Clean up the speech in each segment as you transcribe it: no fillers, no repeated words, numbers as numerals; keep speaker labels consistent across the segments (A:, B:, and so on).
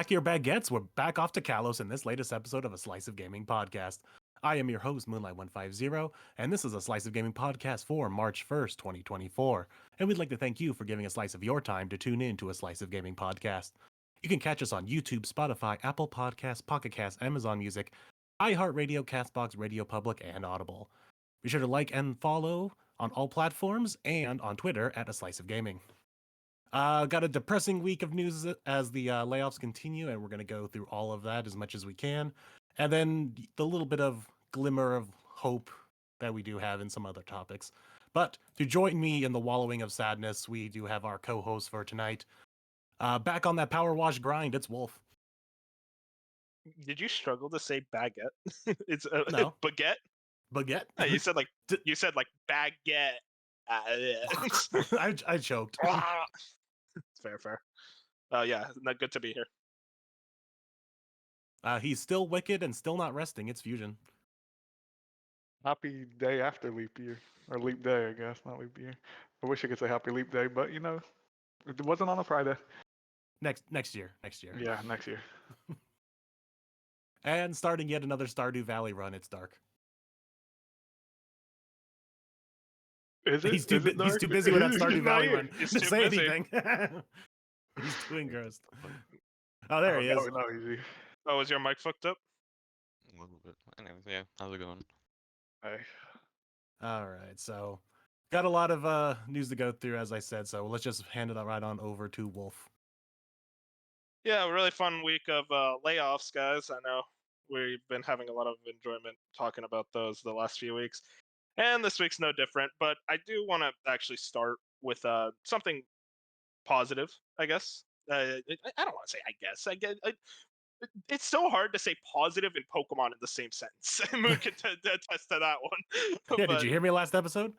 A: Pack your baguettes. We're back off to Kalos in this latest episode of a Slice of Gaming podcast. I am your host, Moonlight150, and this is a Slice of Gaming podcast for March 1st, 2024. And we'd like to thank you for giving a slice of your time to tune in to a Slice of Gaming podcast. You can catch us on YouTube, Spotify, Apple Podcasts, Pocket Casts, Amazon Music, iHeartRadio, Castbox, Radio Public, and Audible. Be sure to like and follow on all platforms and on Twitter at A Slice of Gaming. Got a depressing week of news as the layoffs continue, and we're going to go through all of that as much as we can. And then the little bit of glimmer of hope that we do have in some other topics. But to join me in the wallowing of sadness, we do have our co-host for tonight. Back on that power wash grind, it's Wolf.
B: Did you struggle to say baguette? It's
A: No.
B: baguette.
A: Baguette?
B: You said like baguette.
A: I choked.
B: Fair. Yeah, not good to be here.
A: He's still wicked and still not resting. It's Fusion.
C: Happy day after leap year. Or leap day, I guess, not leap year. I wish I could say happy leap day, but you know, it wasn't on a Friday.
A: Next year.
C: Yeah, next year.
A: And starting yet another Stardew Valley run, it's dark.
C: Is it?
A: He's too busy with that Stardew Valley run to say
B: busy.
A: anything. He's too engrossed. Oh, there he is.
C: No, easy.
B: Oh, is your mic fucked up?
D: A little bit. Anyways, yeah, how's it going?
C: Hey.
A: All right, so got a lot of news to go through, as I said, so let's just hand it right on over to Wolf.
B: Yeah, a really fun week of layoffs, guys. I know we've been having a lot of enjoyment talking about those the last few weeks. And this week's no different, but I do want to actually start with something positive, I guess. I don't want to say I guess. It's so hard to say positive and Pokemon in the same sentence. Moon can attest to that one.
A: Yeah, did you hear me last episode?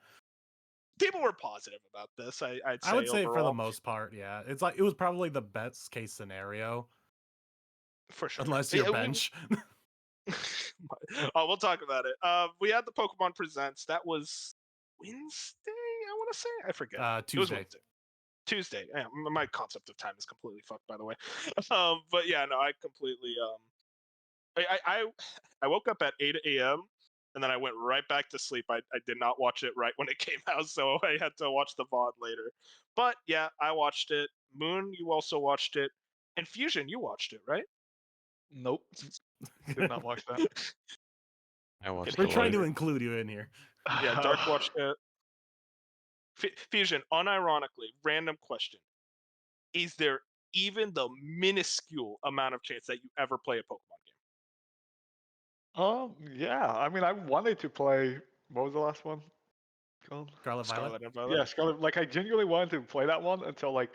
B: People were positive about this.
A: I would say for the most part, yeah. It's like it was probably the best case scenario.
B: For sure.
A: Unless you're bench.
B: Oh, we'll talk about it. We had the Pokemon Presents. That was Wednesday, I want to say. I forget.
A: Tuesday.
B: It was Wednesday. Tuesday. Yeah, my concept of time is completely fucked, by the way. But yeah, no, I completely. I woke up at 8 a.m. and then I went right back to sleep. I did not watch it right when it came out, so I had to watch the VOD later. But yeah, I watched it. Moon, you also watched it, and Fusion, you watched it, right?
C: Nope. Did not watch that.
D: I watched
A: We're
D: a
A: trying
D: lot.
A: to include you in here.
B: Yeah, Dark watched it. Fusion, unironically, random question. Is there even the minuscule amount of chance that you ever play a Pokemon game?
C: Yeah. I mean, I wanted to play. What was the last one called?
A: Scarlet Violet.
B: Scarlet and Violet?
C: Yeah, Scarlet. Like, I genuinely wanted to play that one until like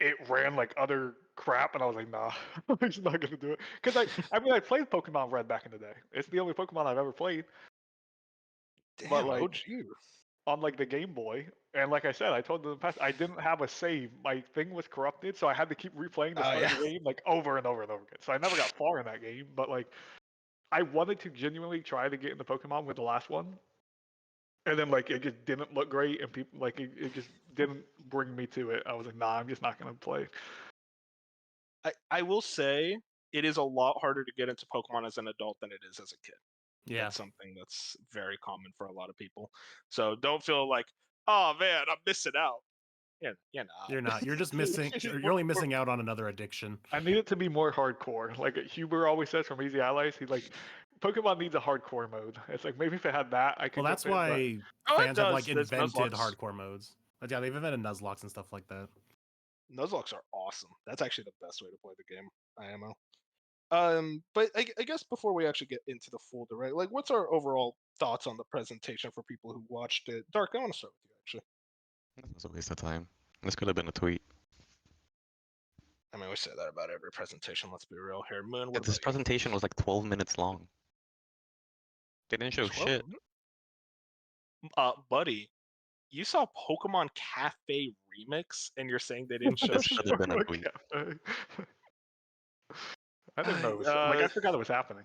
C: it ran like other crap, and I was like, nah, I'm just not gonna do it. Because I mean, I played Pokemon Red back in the day. It's the only Pokemon I've ever played.
B: Damn,
C: But, like,
B: OG.
C: On like the Game Boy, and like I said, I told them in the past, I didn't have a save. My thing was corrupted, so I had to keep replaying the start of the game like over and over and over again. So I never got far in that game, but like I wanted to genuinely try to get into Pokemon with the last one, and then like it just didn't look great, and people like it just didn't bring me to it. I was like, nah, I'm just not gonna play.
B: I will say it is a lot harder to get into Pokemon as an adult than it is as a kid.
A: Yeah.
B: That's something that's very common for a lot of people. So don't feel like, oh man, I'm missing out. Yeah,
A: You're not. You're just missing. You're only missing out on another addiction.
C: I need it to be more hardcore. Like Huber always says from Easy Allies, he's like, Pokemon needs a hardcore mode. It's like maybe if it had that, I could.
A: Well, that's
C: jump in,
A: why
B: Oh, it
A: fans have
B: does.
A: like
B: There's
A: invented
B: Nuzlocke.
A: hardcore modes. But yeah, they've invented Nuzlocke and stuff like that.
B: Nuzlocke are awesome. That's actually the best way to play the game, IMO. But I guess before we actually get into the full direct, like, what's our overall thoughts on the presentation for people who watched it? Dark, I want to start with you, actually.
D: This was a waste of time. This could have been a tweet.
B: I mean, we say that about every presentation, let's be real here. Moon,
D: Yeah,
B: what
D: this
B: about
D: presentation was like 12 minutes long. They didn't show
B: you?
D: shit.
B: Buddy, you saw Pokemon Cafe Remix, and you're saying they didn't show
D: This
B: shit?
D: should have been a tweet.
C: I didn't know it was like I forgot it was happening.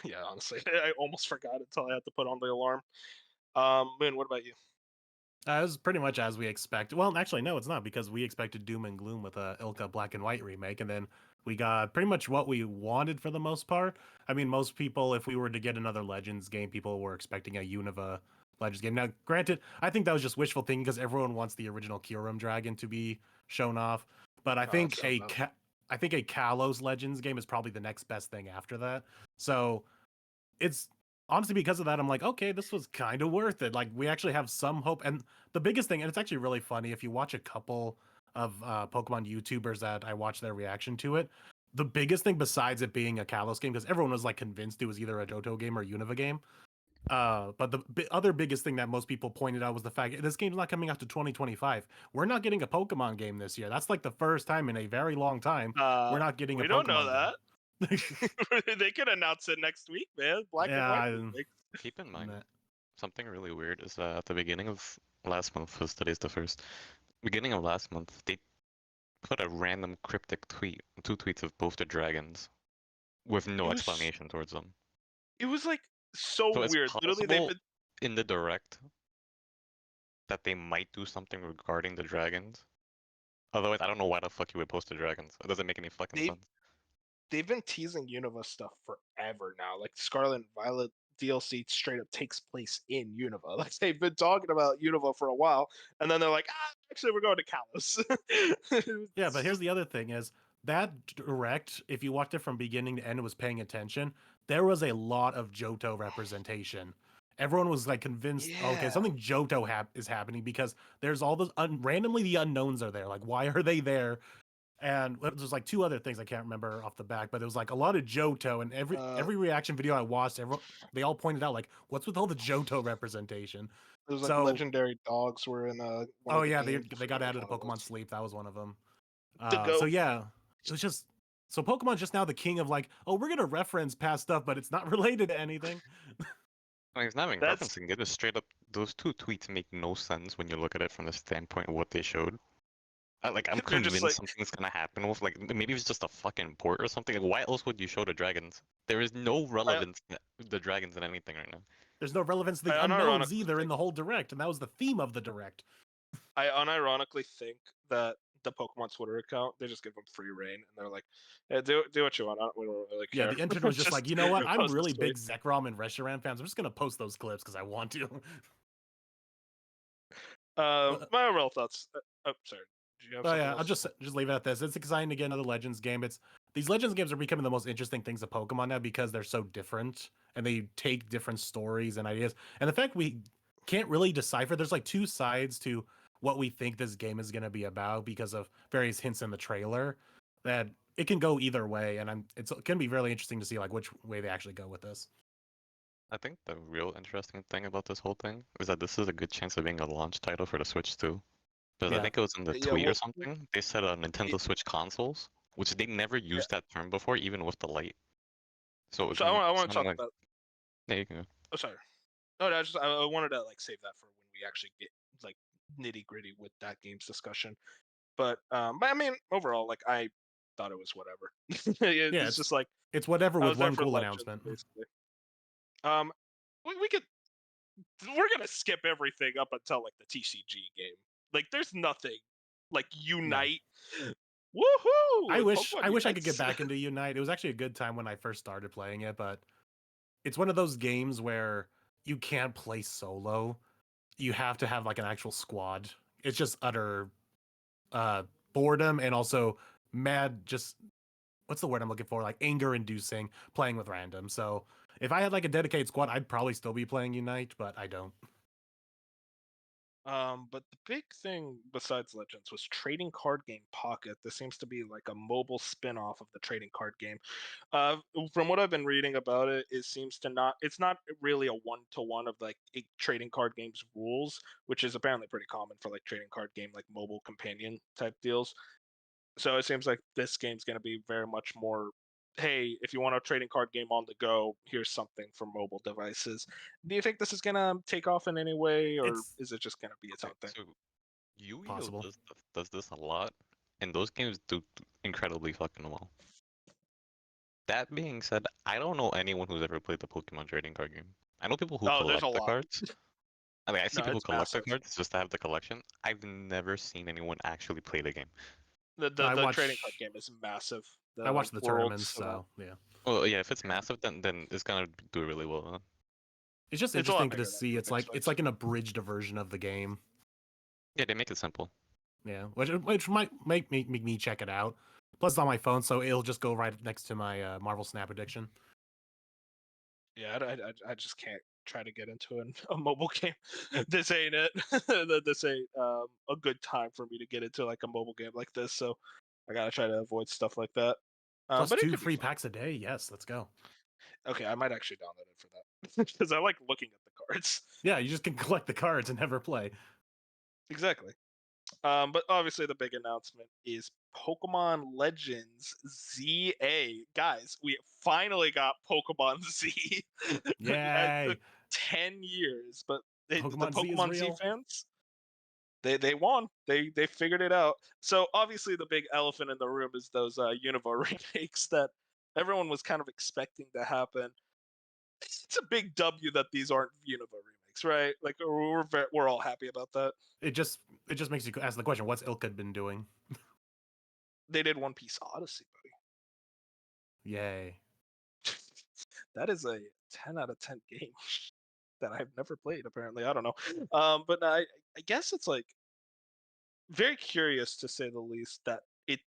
B: Yeah, honestly, I almost forgot until I had to put on the alarm. Moon, what about you?
A: It was pretty much as we expected. Well, actually, no, it's not, because we expected Doom and Gloom with a Ilka Black and White remake, and then we got pretty much what we wanted for the most part. I mean, most people, if we were to get another Legends game, people were expecting a Unova Legends game. Now, granted, I think that was just wishful thinking because everyone wants the original Kyurem Dragon to be shown off. But I think I think a Kalos Legends game is probably the next best thing after that. So it's honestly because of that, I'm like, okay, this was kind of worth it. Like, we actually have some hope. And the biggest thing, and it's actually really funny, if you watch a couple of Pokemon YouTubers that I watch their reaction to it, the biggest thing besides it being a Kalos game, because everyone was like convinced it was either a Johto game or Unova game. But the other biggest thing that most people pointed out was the fact this game's not coming out to 2025. We're not getting a Pokemon game this year. That's like the first time in a very long time we're not getting a Pokemon
B: We don't know that.
A: game.
B: They could announce it next week, man. Black and white.
D: Keep in mind, something really weird is that at the beginning of last month, because today's the first, beginning of last month, they put a random cryptic tweet, 2 tweets of both the dragons, with no explanation towards them.
B: It was like so weird.
D: Literally, they've been in the direct that they might do something regarding the dragons. Otherwise, I don't know why the fuck you would post the dragons. It doesn't make any fucking sense.
B: They've been teasing Unova stuff forever now. Like Scarlet and Violet DLC straight up takes place in Unova. Like they've been talking about Unova for a while, and then they're like, actually, we're going to Kalos.
A: Yeah, but here's the other thing: is that direct, if you watched it from beginning to end and was paying attention, there was a lot of Johto representation. Everyone was like convinced, okay, something Johto is happening because there's all those randomly the unknowns are there. Like, why are they there? And there's like 2 other things I can't remember off the back, but it was like a lot of Johto, and every reaction video I watched, they all pointed out like, what's with all the Johto representation?
B: There's like legendary dogs were in
A: they got added to Pokemon Sleep. That was one of them. So yeah, it was just so Pokemon's just now the king of like, oh, we're gonna reference past stuff, but it's not related to anything.
D: I mean, it's not even referencing it. Just straight up, those 2 tweets make no sense when you look at it from the standpoint of what they showed. I'm convinced something's gonna happen with, like, maybe it's just a fucking port or something. Like, why else would you show the dragons? There is no relevance to the dragons in anything right now.
A: There's no relevance to the unknowns either in the whole direct, and that was the theme of the direct.
B: I unironically think that the Pokemon Twitter account, they just give them free reign, and they're like, hey, do what you want. We don't really care.
A: Yeah, the internet was just like, you know what? I'm really big Zekrom and Reshiram fans. I'm just gonna post those clips because I want to.
B: My overall thoughts. Sorry.
A: I'll just leave it at this. It's exciting to get another Legends game. These Legends games are becoming the most interesting things of Pokemon now because they're so different and they take different stories and ideas. And the fact we can't really decipher, there's like 2 sides to what we think this game is going to be about because of various hints in the trailer, that it can go either way. And it's going to be really interesting to see like which way they actually go with this.
D: I think the real interesting thing about this whole thing is that this is a good chance of being a launch title for the Switch too. Because I think it was in the tweet or something, they said Nintendo Switch consoles, which they never used that term before, even with the Lite. So
B: I want to talk about.
D: There you go.
B: Oh, sorry. No, I wanted to like save that for when we actually get like nitty gritty with that game's discussion. But I mean, overall, like I thought it was whatever. It's just like
A: it's whatever with one cool announcement.
B: Basically. We're gonna skip everything up until like the TCG game. Like, there's nothing like Unite. No. Woohoo!
A: I wish I could get back into Unite. It was actually a good time when I first started playing it, but it's one of those games where you can't play solo. You have to have like an actual squad. It's just utter boredom and also what's the word I'm looking for? Like anger inducing playing with random. So if I had like a dedicated squad, I'd probably still be playing Unite, but I don't.
B: But the big thing besides Legends was Trading Card Game Pocket. This seems to be like a mobile spin-off of the trading card game. From what I've been reading about it, it's not really a one-to-one of like trading card games rules, which is apparently pretty common for like trading card game, like mobile companion type deals. So it seems like this game's going to be very much more, hey, if you want a trading card game on the go, here's something for mobile devices. Do you think this is going to take off in any way, or is it just going to be its own thing?
D: So Yu-Gi-Oh does this a lot, and those games do incredibly fucking well. That being said, I don't know anyone who's ever played the Pokemon trading card game. I know people who collect the cards, I mean, I see
B: No,
D: people
B: it's
D: collect the
B: massive.
D: cards just to have the collection. I've never seen anyone actually play the game.
B: The trading card game is massive.
A: I watch the tournaments,
B: Worlds,
A: so yeah.
D: Well, yeah, if it's massive, then it's gonna do really well. Huh?
A: It's just
B: It's a lot
A: interesting
B: bigger
A: to
B: than
A: see. It's
B: Remix
A: like an abridged version of the game.
D: Yeah, they make it simple.
A: Yeah, which might make me check it out. Plus, it's on my phone, so it'll just go right next to my Marvel Snap Addiction.
B: Yeah, I just can't try to get into a mobile game. This ain't it. This ain't a good time for me to get into like a mobile game like this. So I gotta try to avoid stuff like that.
A: Plus
B: But it
A: 2
B: could be
A: free
B: fun.
A: packs a day. Yes, let's go.
B: Okay, I might actually download it for that because I like looking at the cards.
A: Yeah, you just can collect the cards and never play.
B: Exactly. But obviously the big announcement is Pokemon Legends ZA. Guys, we finally got Pokemon Z. It took
A: Yay!
B: 10 years, but the
A: Pokemon Z is
B: Pokemon Z
A: real.
B: fans, they won. They figured it out. So obviously the big elephant in the room is those Unova remakes that everyone was kind of expecting to happen. It's a big W that these aren't Unova remakes, right? Like we're all happy about that.
A: It just makes you ask the question: what's Ilka been doing?
B: They did One Piece Odyssey, buddy.
A: Yay!
B: That is a 10 out of 10 game that I've never played. Apparently, I don't know. But I guess it's like very curious to say the least that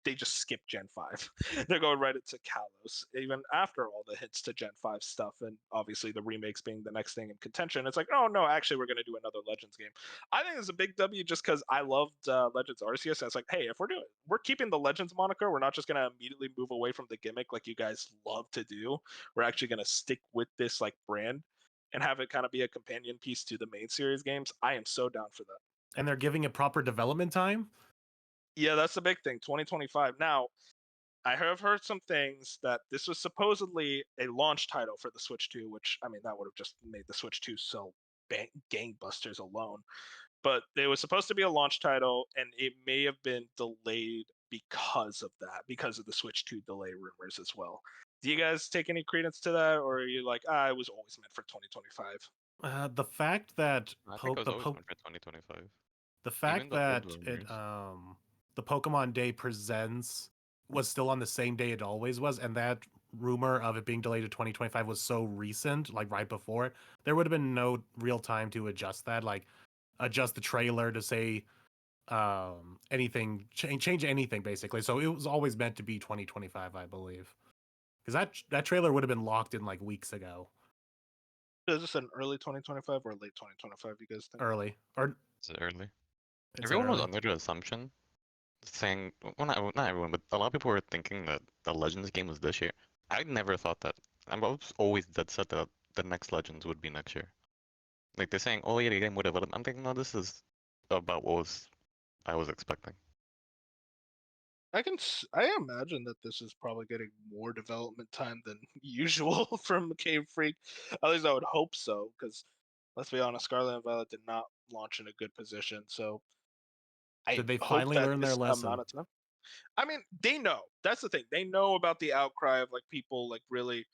B: they just skipped Gen 5. They're going right into Kalos, even after all the hits to Gen 5 stuff, and obviously the remakes being the next thing in contention. It's like, oh no, actually we're going to do another Legends game. I think it's a big W just because I loved Legends Arceus. And it's like, hey, if we're keeping the Legends moniker, we're not just going to immediately move away from the gimmick like you guys love to do. We're actually going to stick with this like brand and have it kind of be a companion piece to the main series games. I am so down for that.
A: And they're giving it proper development time.
B: Yeah, that's the big thing. 2025. Now, I have heard some things that this was supposedly a launch title for the Switch 2, which I mean that would have just made the Switch 2 sell gangbusters alone. But it was supposed to be a launch title, and it may have been delayed because of that, because of the Switch 2 delay rumors as well. Do you guys take any credence to that, or are you like, it was always meant for 2025?
A: The fact that
D: I think it was always meant for 2025.
A: the fact
D: Even the
A: that
D: old
A: it
D: rumors.
A: the Pokemon Day Presents was still on the same day it always was, and that rumor of it being delayed to 2025 was so recent, like right before it, there would have been no real time to adjust that, like adjust the trailer to say anything, change anything basically. So it was always meant to be 2025, I believe, because that trailer would have been locked in like weeks ago.
B: Is this an early 2025 or late 2025? You guys think?
A: Early or
D: Is it early?
A: it's
D: Everyone was
A: early.
D: under the assumption, saying, well, not everyone, but a lot of people were thinking that the Legends game was this year. I never thought that. I was always dead set that the next Legends would be next year. Like they're saying, oh yeah, the game would develop. I'm thinking, no, this is about what I was expecting.
B: I imagine that this is probably getting more development time than usual from Game Freak. At least I would hope so, because let's be honest, Scarlet and Violet did not launch in a good position. So I
A: Did they
B: hope
A: finally
B: that
A: learn their
B: this
A: lesson?
B: amount of time. I mean, they know. That's the thing. They know about the outcry of like people like really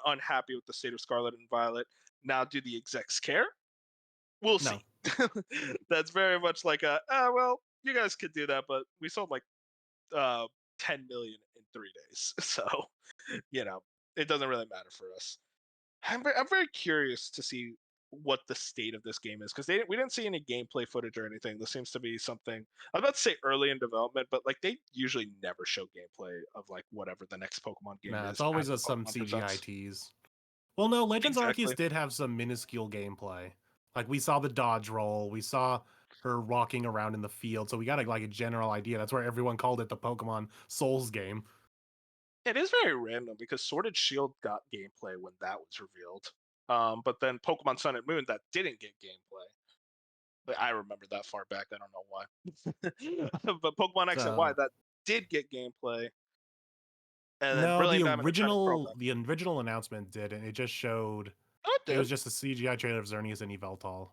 B: unhappy with the state of Scarlet and Violet. Now, do the execs care? We'll
A: No.
B: see. That's very much like well, you guys could do that, but we sold like 10 million in 3 days. So, it doesn't really matter for us. I'm very curious to see what the state of this game is because we didn't see any gameplay footage or anything. This seems to be something I was about to say early in development, but like they usually never show gameplay of like whatever the next Pokemon game
A: Nah,
B: is.
A: it's always
B: at the
A: some
B: Pokemon
A: CGI
B: Presents.
A: tease. Well, no, Legends
B: Exactly.
A: Arceus did have some minuscule gameplay. Like we saw the dodge roll, we saw her walking around in the field, so we got like a general idea. That's where everyone called it the Pokemon Souls game.
B: It is very random because Sword and Shield got gameplay when that was revealed. But then Pokemon Sun and Moon that didn't get gameplay. But I remember that far back. I don't know why. But Pokemon X and Y that did get gameplay. And then
A: No,
B: Brilliant Diamond and Shining Pearl.
A: the original announcement did, and it just showed.
B: Oh,
A: it was just a CGI trailer of Xerneas and Yveltal.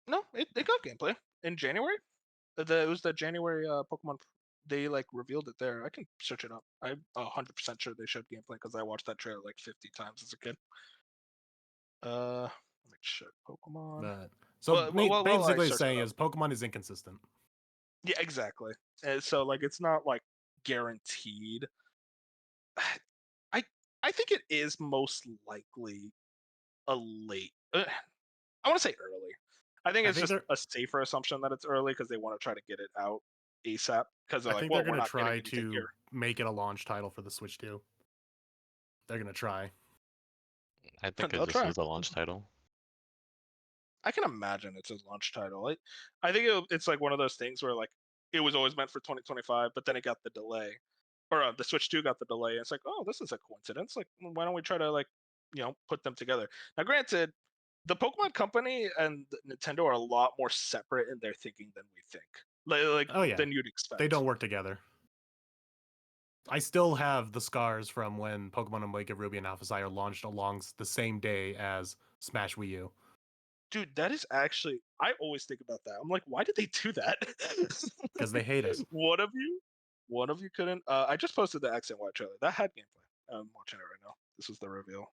B: No, it got gameplay in January. It was the January Pokemon. They like revealed it there. I can search it up. I'm 100% sure they showed gameplay because I watched that trailer like 50 times as a kid. Let me check Pokemon.
A: So basically
B: search
A: saying
B: it up.
A: is Pokemon is inconsistent.
B: Yeah, exactly. And so like it's not like guaranteed. I think it is most likely a late. I want to say early. I think it's just a safer assumption that it's early because they want to try to get it out ASAP. Because they're
A: I
B: like,
A: think
B: well,
A: they're
B: we're
A: going to
B: not getting
A: try
B: anything
A: to
B: here.
A: make it a launch title for the Switch 2. They're going to try.
D: I think
B: They'll
D: it just
B: try.
D: is the launch title.
B: I can imagine it's a launch title. I think it's like one of those things where like it was always meant for 2025, but then it got the delay, or the Switch 2 got the delay. And it's like, oh, this is a coincidence. Like, why don't we try to like, put them together? Now, granted, the Pokemon Company and Nintendo are a lot more separate in their thinking than we think. Like
A: Oh yeah,
B: than you'd expect.
A: They don't work together. I still have the scars from when Pokemon Omega Ruby and Alpha Sapphire launched along the same day as Smash Wii U.
B: Dude, that is actually, I always think about that. I'm like, why did they do that?
A: Because they hate us.
B: One of you couldn't. I just posted the X and Y trailer. That had gameplay. I'm watching it right now. This was the reveal.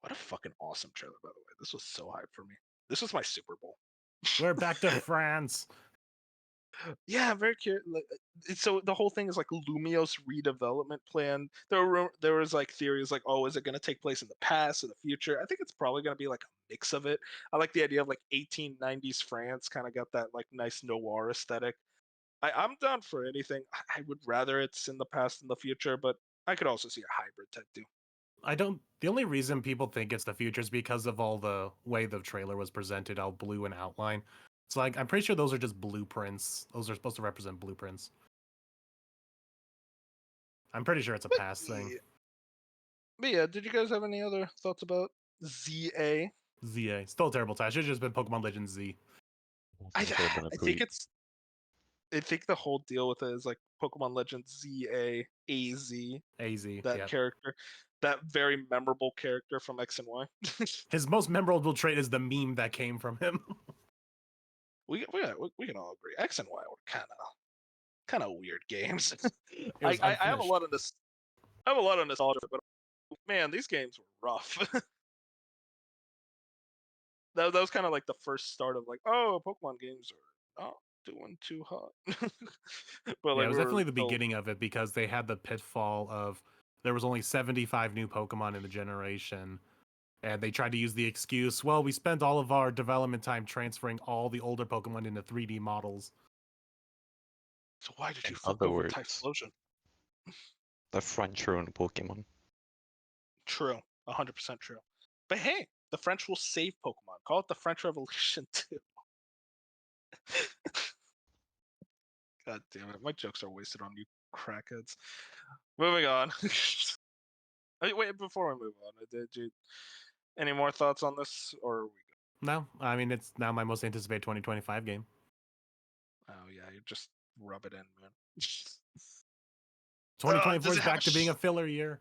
B: What a fucking awesome trailer, by the way. This was so hype for me. This was my Super Bowl.
A: We're back to France.
B: Yeah, I'm very curious. So the whole thing is like Lumio's redevelopment plan. There was like theories like, oh, is it going to take place in the past or the future? I think it's probably going to be like a mix of it. I like the idea of like 1890s France, kind of got that like nice noir aesthetic. I'm down for anything. I would rather it's in the past than the future, but I could also see a hybrid type too.
A: The only reason people think it's the future is because of all the way the trailer was presented, all blue in outline. It's like, I'm pretty sure those are just blueprints. Those are supposed to represent blueprints. I'm pretty sure it's a past thing.
B: But yeah, did you guys have any other thoughts about ZA?
A: ZA. Still a terrible title. It should have just been Pokemon Legends Z.
B: I think the whole deal with it is like Pokemon Legends ZA AZ. That character. That very memorable character from X and Y.
A: His most memorable trait is the meme that came from him.
B: we can all agree. X and Y were kind of weird games. I have a lot of this. I have a lot of nostalgia, but man, these games were rough. that was kind of like the first start of like, oh, Pokemon games are not doing too hot.
A: But yeah, it was definitely the beginning of it because they had the pitfall of there was only 75 new Pokemon in the generation. And they tried to use the excuse, well, we spent all of our development time transferring all the older Pokemon into 3D models.
B: So why did you fuck over Typhlosion?
D: The French ruined Pokemon.
B: True. 100% true. But hey, the French will save Pokemon. Call it the French Revolution too. God damn it. My jokes are wasted on you crackheads. Moving on. Wait, before we move on, did you any more thoughts on this, or are we good?
A: No, I mean, it's now my most anticipated 2025 game.
B: Oh yeah, you just rub it in, man.
A: 2024 is back to being a filler year.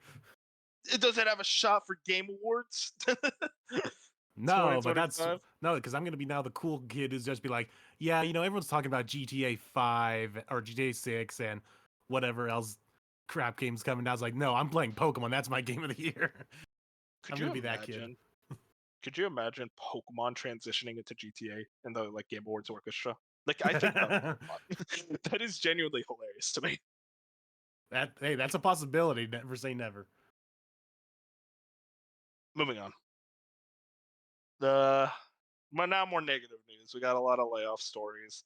B: Does it have a shot for Game Awards?
A: No, but no, because I'm gonna be now the cool kid who's just be like, yeah, everyone's talking about GTA 5 or GTA 6 and whatever else crap games coming down. I was like, no, I'm playing Pokemon. That's my game of the year. I'm gonna be that kid.
B: Could you imagine Pokemon transitioning into GTA in the like Game Awards orchestra? Like, I think that is genuinely hilarious to me.
A: Hey, that's a possibility. Never say never.
B: Moving on. Now more negative news. We got a lot of layoff stories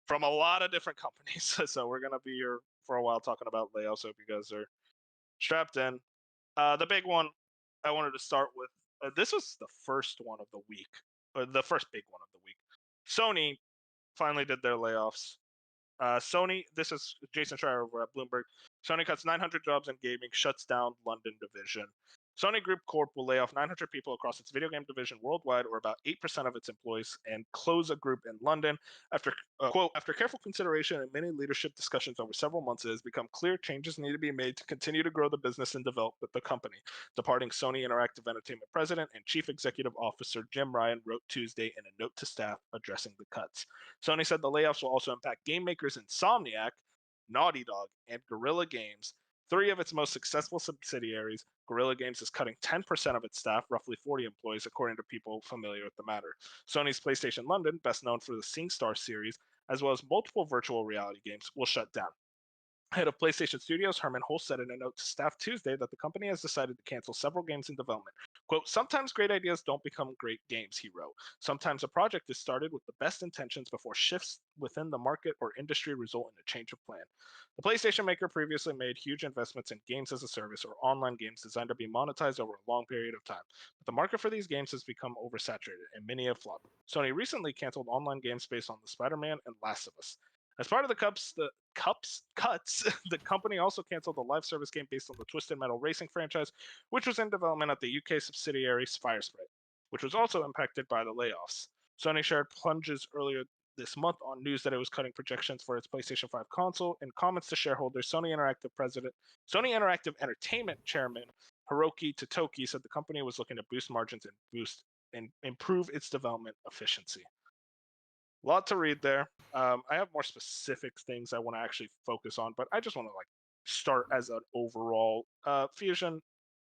B: from a lot of different companies. So we're gonna be here for a while talking about layoffs. Hope you guys are strapped in. The big one I wanted to start with. This was the first one of the week, or the first big one of the week. Sony finally did their layoffs. Sony, this is Jason Schreier over at Bloomberg. Sony cuts 900 jobs in gaming, shuts down London division. Sony Group Corp will lay off 900 people across its video game division worldwide, or about 8% of its employees, and close a group in London. After, quote, after careful consideration and many leadership discussions over several months, it has become clear changes need to be made to continue to grow the business and develop with the company. Departing Sony Interactive Entertainment President and Chief Executive Officer Jim Ryan wrote Tuesday in a note to staff addressing the cuts. Sony said the layoffs will also impact game makers Insomniac, Naughty Dog, and Guerrilla Games, Three of its most successful subsidiaries, Guerrilla Games, is cutting 10% of its staff, roughly 40 employees, according to people familiar with the matter. Sony's PlayStation London, best known for the SingStar series, as well as multiple virtual reality games, will shut down. Head of PlayStation Studios, Herman Hulst, said in a note to staff Tuesday that the company has decided to cancel several games in development. Quote, sometimes great ideas don't become great games, he wrote. Sometimes a project is started with the best intentions before shifts within the market or industry result in a change of plan. The PlayStation maker previously made huge investments in games as a service or online games designed to be monetized over a long period of time. But the market for these games has become oversaturated, and many have flopped. Sony recently canceled online games based on the Spider-Man and Last of Us. As part of the cuts, the company also canceled a live service game based on the Twisted Metal racing franchise, which was in development at the UK subsidiary Firesprite, which was also impacted by the layoffs. Sony shared plunges earlier this month on news that it was cutting projections for its PlayStation 5 console. In comments to shareholders, Sony Interactive Entertainment chairman Hiroki Totoki said the company was looking to boost margins and improve its development efficiency. A lot to read there. I have more specific things I want to actually focus on, but I just want to start as an overall Fusion.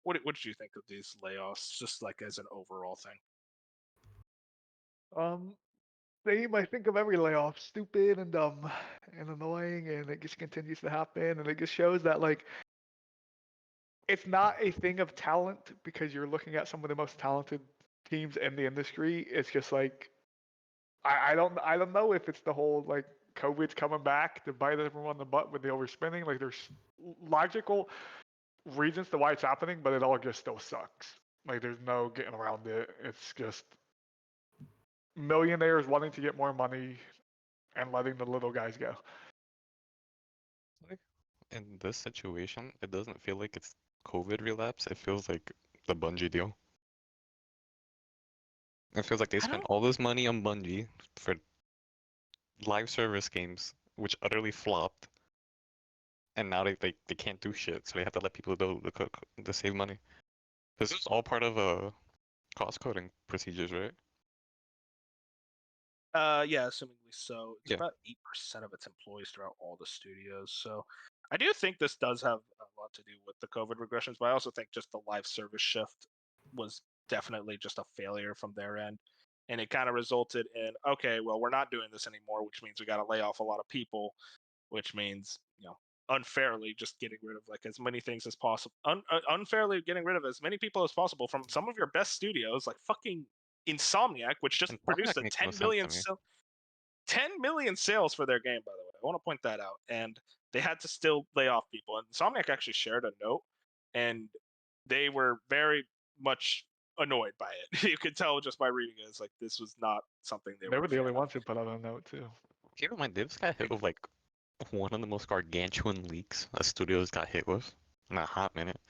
B: What did you think of these layoffs, just as an overall thing?
C: I think of every layoff stupid and dumb and annoying, and it just continues to happen, and it just shows that it's not a thing of talent because you're looking at some of the most talented teams in the industry. It's just I don't know if it's the whole COVID's coming back to bite everyone in the butt with the overspending. There's logical reasons to why it's happening, but it all just still sucks. There's no getting around it. It's just millionaires wanting to get more money and letting the little guys go.
D: In this situation, it doesn't feel like it's COVID relapse. It feels like the Bungie deal. It feels like they spent all this money on Bungie for live service games, which utterly flopped, and now they can't do shit, so they have to let people go to save money. This is all part of cost cutting procedures, right?
B: Yeah, assumingly so. It's about 8% of its employees throughout all the studios. So I do think this does have a lot to do with the COVID regressions, but I also think just the live service shift was definitely just a failure from their end. And it kind of resulted in, okay, well, we're not doing this anymore, which means we got to lay off a lot of people, which means, unfairly just getting rid of as many things as possible. Unfairly getting rid of as many people as possible from some of your best studios, like fucking Insomniac, which just produced a 10 million sales for their game, by the way. I want to point that out. And they had to still lay off people. And Insomniac actually shared a note, and they were very much annoyed by it. You could tell just by reading it. It's this was not something they were
C: the only ones who put out a note, too.
D: Keep in mind, they just got hit with one of the most gargantuan leaks a studio's got hit with in a hot minute.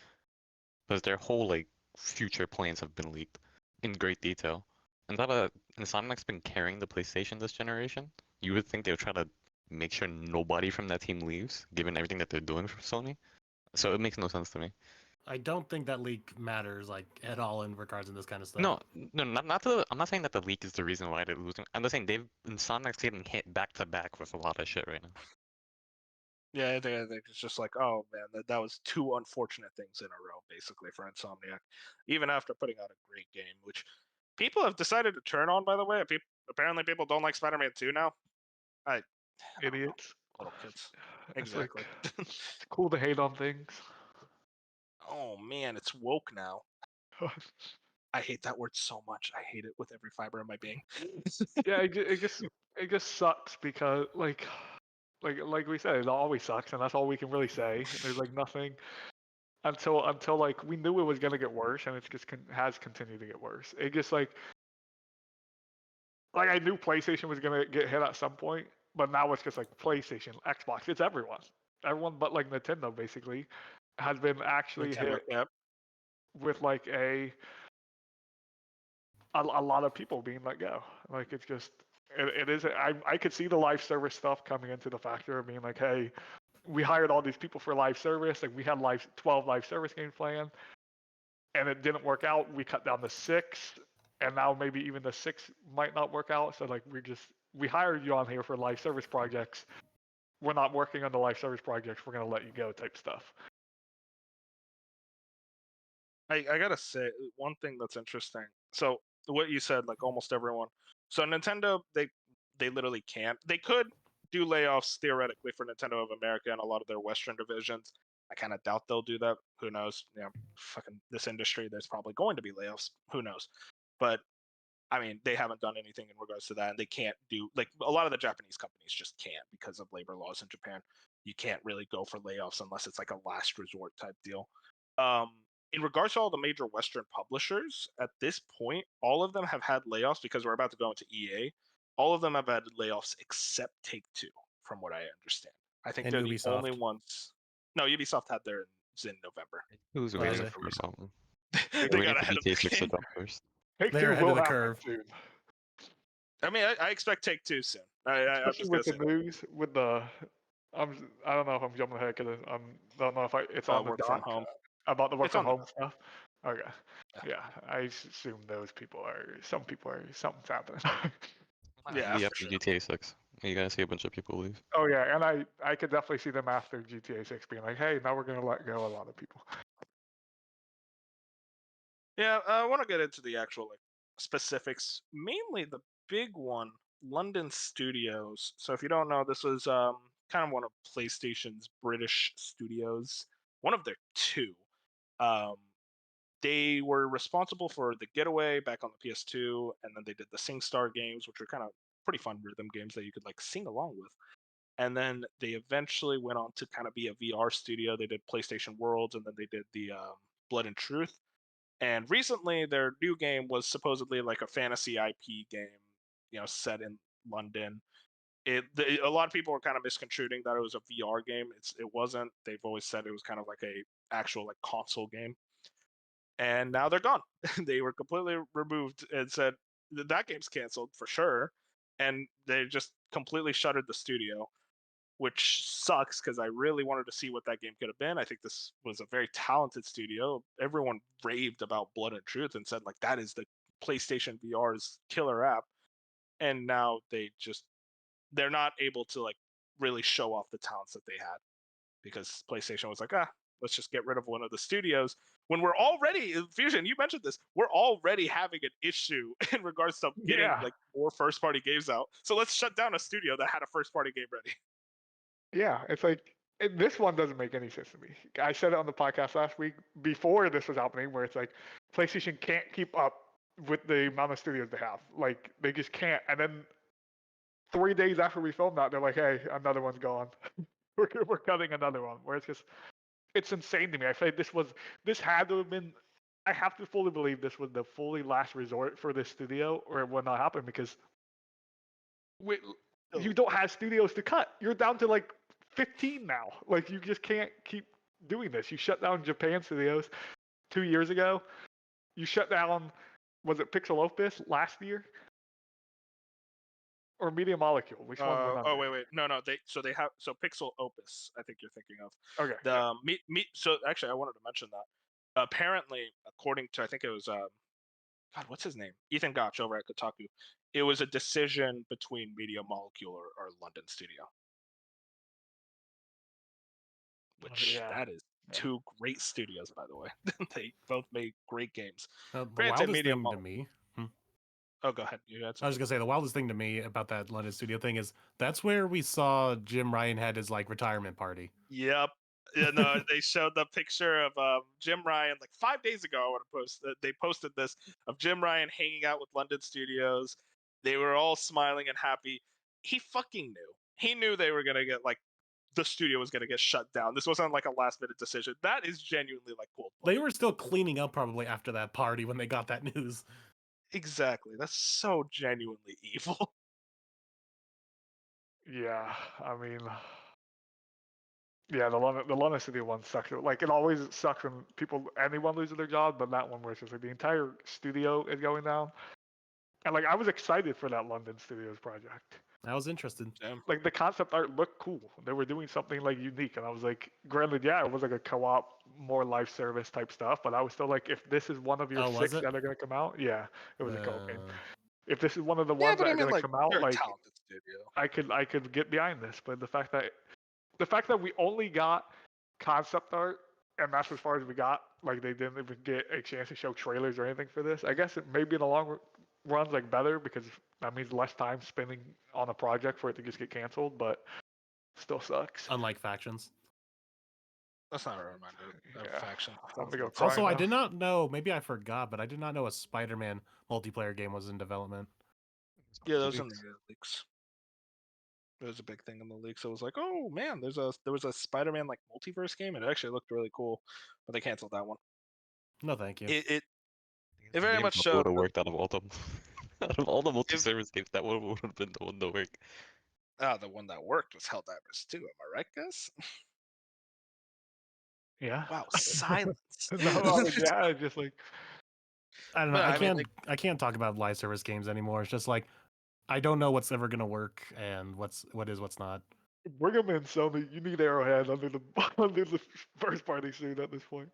D: Because their whole future plans have been leaked in great detail. And that Insomniac's been carrying the PlayStation this generation. You would think they would try to make sure nobody from that team leaves, given everything that they're doing for Sony. So it makes no sense to me.
A: I don't think that leak matters at all in regards to this kind of stuff.
D: No, I'm not saying that the leak is the reason why they're losing. I'm just saying Insomniac's getting hit back to back with a lot of shit right now.
B: Yeah, I think it's just oh man, that was two unfortunate things in a row, basically, for Insomniac. Even after putting out a great game, which people have decided to turn on, by the way. Apparently people don't like Spider-Man 2 now.
C: Idiots.
B: Little kids. Exactly.
C: It's cool to hate on things.
B: Oh man, it's woke now. I hate that word so much. I hate it with every fiber of my being.
C: Yeah, it just sucks because like we said, it always sucks, and that's all we can really say. There's nothing until we knew it was gonna get worse, and it's just has continued to get worse. It just I knew PlayStation was gonna get hit at some point, but now it's just PlayStation, Xbox. It's everyone but Nintendo basically has been actually hit with a lot of people being let go. It's just it is. I could see the live service stuff coming into the factor of being hey, we hired all these people for live service. We had 12 live service games planned, and it didn't work out. We cut down to 6, and now maybe even the 6 might not work out. So we hired you on here for live service projects. We're not working on the live service projects. We're gonna let you go type stuff.
B: I gotta say one thing that's interesting. So what you said, like almost everyone. So Nintendo, they literally can't. They could do layoffs theoretically for Nintendo of America and a lot of their Western divisions. I kind of doubt they'll do that. Who knows? Fucking this industry, there's probably going to be layoffs. Who knows? But I mean, they haven't done anything in regards to that, and they can't do like a lot of the Japanese companies just can't because of labor laws in Japan. You can't really go for layoffs unless it's like a last resort type deal. Um, in regards to all the major Western publishers, at this point, all of them have had layoffs because we're about to go into EA. All of them have had layoffs except Take-Two, from what I understand. I think
A: And
B: they're the
A: Ubisoft.
B: only ones. No, Ubisoft had theirs in November.
D: Who's
A: Oh,
D: waiting
A: really?
D: for something?
B: They got ahead of the
D: GTA 6 to
B: game.
D: drop first.
A: They're ahead of the curve.
C: Soon.
B: I mean, I expect Take-Two soon. I'm
C: Especially
B: just
C: with
B: gonna
C: the
B: say
C: news, with the, I don't know if I'm jumping ahead because I don't know if it's on the
B: work from
C: doc
B: home.
C: about the work
B: It's
C: from
B: on the
C: home stuff. Okay,
B: Yeah.
C: yeah, I assume those people are, something's happening.
B: Yeah,
D: Leave
B: for
D: after
B: sure.
D: GTA 6. You're gonna see a bunch of people leave.
C: Oh yeah, and I could definitely see them after GTA 6 being like, hey, now we're gonna let go a lot of people.
B: Yeah, I want to get into the actual like specifics. Mainly the big one, London Studios. So if you don't know, this was kind of one of PlayStation's British studios, one of their two. Um, they were responsible for the Getaway back on the PS2, and then they did the SingStar games, which were kind of pretty fun rhythm games that you could like sing along with. And then they eventually went on to kind of be a VR studio. They did PlayStation Worlds, and then they did the Blood and Truth. And recently, their new game was supposedly like a fantasy IP game, set in London. A lot of people were kind of misconstruing that it was a VR game. It wasn't. They've always said it was kind of like a actual like console game. And now they're gone. They were completely removed and said that game's canceled for sure. And they just completely shuttered the studio, which sucks because I really wanted to see what that game could have been. I think this was a very talented studio. Everyone raved about Blood and Truth and said like that is the PlayStation VR's killer app. And now they're not able to like really show off the talents that they had because PlayStation was like, let's just get rid of one of the studios. When we're already Fusion, you mentioned this, we're already having an issue in regards to getting like more first party games out. So let's shut down a studio that had a first party game ready.
C: Yeah, it's like this one doesn't make any sense to me. I said it on the podcast last week before this was happening, where it's like PlayStation can't keep up with the amount of studios they have. Like they just can't. And then 3 days after we filmed that, they're like, "Hey, another one's gone. we're cutting another one." Where it's insane to me. I feel like this had to have been. I have to fully believe this was the fully last resort for this studio, or it would not happen because you don't have studios to cut. You're down to like 15 now. Like you just can't keep doing this. You shut down Japan studios 2 years ago. You shut down, was it Pixel Opus last year? Or Media Molecule? Which one went under?
B: Wait. No. They have Pixel Opus. I think you're thinking of.
C: Okay.
B: So actually, I wanted to mention that. Apparently, according to I think it was God, what's his name? Ethan Gotch over at Kotaku. It was a decision between Media Molecule or London Studio. Which that is two great studios, by the way. They both make great games.
A: The wildest thing to me.
B: Oh, go ahead. You had
A: I was gonna say the wildest thing to me about that London studio thing is that's where we saw Jim Ryan had his like retirement party.
B: Yep. Yeah, no, they showed the picture of Jim Ryan like 5 days ago. I want to post that they posted this of Jim Ryan hanging out with London Studios. They were all smiling and happy. He fucking knew. He knew they were gonna get like the studio was gonna get shut down. This wasn't like a last minute decision. That is genuinely like cool.
A: They were still cleaning up probably after that party when they got that news.
B: Exactly. That's so genuinely evil.
C: Yeah, I mean, yeah, the London Studio one sucks. Like it always sucks when anyone loses their job, but that one where it's just like the entire studio is going down. And like I was excited for that London Studios project.
A: I was interested.
C: Like the concept art looked cool. They were doing something like unique, and I was like, granted, yeah, it was like a co-op, more live service type stuff, but I was still like, if this is one of your 6 that are gonna come out, yeah, it was a co-op game. If this is one of the ones that are gonna come out, like I could get behind this. But the fact that we only got concept art and that's as far as we got. Like they didn't even get a chance to show trailers or anything for this. I guess it maybe in the long run's like better because that means less time spending on a project for it to just get canceled, but still sucks.
A: Unlike Factions.
B: That's not a reminder of
C: Yeah.
B: Faction.
C: I'm gonna go
A: Also,
C: cry
A: I
C: now.
A: did not know, maybe I forgot, but I did not know a Spider-Man multiplayer game was in development.
B: Yeah, those in the leaks. There was a big thing in the leaks. So it was like, oh man, there was a Spider-Man like multiverse game, and it actually looked really cool, but they canceled that one.
A: No, thank you.
B: It very much
D: Would
B: showed.
D: have worked out of all them. Out of all the multi-service games, that one would have been the one to work.
B: The one that worked was Helldivers 2. Am I right, guys?
C: Yeah.
B: Wow, silence.
C: No, I mean, yeah, it's just like
A: I don't know.
B: But,
A: I
B: I mean,
A: can't. I can't talk about live service games anymore. It's just like I don't know what's ever gonna work and what's not.
C: bring them in, Sony. You need Arrowhead under the under the first party suit at this point.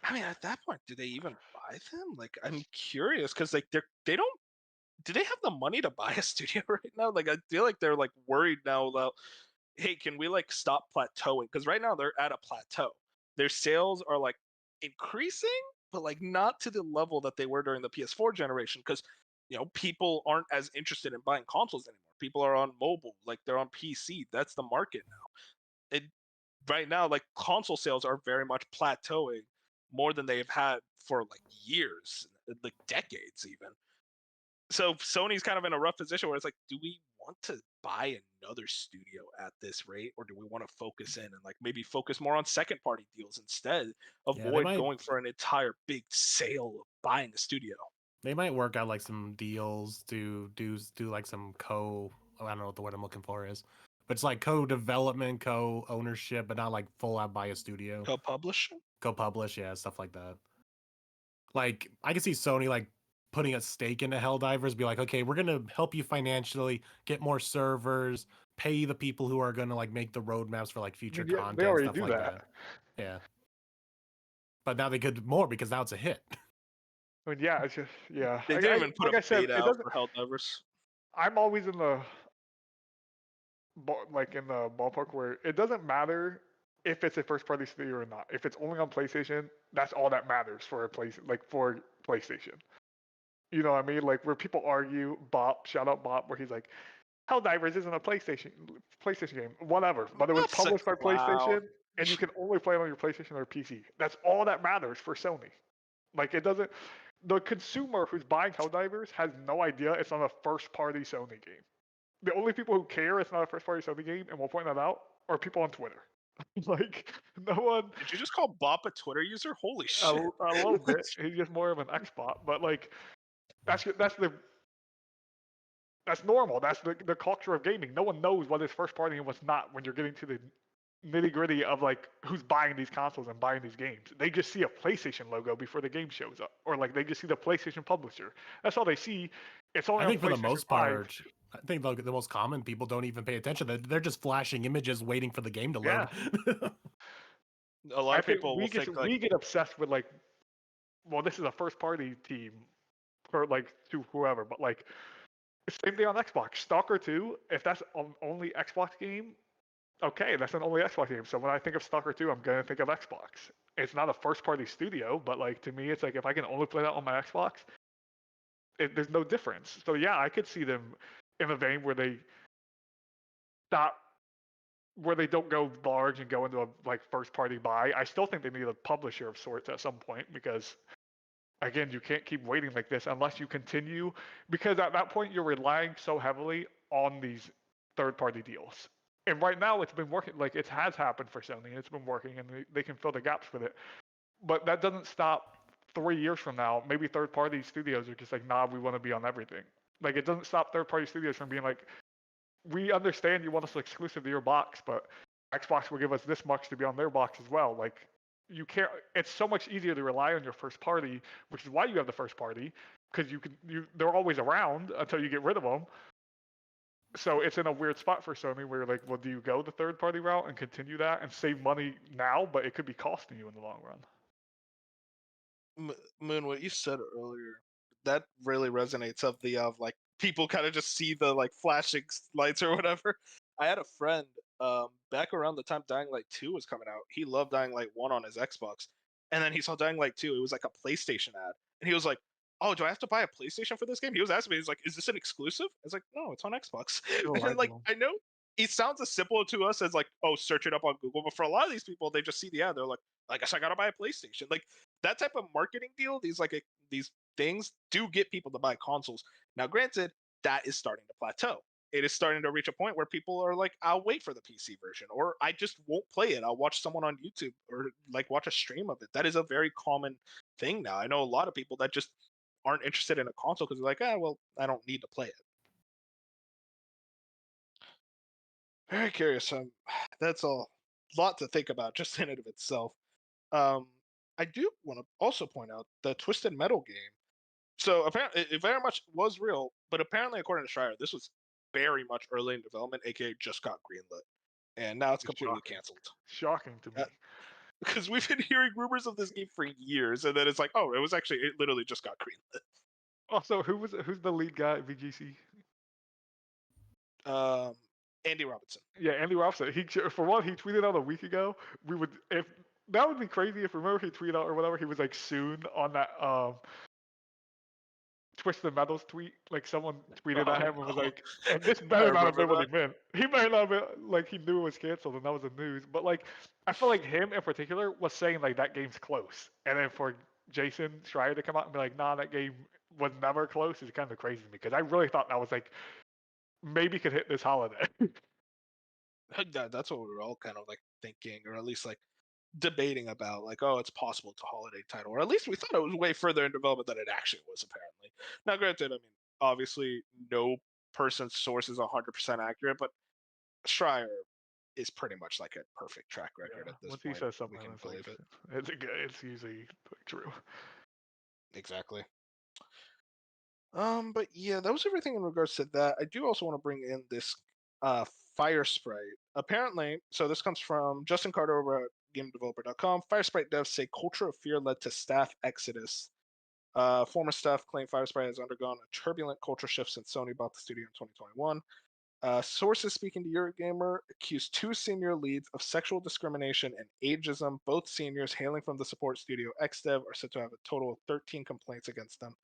B: I mean, at that point, do they even buy them? Like, I'm curious because like they don't. Do they have the money to buy a studio right now? Like, I feel like they're like worried now about, hey, can we like stop plateauing? Because right now they're at a plateau. Their sales are like increasing, but like not to the level that they were during the PS4 generation. Because people aren't as interested in buying consoles anymore. People are on mobile, like they're on PC. That's the market now. Right now, like console sales are very much plateauing more than they've had for like years, like decades even. So Sony's kind of in a rough position where it's like, do we want to buy another studio at this rate, or do we want to focus in and like maybe focus more on second party deals instead? Avoid going for an entire big sale of buying a studio.
A: They might work out like some deals to do like some I don't know what the word I'm looking for is, but it's like co-development, co-ownership, but not like full out buy a studio.
B: Co-publish,
A: yeah, stuff like that. Like I can see Sony like putting a stake into Helldivers, be like, okay, we're gonna help you financially, get more servers, pay the people who are gonna like make the roadmaps for like future content,
C: they already
A: stuff
C: do
A: like that. Yeah. But now they could more because now it's a hit.
C: I mean, yeah, it's just yeah.
B: They didn't even put
C: like
B: a beta out for Helldivers.
C: I'm always in the ballpark where it doesn't matter if it's a first party studio or not. If it's only on PlayStation, that's all that matters for for PlayStation. You know what I mean? Like where people argue, Bop, shout out Bop, where he's like, Helldivers isn't a PlayStation game, whatever. But it was published by PlayStation, and you can only play it on your PlayStation or PC. That's all that matters for Sony. Like it doesn't. The consumer who's buying Helldivers has no idea it's not a first party Sony game. The only people who care it's not a first party Sony game, and we'll point that out, are people on Twitter. Like no one.
B: Did you just call Bop a Twitter user? Holy shit!
C: A little bit. He's just more of an Xbot, but like that's normal. That's the culture of gaming. No one knows what is first party and what's not when you're getting to the nitty gritty of like who's buying these consoles and buying these games. They just see a PlayStation logo before the game shows up, or like they just see the PlayStation publisher. That's all they see. It's only.
A: I think for the most part, I think the most common people don't even pay attention. They're just flashing images, waiting for the game to load.
B: Yeah. A lot of people will think
C: we get obsessed with like, well, this is a first party team, or like to whoever, but like. Same thing on Xbox. Stalker 2, if that's an only Xbox game, okay, that's an only Xbox game. So when I think of Stalker 2, I'm going to think of Xbox. It's not a first-party studio, but like to me, it's like if I can only play that on my Xbox, there's no difference. So yeah, I could see them in a vein where they don't go large and go into a like first-party buy. I still think they need a publisher of sorts at some point because again, you can't keep waiting like this unless you continue, because at that point you're relying so heavily on these third-party deals. And right now it's been working, like it has happened for Sony, it's been working, and they can fill the gaps with it. But that doesn't stop 3 years from now. Maybe third-party studios are just like, nah, we want to be on everything. Like it doesn't stop third-party studios from being like, we understand you want us exclusive to your box, but Xbox will give us this much to be on their box as well. Like you can't. It's so much easier to rely on your first party, which is why you have the first party, because they're always around until you get rid of them. So it's in a weird spot for Sony where you're like, well, do you go the third party route and continue that and save money now, but it could be costing you in the long
B: run? Moon, what you said earlier, that really resonates of like people kind of just see the like flashing lights or whatever. I had a friend back around the time Dying Light 2 was coming out, he loved Dying Light 1 on his Xbox. And then he saw Dying Light 2, it was like a PlayStation ad. And he was like, oh, do I have to buy a PlayStation for this game? He was asking me, he's like, is this an exclusive? I was like, no, it's on Xbox. And like, I know it sounds as simple to us as like, oh, search it up on Google. But for a lot of these people, they just see the ad. They're like, I guess I got to buy a PlayStation. Like that type of marketing deal, these things do get people to buy consoles. Now, granted, that is starting to plateau. It is starting to reach a point where people are like, I'll wait for the PC version, or I just won't play it. I'll watch someone on YouTube or like watch a stream of it. That is a very common thing now. I know a lot of people that just aren't interested in a console because they're like, well, I don't need to play it. Very curious. That's a lot to think about just in and of itself. I do want to also point out the Twisted Metal game. So apparently, it very much was real, but apparently, according to Schreier, this was very much early in development, aka just got greenlit, and now it's completely canceled.
C: Shocking to me.
B: Because we've been hearing rumors of this game for years, and then it's like, oh, it literally just got greenlit.
C: Also, who's the lead guy at VGC?
B: Andy Robinson.
C: Yeah, Andy Robinson. He tweeted out a week ago. That would be crazy if remember he tweeted out or whatever. He was like soon on that Twisted Metal's tweet. Like someone tweeted at him and was like, and this better not have been what he meant. He better not have been like he knew it was canceled and that was the news. But like I feel like him in particular was saying like that game's close, and then for Jason Schreier to come out and be like, nah, that game was never close is kind of crazy to me because I really thought that was like maybe could hit this holiday.
B: That's what we were all kind of like thinking, or at least like debating about, like, oh, it's possible it's a holiday title, or at least we thought it was way further in development than it actually was, apparently. Now, granted, I mean, obviously, no person's source is 100% accurate, but Schreier is pretty much like a perfect track record at this
C: once
B: point.
C: He says something,
B: we can believe
C: like, it's usually true.
B: Exactly. But yeah, that was everything in regards to that. I do also want to bring in this Firesprite. Apparently, so this comes from Justin Carter over at GameDeveloper.com. Firesprite devs say culture of fear led to staff exodus. Former staff claim Firesprite has undergone a turbulent culture shift since Sony bought the studio in 2021. Sources speaking to Eurogamer accused two senior leads of sexual discrimination and ageism. Both seniors, hailing from the support studio XDev, are said to have a total of 13 complaints against them.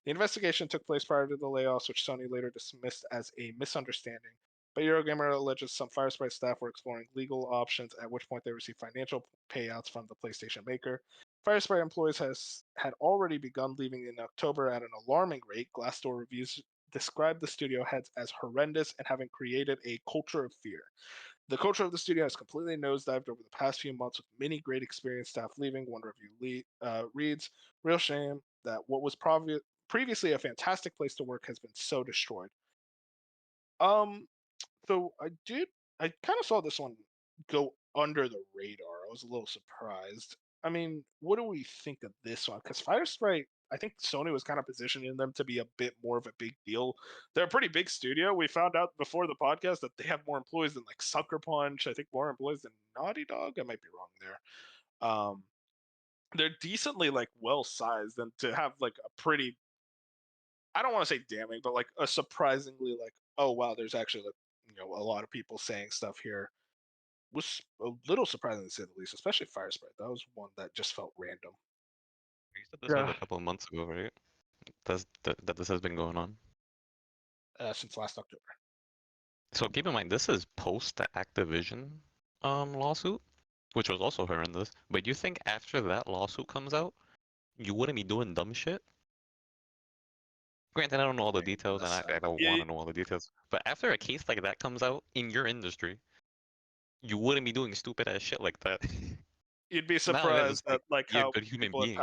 B: The investigation took place prior to the layoffs, which Sony later dismissed as a misunderstanding. But Eurogamer alleges some Firesprite staff were exploring legal options, at which point they received financial payouts from the PlayStation maker. Firesprite employees had already begun leaving in October at an alarming rate. Glassdoor reviews described the studio heads as horrendous and having created a culture of fear. The culture of the studio has completely nosedived over the past few months, with many great experienced staff leaving. One review reads, "Real shame that what was previously a fantastic place to work has been so destroyed." So I kind of saw this one go under the radar. I was a little surprised. I mean, what do we think of this one? Because Firesprite, I think Sony was kind of positioning them to be a bit more of a big deal. They're a pretty big studio. We found out before the podcast that they have more employees than like Sucker Punch. I think more employees than Naughty Dog. I might be wrong there. They're decently like well sized, and to have like a pretty, I don't want to say damning, but like a surprisingly like, oh wow, there's actually like a lot of people saying stuff here, was a little surprising to say the least, especially Firesprite. That was one that just felt random.
D: You said this was a couple of months ago, right? That this has been going on?
B: Since last October.
D: So keep in mind, this is post the Activision lawsuit, which was also horrendous. But you think after that lawsuit comes out, you wouldn't be doing dumb shit? Granted, I don't know all the details, and I don't want to know all the details. But after a case like that comes out in your industry, you wouldn't be doing stupid ass shit like that.
B: You'd be surprised at like how
D: good human being.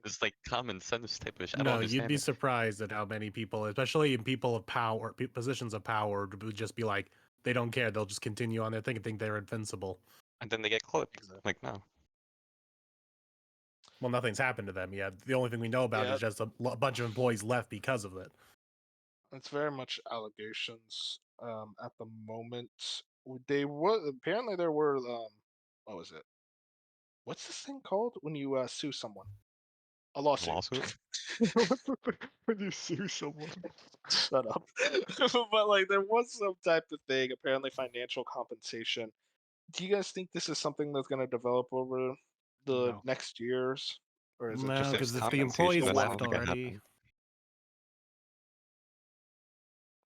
D: It's like common sense type of shit.
A: No, you'd be surprised at how many people, especially in people of power, positions of power, would just be like, they don't care. They'll just continue on their thing and think they're invincible.
D: And then they get clipped. Like, no.
A: Well, nothing's happened to them yet. The only thing we know about is just a bunch of employees left because of it.
B: It's very much allegations at the moment. Apparently there were what was it? What's this thing called when you sue someone? A lawsuit.
D: Lawsuit?
C: What's the thing when you sue someone?
B: Shut up. But like, there was some type of thing, apparently financial compensation. Do you guys think this is something that's going to develop over the
C: No.
B: next years, or is it
A: No,
B: just
A: because if the
D: compensation,
A: employees
D: that
B: one
A: left
D: sounds like it
A: already,
D: happened.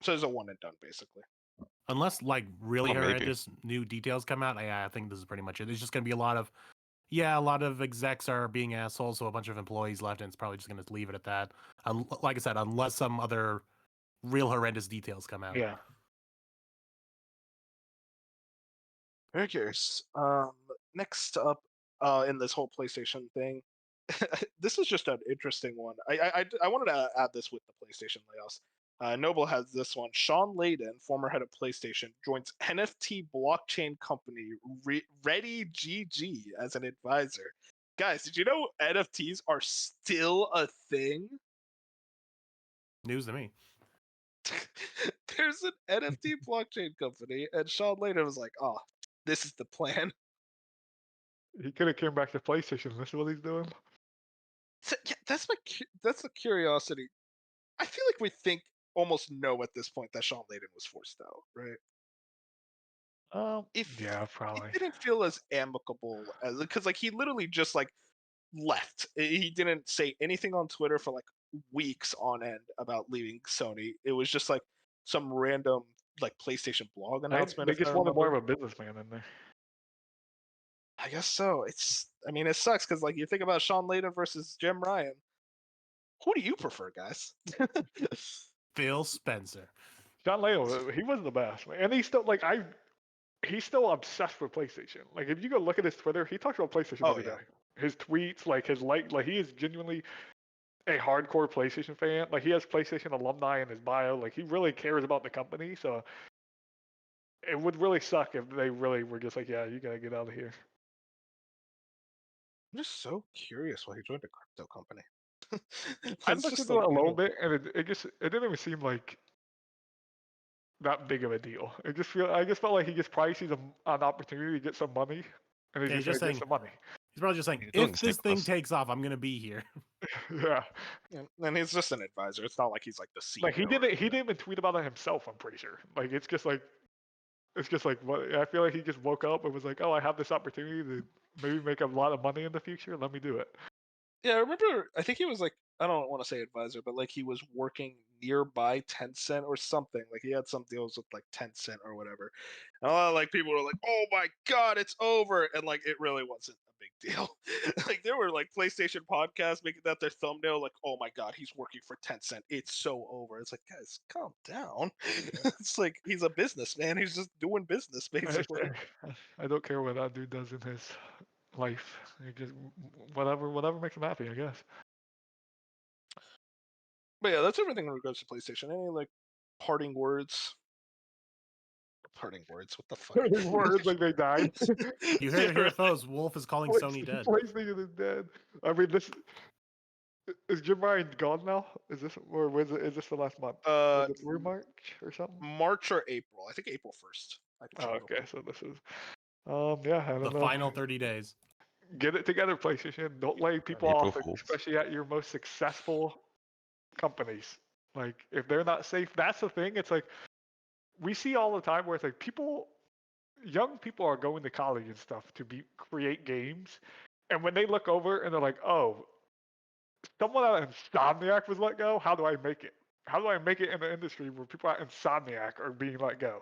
B: so it's a one and done basically?
A: unless like really
D: Oh, maybe.
A: horrendous new details come out, I think this is pretty much it. There's just gonna be a lot of execs are being assholes, so a bunch of employees left, and it's probably just gonna leave it at that. Like I said, unless some other real horrendous details come out.
C: Yeah.
B: Very curious. Next up, in this whole PlayStation thing, this is just an interesting one. I wanted to add this with the PlayStation layoffs. Noble has this one. Shawn Layden, former head of PlayStation, joins NFT blockchain company Ready GG as an advisor. Guys, did you know NFTs are still a thing?
A: News to me.
B: There's an NFT blockchain company, and Shawn Layden was like, "Oh, this is the plan."
C: He could have came back to PlayStation. This is what he's doing.
B: So, yeah, that's the curiosity. I feel like we almost know at this point that Shawn Layden was forced out, right?
C: Yeah,
B: It
C: probably.
B: didn't feel as amicable as, because like he literally just like left. He didn't say anything on Twitter for like weeks on end about leaving Sony. It was just like some random like PlayStation blog announcement.
C: They
B: If I
C: just wanted more
B: remember.
C: of a businessman in there.
B: I guess so. I mean, it sucks because like you think about Shawn Layden versus Jim Ryan. Who do you prefer, guys?
A: Phil Spencer.
C: John Leo, he was the best, man. And he's still like he's still obsessed with PlayStation. Like if you go look at his Twitter, he talks about PlayStation
B: Oh,
C: every
B: yeah.
C: day. His tweets, like he is genuinely a hardcore PlayStation fan. Like he has PlayStation alumni in his bio. Like he really cares about the company. So it would really suck if they really were just like, yeah, you gotta get out of here.
B: I'm just so curious why he joined a crypto company.
C: I
B: It's
C: looked
B: just
C: into
B: like,
C: it a little bit, and it didn't even seem like that big of a deal. I just felt like he just probably sees an opportunity to get some money, and he's
A: Yeah, he's
C: just
A: just
C: gonna
A: saying-
C: get some money.
A: He's probably just saying,
D: He's doing
A: if this thing
D: Nicholas.
A: takes off, I'm gonna be here.
C: Yeah,
B: and he's just an advisor. It's not like he's like the CEO.
C: like he didn't even tweet about it himself. I'm pretty sure. Like it's just like what I feel like he just woke up and was like, oh, I have this opportunity to maybe make a lot of money in the future. Let me do it.
B: Yeah, I remember. I think he was like, I don't want to say advisor, but like he was working nearby Tencent or something. Like he had some deals with like Tencent or whatever. And a lot of like people were like, "Oh my god, it's over!" And like it really wasn't a big deal. Like there were like PlayStation podcasts making that their thumbnail, like, "Oh my god, he's working for Tencent. It's so over." It's like, guys, calm down. It's like he's a businessman. He's just doing business basically.
C: I don't care what that dude does in his life. He just whatever makes him happy, I guess.
B: But yeah, that's everything in regards to PlayStation. Any like parting words? Parting words. What the fuck?
C: Words like they died.
A: You heard it here first. Wolf is calling Sony dead.
C: PlayStation is dead. I mean, this is Jim Ryan gone now? Is this is this the last month? Was it through March or something?
B: March or April? I think April 1st.
C: Oh, okay, so this is yeah, I don't
A: The
C: know.
A: final 30 days.
C: Get it together, PlayStation. Don't lay people
D: April
C: off,
D: Fools.
C: especially at your most successful companies. Like if they're not safe, that's the thing. It's like we see all the time where it's like young people are going to college and stuff to create games, and when they look over and they're like, oh, someone at Insomniac was let go. How do I make it? How do I make it in the industry where people at Insomniac are being let go?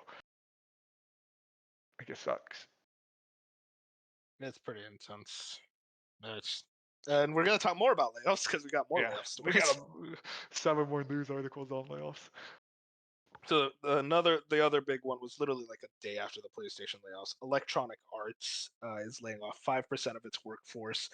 C: Like it sucks.
B: It's pretty intense. And we're gonna talk more about layoffs because we got more
C: Yeah,
B: layoffs.
C: we got 7 more news articles on layoffs.
B: So the other big one was literally like a day after the PlayStation layoffs. Electronic Arts is laying off 5% of its workforce.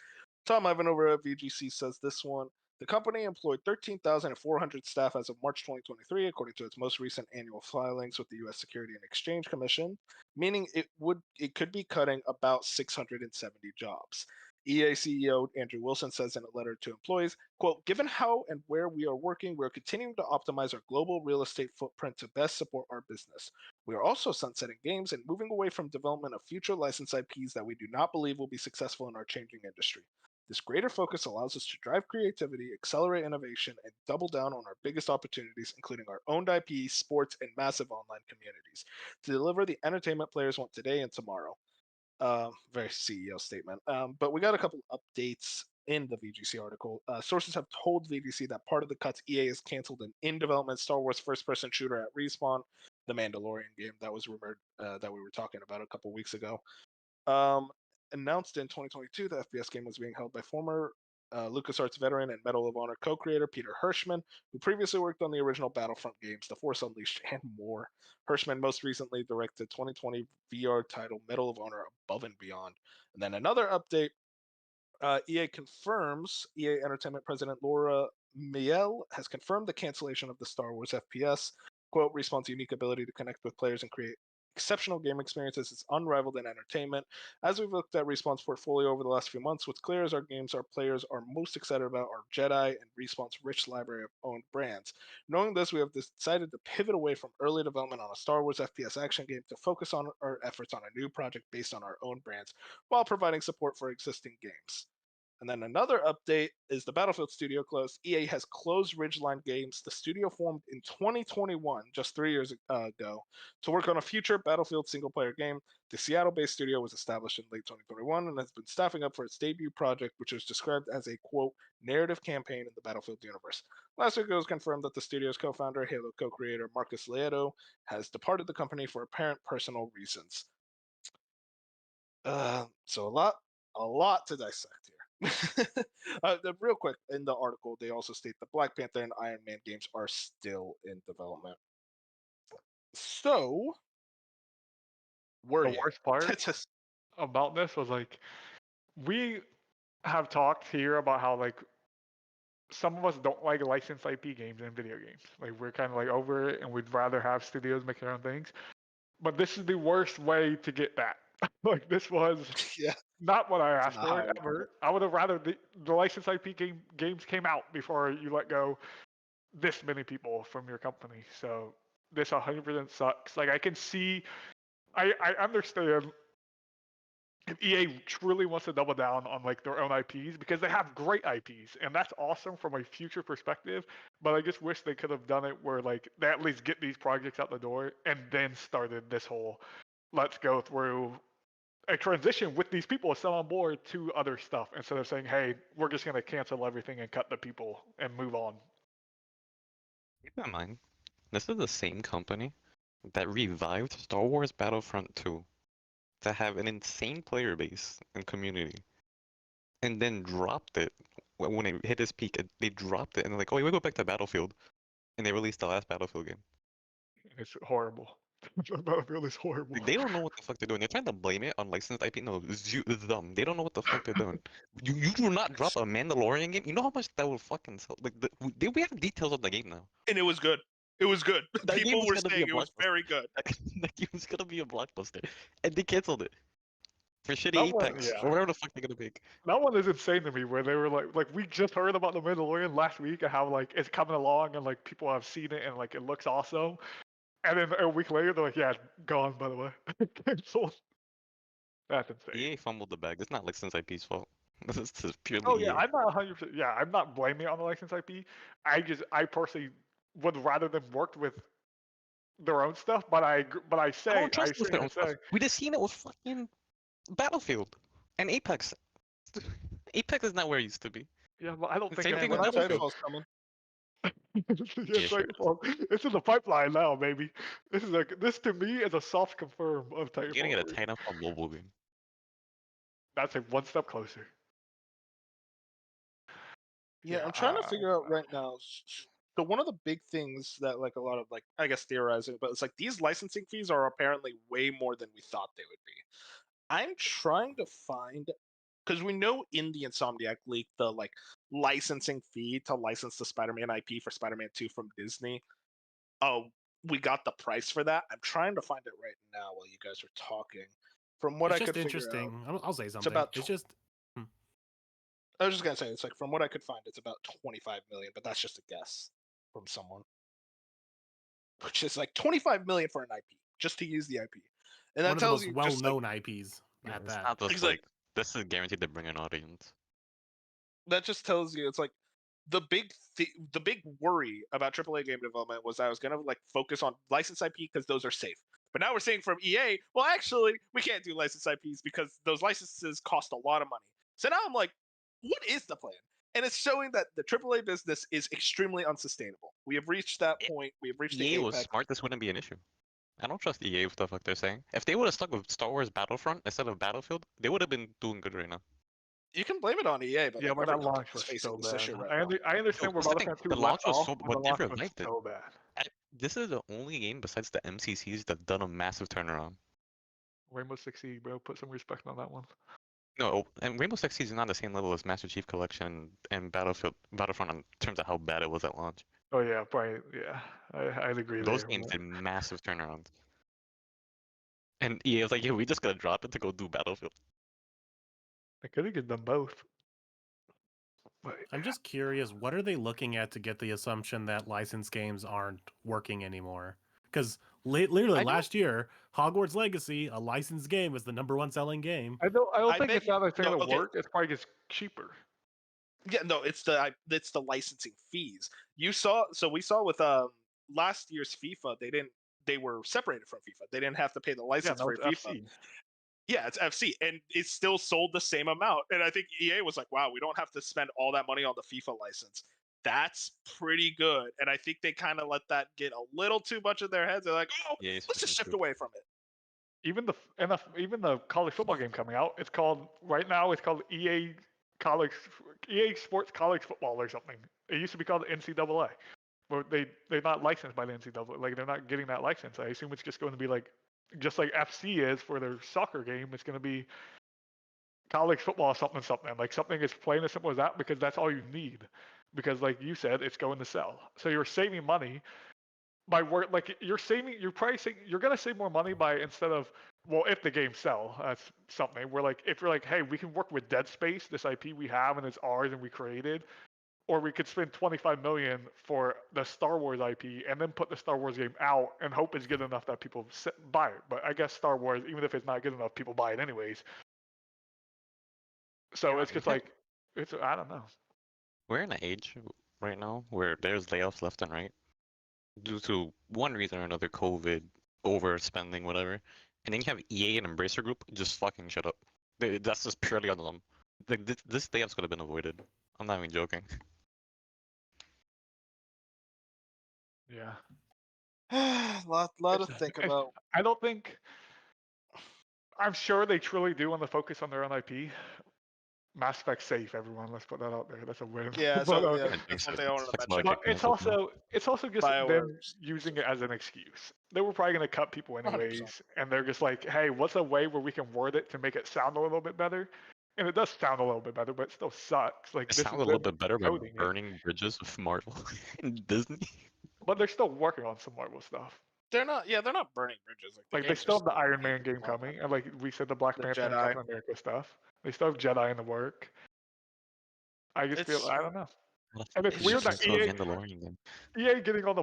B: Tom Ivan over at VGC says this one. The company employed 13,400 staff as of March 2023, according to its most recent annual filings with the U.S. Security and Exchange Commission, meaning it could be cutting about 670 jobs. EA CEO Andrew Wilson says in a letter to employees, quote, given how and where we are working, we're continuing to optimize our global real estate footprint to best support our business. We are also sunsetting games and moving away from development of future licensed IPs that we do not believe will be successful in our changing industry. This greater focus allows us to drive creativity, accelerate innovation, and double down on our biggest opportunities, including our owned IP, sports, and massive online communities, to deliver the entertainment players want today and tomorrow. Very CEO statement. But we got a couple updates in the VGC article. Sources have told VGC that part of the cuts EA has canceled an in-development Star Wars first-person shooter at Respawn, the Mandalorian game that was rumored that we were talking about a couple weeks ago. Announced in 2022, the FPS game was being held by former LucasArts veteran and Medal of Honor co-creator Peter Hirschman, who previously worked on the original Battlefront games, The Force Unleashed, and more. Hirschman most recently directed 2020 VR title Medal of Honor Above and Beyond. And then another update, EA Entertainment President Laura Miele has confirmed the cancellation of the Star Wars FPS. Quote, Respawn's unique ability to connect with players and create exceptional game experiences is unrivaled in entertainment. As we've looked at Respawn's portfolio over the last few months, what's clear is our games our players are most excited about are Jedi and Respawn's rich library of owned brands. Knowing this, we have decided to pivot away from early development on a Star Wars FPS action game to focus on our efforts on a new project based on our own brands while providing support for existing games. And then another update is the Battlefield studio closed. EA has closed Ridgeline Games. The studio formed in 2021, just 3 years ago, to work on a future Battlefield single-player game. The Seattle-based studio was established in late 2021 and has been staffing up for its debut project, which was described as a, quote, narrative campaign in the Battlefield universe. Last week, it was confirmed that the studio's co-founder, Halo co-creator Marcus Leto, has departed the company for apparent personal reasons. So a lot to dissect here. Real quick, in the article, they also state that Black Panther and Iron Man games are still in development. So,
C: the worst part about this was like, we have talked here about how like some of us don't like licensed IP games in video games. Like we're kind of like over it, and we'd rather have studios make their own things. But this is the worst way to get that. Like this was not what I asked for ever. I would have rather the licensed IP games came out before you let go this many people from your company. So this 100% sucks. Like I can see, I understand if EA truly wants to double down on like their own IPs because they have great IPs and that's awesome from a future perspective. But I just wish they could have done it where like they at least get these projects out the door and then started this whole let's go through a transition with these people still on board to other stuff instead of saying, hey, we're just going to cancel everything and cut the people and move on.
D: Keep in mind, this is the same company that revived Star Wars Battlefront 2 to have an insane player base and community, and then dropped it when it hit its peak. They dropped it and they're like, oh, we go back to Battlefield, and they released the last Battlefield game.
C: It's horrible. Battlefield is horrible.
D: They don't know what the fuck they're doing. They're trying to blame it on licensed IP. No, it's them. They don't know what the fuck they're doing. You do not drop a Mandalorian game. You know how much that will fucking sell. Like we have details of the game now.
B: And it was good. It was good. People were saying it was very good.
D: That game was gonna be a blockbuster, and they canceled it for shitty Apex or whatever the fuck they're gonna make.
C: That one is insane to me. Where they were like we just heard about the Mandalorian last week and how like it's coming along and like people have seen it and like it looks awesome. And then a week later, they're like, yeah, gone, by the way. Cancelled. That's insane.
D: EA fumbled the bag. It's not licensed IP's fault. This is purely
C: Oh, yeah,
D: EA.
C: I'm not 100%. Yeah, I'm not blaming it on the licensed IP. I personally would rather them worked with their own stuff, but I say,
D: we just seen it with fucking Battlefield and Apex. Apex is not where it used to be.
C: Yeah, but I don't think
D: Same thing
B: with
D: Battlefield.
B: coming.
C: It's in the pipeline now, baby. This to me is a soft confirm of Titanfall.
D: Getting it a Titanfall mobile game.
C: That's like one step closer.
B: Yeah, I'm trying to figure out right now. So one of the big things that like a lot of like I guess theorizing, but it's like these licensing fees are apparently way more than we thought they would be. I'm trying to find because we know in the Insomniac leak the like licensing fee to license the Spider-Man IP for Spider-Man 2 from Disney. Oh, we got the price for that. I'm trying to find it right now while you guys are talking. From what I could figure out,
A: interesting. I'll say something.
B: It's just. I was just gonna say it's like from what I could find, it's about 25 million, but that's just a guess from someone. Which is like 25 million for an IP just to use the IP, and that tells you
A: well-known IPs at that.
D: Not just like this is guaranteed to bring an audience.
B: that just tells you it's like the big worry about AAA game development was that I was gonna like focus on licensed IP because those are safe. But now we're saying from EA, well, actually, we can't do licensed IPs because those licenses cost a lot of money. So now I'm like, what is the plan? And it's showing that the AAA business is extremely unsustainable. We have reached that point. We have reached the
D: EA
B: apex.
D: was smart. This wouldn't be an issue. I don't trust EA with the fuck they're saying. If they would have stuck with Star Wars Battlefront instead of Battlefield, they would have been doing good right now.
B: You can blame it on EA, but
C: yeah,
B: like,
C: but that
B: every
C: launch
B: company's
C: was
B: facing
C: so
B: this
C: bad.
B: issue right now.
C: I understand where
D: That's the thing,
C: Battlefront 2
D: the launch
C: left
D: was
C: off,
D: so,
C: but
D: but
C: the
D: they
C: launch was
D: revived it.
C: so bad.
D: This is the only game besides the MCCs that done a massive turnaround.
C: Rainbow Six Siege, bro, put some respect on that one.
D: No, and Rainbow Six Siege is not the same level as Master Chief Collection and Battlefront in terms of how bad it was at launch.
C: Oh yeah, probably, yeah, I'd agree
D: Those
C: there.
D: games
C: but-
D: did massive turnarounds. And EA was like, yeah, we just gotta drop it to go do Battlefield.
C: I could have done both. But
A: I'm just curious, what are they looking at to get the assumption that licensed games aren't working anymore? Because literally last year, Hogwarts Legacy, a licensed game, was the #1 selling game.
C: I don't think
B: bet
C: it's not a thing
B: no,
C: to
B: okay.
C: work. It's probably just cheaper.
B: Yeah, no, it's the licensing fees. We saw with last year's FIFA, they were separated from FIFA. They didn't have to pay the
C: Yeah,
B: license
C: no,
B: for
C: it's
B: FIFA.
C: FC.
B: Yeah, it's FC, and it still sold the same amount. And I think EA was like, "Wow, we don't have to spend all that money on the FIFA license. That's pretty good." And I think they kind of let that get a little too much in their heads. They're like, "Oh,
D: Yeah,
B: let's just shift away from it."
C: Even the college football game coming out, it's called EA Sports College Football or something. It used to be called NCAA. But they're not licensed by the NCAA. Like they're not getting that license. I assume it's just going to be like FC is for their soccer game. It's going to be college football something. Like something as plain as simple as that, because that's all you need. Because like you said, it's going to sell. So you're saving money by work. Like you're gonna save more money by, instead of, well, if the games sell, that's something. We're like, if you're like, hey, we can work with Dead Space, this IP we have and it's ours and we created. Or we could spend $25 million for the Star Wars IP and then put the Star Wars game out and hope it's good enough that people buy it. But I guess Star Wars, even if it's not good enough, people buy it anyways. So
B: Yeah,
C: it's just like, I don't know.
D: We're in an age right now where there's layoffs left and right due to one reason or another, COVID, overspending, whatever. And then you have EA and Embracer Group just fucking shut up. That's just purely on them. Like this layoffs could have been avoided. I'm not even joking.
C: Yeah.
B: lot to think about.
C: I don't think. I'm sure they truly do want to focus on their own IP. Mass Effect safe, everyone. Let's put that out there. That's a win.
B: Yeah,
C: but,
B: so that's something I wanted to mention.
C: but it's also just them
B: BioWare's
C: using it as an excuse. They were probably going to cut people anyways,
B: 100%.
C: and they're just like, hey, what's a way where we can word it to make it sound a little bit better? And it does sound a little bit better, but it still sucks. Like
D: It
C: this
D: sounds a
C: is
D: little
C: them
D: bit better by
C: coding it.
D: burning bridges with Marvel and Disney.
C: But they're still working on some Marvel stuff.
B: They're not burning bridges.
C: Like they still have the Iron Man game coming, and like we said, the Black Panther and
B: Jedi.
C: Captain America stuff. They still have Jedi in the work. I just feel, I don't know. And it's weird that EA getting on the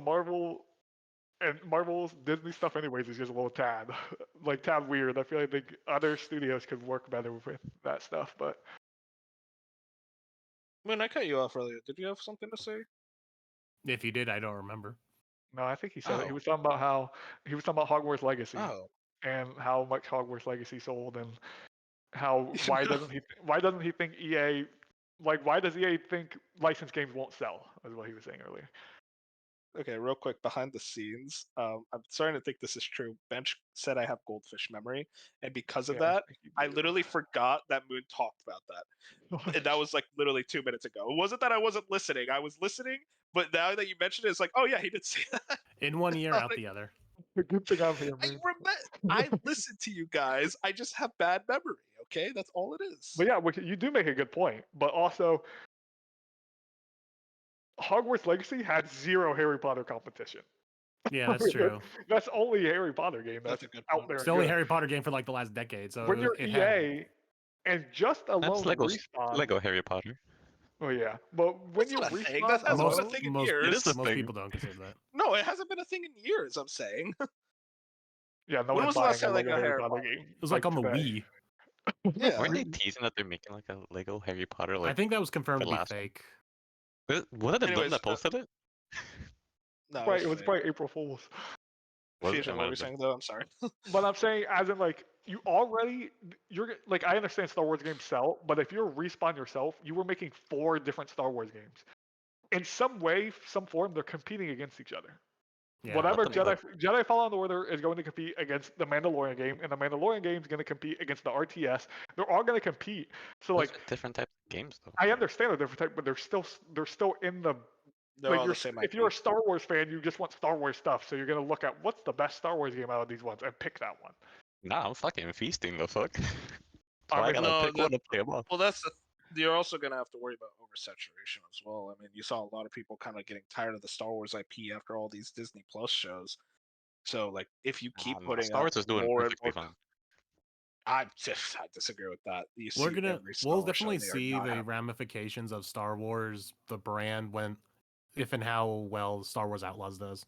C: Marvel's Disney stuff anyways is just a little tad weird. I feel like other studios could work better with that stuff, but.
B: Moon, I cut you off earlier. Did you have something to say?
A: If you did, I don't remember.
C: No, I think he said it. He was talking about Hogwarts Legacy and how much Hogwarts Legacy sold, and how why doesn't he think EA, like, why does EA think licensed games won't sell? Is what he was saying earlier.
B: Okay, real quick, behind the scenes, I'm starting to think this is true. Bench said I have goldfish memory, and because of that, I literally forgot that Moon talked about that. And that was like literally 2 minutes ago. It wasn't that I wasn't listening. I was listening, but now that you mentioned it, it's like, oh yeah, he did say that.
A: In one ear, out the other.
C: The good thing I'm here, Moon.
B: I listen to you guys. I just have bad memory, okay? That's all it is.
C: But yeah, you do make a good point. But also, Hogwarts Legacy had 0 Harry Potter competition.
A: Yeah, that's true.
C: That's only a Harry Potter game that's
B: a good
C: out
B: point.
C: there.
A: It's the only Harry Potter game for like the last decade. So
C: when you're EA and just alone Respawn.
D: Lego Harry Potter.
C: Oh yeah, but when you
B: Respawn, that hasn't been a thing in years.
A: Most people don't consider that.
B: No, it hasn't been a thing in years. I'm saying.
C: Yeah, no
B: when
C: one's
B: was the last
C: buying
B: time
C: a Lego Harry Potter
B: game?
C: game.
A: It was like on the
C: today.
A: Wii.
B: Yeah.
D: Weren't they teasing that they're making like a Lego Harry Potter?
A: I
D: Like
A: think that was confirmed
D: the
A: to be
D: last one?
A: fake.
D: Was it them
B: Anyways,
D: that posted it?
B: No,
C: Right, it was
B: fake.
C: probably April Fool's.
D: Was it?
B: Future,
D: It
B: what
D: might
B: were you
D: have been.
B: saying though? I'm sorry.
C: But I'm saying, as in, like, you're like, I understand Star Wars games sell, but if you're Respawn yourself, you were making 4 different Star Wars games. In some way, some form, they're competing against each other.
A: Yeah.
C: Whatever
D: Let them-
C: Jedi Fallen Order is going to compete against the Mandalorian game, and the Mandalorian game is going to compete against the RTS. They're all going to compete. So
D: Those
C: like,
D: are different types of games, though.
C: I understand they're different type, but they're still in the
B: They're
C: like
B: all
C: you're,
B: the same
C: if you're a
B: IP.
C: Star Wars fan, you just want Star Wars stuff. So you're going to look at what's the best Star Wars game out of these ones and pick that one.
D: Nah, I'm fucking feasting the fuck. That's
C: I
D: why I
C: mean,
D: gotta
B: no,
D: pick one to play them off.
B: Well, you're also gonna have to worry about oversaturation as well. I mean, you saw a lot of people kind of getting tired of the Star Wars IP after all these Disney Plus shows. So, like, if you keep putting
D: Star Wars
B: out
D: is doing
B: more and
D: perfectly
B: more,
D: fine.
B: I disagree with that. You
A: We'll
B: see every Star
A: we'll
B: Wars show,
A: definitely
B: they are
A: see
B: not
A: the
B: having-
A: ramifications of Star Wars, the brand, if and how well Star Wars Outlaws does.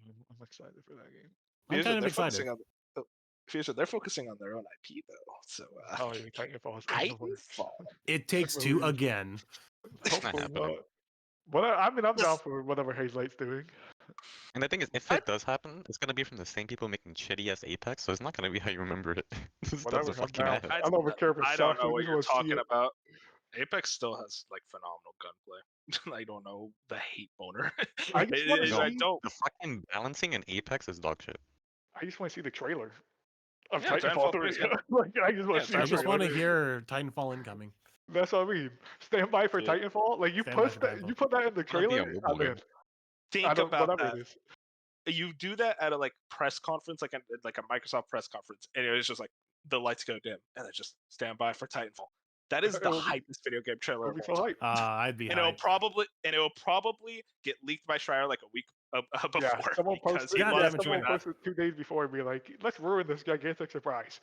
C: I'm excited for that game.
A: I'm
B: Fusion,
A: kind of
B: they're
A: excited.
B: focusing on Fusion, they're focusing on their own IP though. So
C: Oh, yeah, Titanfall is
B: Titanfall.
A: It takes two
C: Really?
A: again.
C: Hopefully
D: happening.
C: not. But I mean, I'm
B: Yes.
C: down for whatever Hazelight's doing.
D: And the thing is, if it does happen, it's gonna be from the same people making shitty ass Apex, so it's not gonna be how you remember it. That's
C: Whatever,
D: a
C: I'm
D: fucking
C: down.
D: ass.
C: I don't care if it
B: I don't
C: sucks,
B: know
C: I
B: what
C: just
B: you're
C: wanna see
B: talking
C: it.
B: about. Apex still has like phenomenal gunplay. I don't know the hate boner.
C: I just wanna
D: No,
B: I
C: see-
B: don't.
D: the fucking balancing in Apex is dog shit.
C: I just want to see the trailer of
B: Yeah,
C: Titanfall
B: Titanfall 3
C: 3.
B: is gonna-
C: Like, I just want
B: Yeah,
C: to see.
A: I
C: a
A: just
C: trailer.
A: want to hear Titanfall incoming.
C: That's what I mean. Stand by for
B: Dude.
C: Titanfall. Like you
A: Stand by
C: push
A: for
C: that,
A: Titanfall.
C: you put that in the
D: It's gonna be a
C: trailer.
D: mobile
C: I'm in.
D: game.
B: Think
C: I don't,
B: about
C: whatever
B: that.
C: it is.
B: You do that at a like press conference, like a Microsoft press conference, and it's just like the lights go dim, and it's just stand by for Titanfall. That is the
C: It'll be-
B: hypest video game trailer
C: It'll
B: of
C: be
B: all
C: so
B: time.
C: hype.
A: I'd be
B: And it will
A: hyped.
B: probably get leaked by Schreier like a week before.
C: Yeah, someone
B: because
C: posted.
B: he
A: God
C: Yeah,
A: damn it,
C: someone
A: Schreier.
C: posted 2 days before and be like, "Let's ruin this gigantic surprise."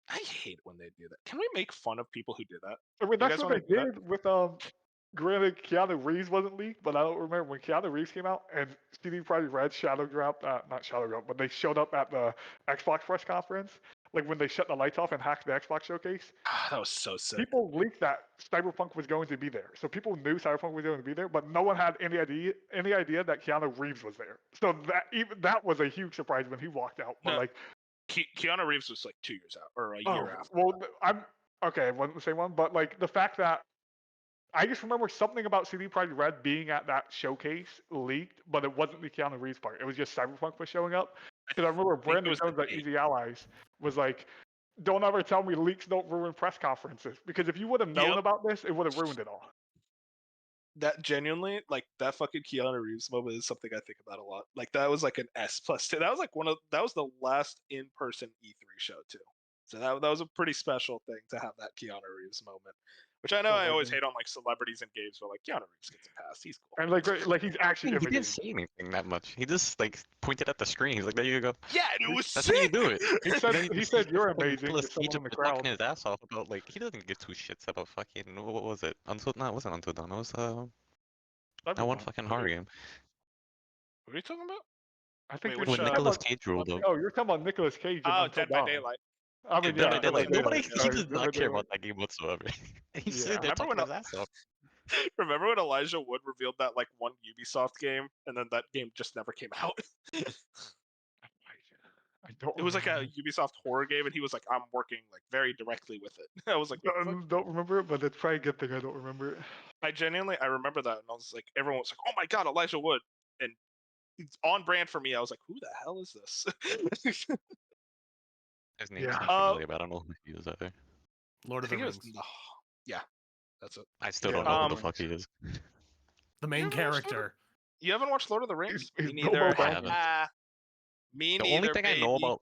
B: I hate when they do that. Can we make fun of people who do that?
C: I mean,
B: You
C: that's
B: guys
C: what
B: wanna
C: they
B: do that?
C: did with Granted, Keanu Reeves wasn't leaked, but I don't remember when Keanu Reeves came out and CD Projekt Red shadow dropped. Not shadow dropped, but they showed up at the Xbox press conference, like when they shut the lights off and hacked the Xbox showcase.
B: That was so sick.
C: People leaked that Cyberpunk was going to be there, so people knew Cyberpunk was going to be there, but no one had any idea that Keanu Reeves was there. So that was a huge surprise when he walked out. But
B: No,
C: like,
B: Keanu Reeves was like 2 years out or a
C: oh,
B: year after.
C: well, I'm okay. It wasn't the same one, but like the fact that I just remember something about CD Projekt Red being at that showcase leaked, but it wasn't the Keanu Reeves part. It was just Cyberpunk was showing up. Because I remember
B: think it
C: Brandon
B: was the
C: Jones at
B: date.
C: Easy Allies was like, "Don't ever tell me leaks don't ruin press conferences." Because if you would have known
B: Yep.
C: about this, it would have ruined it all.
B: That genuinely, like that fucking Keanu Reeves moment is something I think about a lot. Like that was like an S plus two. That was like that was the last in-person E3 show too. So that was a pretty special thing to have that Keanu Reeves moment. Which I know I always hate on like celebrities and games, but like Keanu Reeves gets a pass. He's cool.
C: And like he's actually
D: He
C: in the game.
D: didn't say anything that much. He just like pointed at the screen. He's like, "There you go."
B: Yeah, and it was
D: That's
B: sick.
D: how you do it.
C: He said,
D: Then
C: he said you're
D: fucking
C: amazing.
D: Nicolas
C: To someone
D: Cage
C: in the
D: talking
C: crowd.
D: his ass off about like he doesn't give two shits about fucking what was it? Until no, it wasn't Until Dawn. It was that one fucking horror game.
B: What are you talking about?
C: I think
B: Wait,
C: you're
B: which,
D: When
C: talking
D: Nicolas
C: about-
D: Cage ruled out.
C: Oh, you're talking about Nicolas Cage. And
B: Oh,
C: Until
B: Dead by
C: Dawn.
B: Daylight.
C: I mean,
B: Yeah,
C: yeah,
B: Dead by
C: Dead by
B: Daylight.
D: Nobody,
C: Daylight.
D: he
C: Sorry,
D: does
C: Dead by
D: not care
C: Daylight.
D: about that game whatsoever. He's
C: Yeah.
D: sitting there
B: Remember
D: talking
B: when
D: his ass off.
B: Remember when Elijah Wood revealed that like one Ubisoft game, and then that game just never came out?
C: I don't.
B: It was like a
C: remember.
B: Ubisoft horror game, and he was like, "I'm working like very directly with it." I was like, "What the fuck?"
C: Don't remember it, but it's probably a good thing I don't remember it.
B: I remember that, and I was like, everyone was like, "Oh my god, Elijah Wood!" And it's on brand for me. I was like, "Who the hell is this?"
D: His name's
C: Yeah.
D: not familiar, but I don't know who he is either.
A: Lord
B: I
A: of the
B: think it was
A: Rings.
B: yeah, that's it.
D: I still
C: Yeah,
D: don't know who the
B: um,
D: fuck he is.
A: The main
B: You ever watched
A: character.
B: You haven't watched Lord of the Rings?
C: He's
B: Me
C: Bilbo
B: neither.
D: I haven't.
B: Me
D: The
B: neither.
D: only thing I know
B: baby.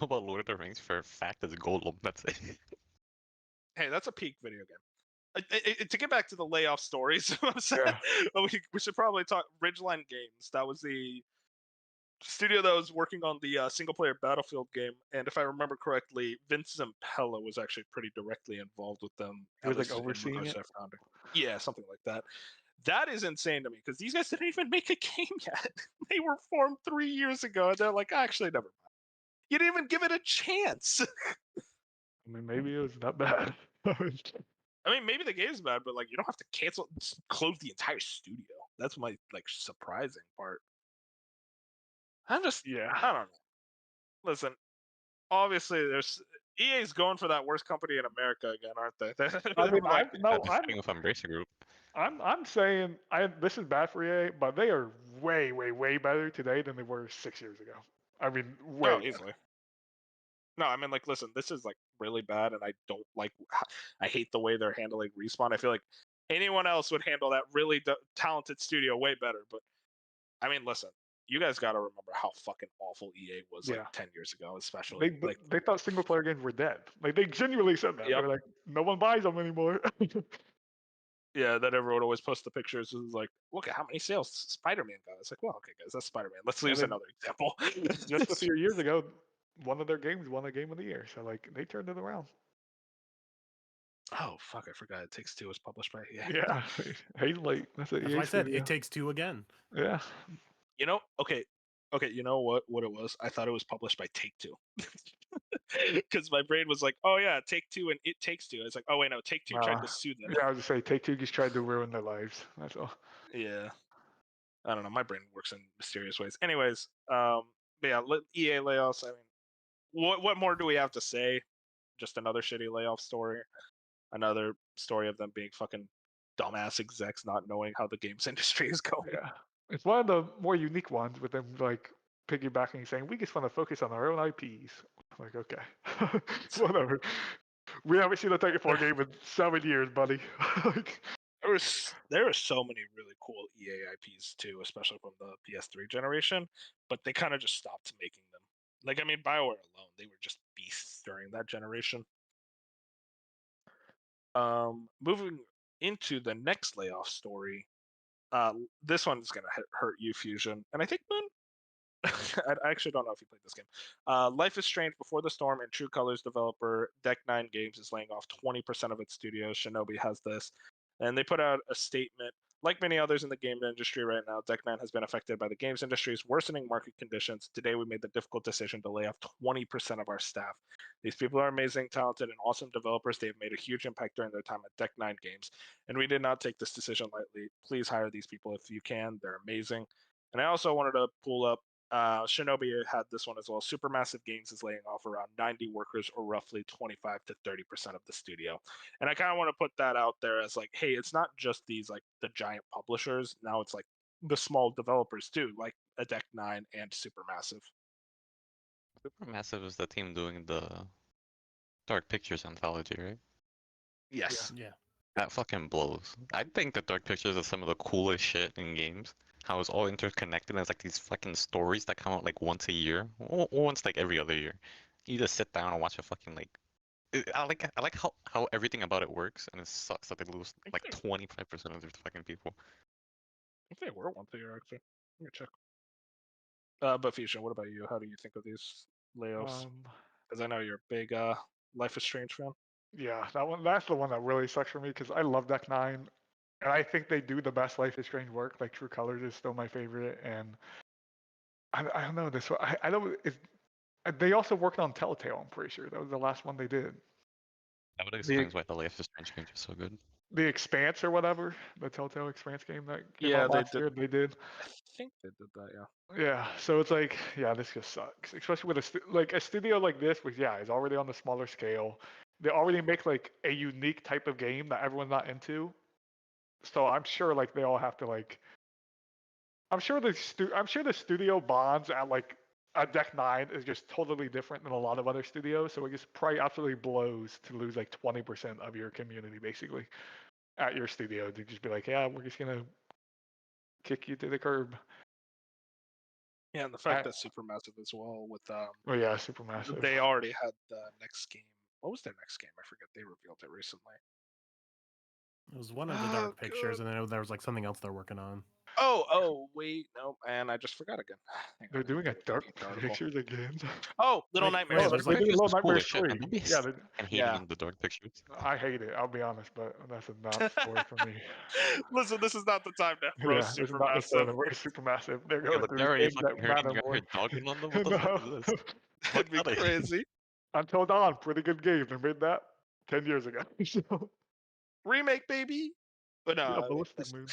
D: about Lord of the Rings for a fact is Gollum. That's it.
B: Hey, that's a peak video game. To get back to the layoff stories,
C: Yeah.
B: we should probably talk Ridgeline Games. That was the studio that was working on the single-player Battlefield game, and if I remember correctly, Vince Zampella was actually pretty directly involved with them.
C: He was,
B: at least
C: like,
B: in
C: overseeing
B: regards
C: it?
B: to their founder. Yeah, something like that. That is insane to me because these guys didn't even make a game yet. They were formed 3 years ago, and they're like, actually, never mind. You didn't even give it a chance.
C: I mean, maybe it was not bad.
B: I mean, maybe the game's bad, but like, you don't have to cancel, close the entire studio. That's my like surprising part. I don't know. Listen, obviously, there's EA's going for that worst company in America again, aren't they?
C: I mean,
B: like,
D: with Embracer Group.
C: I'm saying this is bad for EA, but they are way, way, way better today than they were 6 years ago. I mean, way
B: easily. No, I mean, like, listen, this is like really bad, and I don't like. I hate the way they're handling Respawn. I feel like anyone else would handle that really talented studio way better. But I mean, listen, you guys got to remember how fucking awful EA was like 10 years ago, especially.
C: They thought single player games were dead. Like they genuinely said that.
B: Yep.
C: They're like, no one buys them anymore.
B: Yeah, that everyone always posts the pictures. Is like, look at how many sales Spider-Man got. It's like, well, okay, guys, that's Spider-Man. Let's use another example.
C: Just a few years ago, one of their games won a Game of the Year. So like, they turned it around.
B: Oh fuck! I forgot. It Takes Two was published by EA.
C: Yeah, he's late. That's what
A: I said. It Takes Two again.
C: Yeah.
B: You know, okay. You know what it was? I thought it was published by Take Two. Because my brain was like, oh yeah, Take Two and It Takes Two. It's like, oh wait, no, Take Two tried to sue them.
C: Yeah, I was just say Take Two just tried to ruin their lives. That's all.
B: Yeah. I don't know. My brain works in mysterious ways. Anyways, but yeah, EA layoffs. I mean, what more do we have to say? Just another shitty layoff story. Another story of them being fucking dumbass execs not knowing how the games industry is going.
C: Yeah, it's one of the more unique ones with them like piggybacking, saying we just want to focus on our own IPs. I'm like, okay, whatever. We haven't seen a Titanfall game in 7 years, buddy. Like,
B: there were so many really cool EA IPs too, especially from the PS3 generation, but they kind of just stopped making them. Like, I mean, BioWare alone, they were just beasts during that generation. Moving into the next layoff story, this one's gonna hurt you, Fusion, and I think Moon. I actually don't know if you played this game. Life is Strange Before the Storm and True Colors developer Deck9 Games is laying off 20% of its studios. Shinobi has this, and they put out a statement. Like many others in the game industry right now, Deck9 has been affected by the games industry's worsening market conditions. Today, we made the difficult decision to lay off 20% of our staff. These people are amazing, talented, and awesome developers. They have made a huge impact during their time at Deck9 Games, and we did not take this decision lightly. Please hire these people if you can. They're amazing. And I also wanted to pull up Shinobi had this one as well. Supermassive Games is laying off around 90 workers, or roughly 25 to 30% of the studio. And I kind of want to put that out there as like, hey, it's not just these like the giant publishers. Now it's like the small developers too, like a Deck9 and Supermassive.
D: Supermassive is the team doing the Dark Pictures anthology, right?
B: Yes.
A: Yeah.
D: That fucking blows. I think that Dark Pictures is some of the coolest shit in games. How it's all interconnected, and it's like these fucking stories that come out like once a year, or once like every other year. You just sit down and watch a fucking like. I like how everything about it works, and it sucks that they lose like 25% of their fucking people.
B: I think they were once a year actually. Let me check. But Fusion, what about you? How do you think of these layoffs? Because I know you're a big Life is Strange fan.
C: Yeah, that's the one that really sucks for me because I love Deck9. And I think they do the best Life is Strange work. Like True Colors is still my favorite, and I don't know this one. I don't. They also worked on Telltale. I'm pretty sure that was the last one they did.
D: That would explain why the Life is Strange games are so good.
C: The Expanse or whatever, the Telltale Expanse game that came
B: Yeah,
C: out last year, they did.
B: I think they did that. Yeah.
C: Yeah, so it's like, yeah, this just sucks, especially with a studio like this, which is already on the smaller scale. They already make like a unique type of game that everyone's not into. So I'm sure like they all have to like. I'm sure the studio bonds at like a Deck9 is just totally different than a lot of other studios. So it just probably absolutely blows to lose like 20% of your community basically at your studio to just be like, yeah, we're just gonna kick you to the curb.
B: Yeah, and the fact that Supermassive as well with
C: Supermassive.
B: They already had the next game. What was their next game? I forget. They revealed it recently.
A: It was one of the Dark Pictures, and then there was like something else they're working on.
B: Oh, wait, no, and I just forgot again.
C: They're doing a Dark Pictures again.
B: Oh, Little Nightmares.
C: They're doing Little Nightmares 3.
D: Yeah, and hating the Dark Pictures.
C: I hate it. I'll be honest, but that's not story for me.
B: Listen, this is not the time to roast Supermassive.
C: Supermassive. They're going
D: but
C: through
D: they're already
C: things that
D: fucking hurting
C: matter more.
D: dogging on them. What the fuck is this?
B: That'd be crazy.
C: Until Dawn, pretty good game. They made that 10 years ago. So,
B: Remake, baby. But no,
C: yeah,
B: I mean,
C: Ballistic Moon.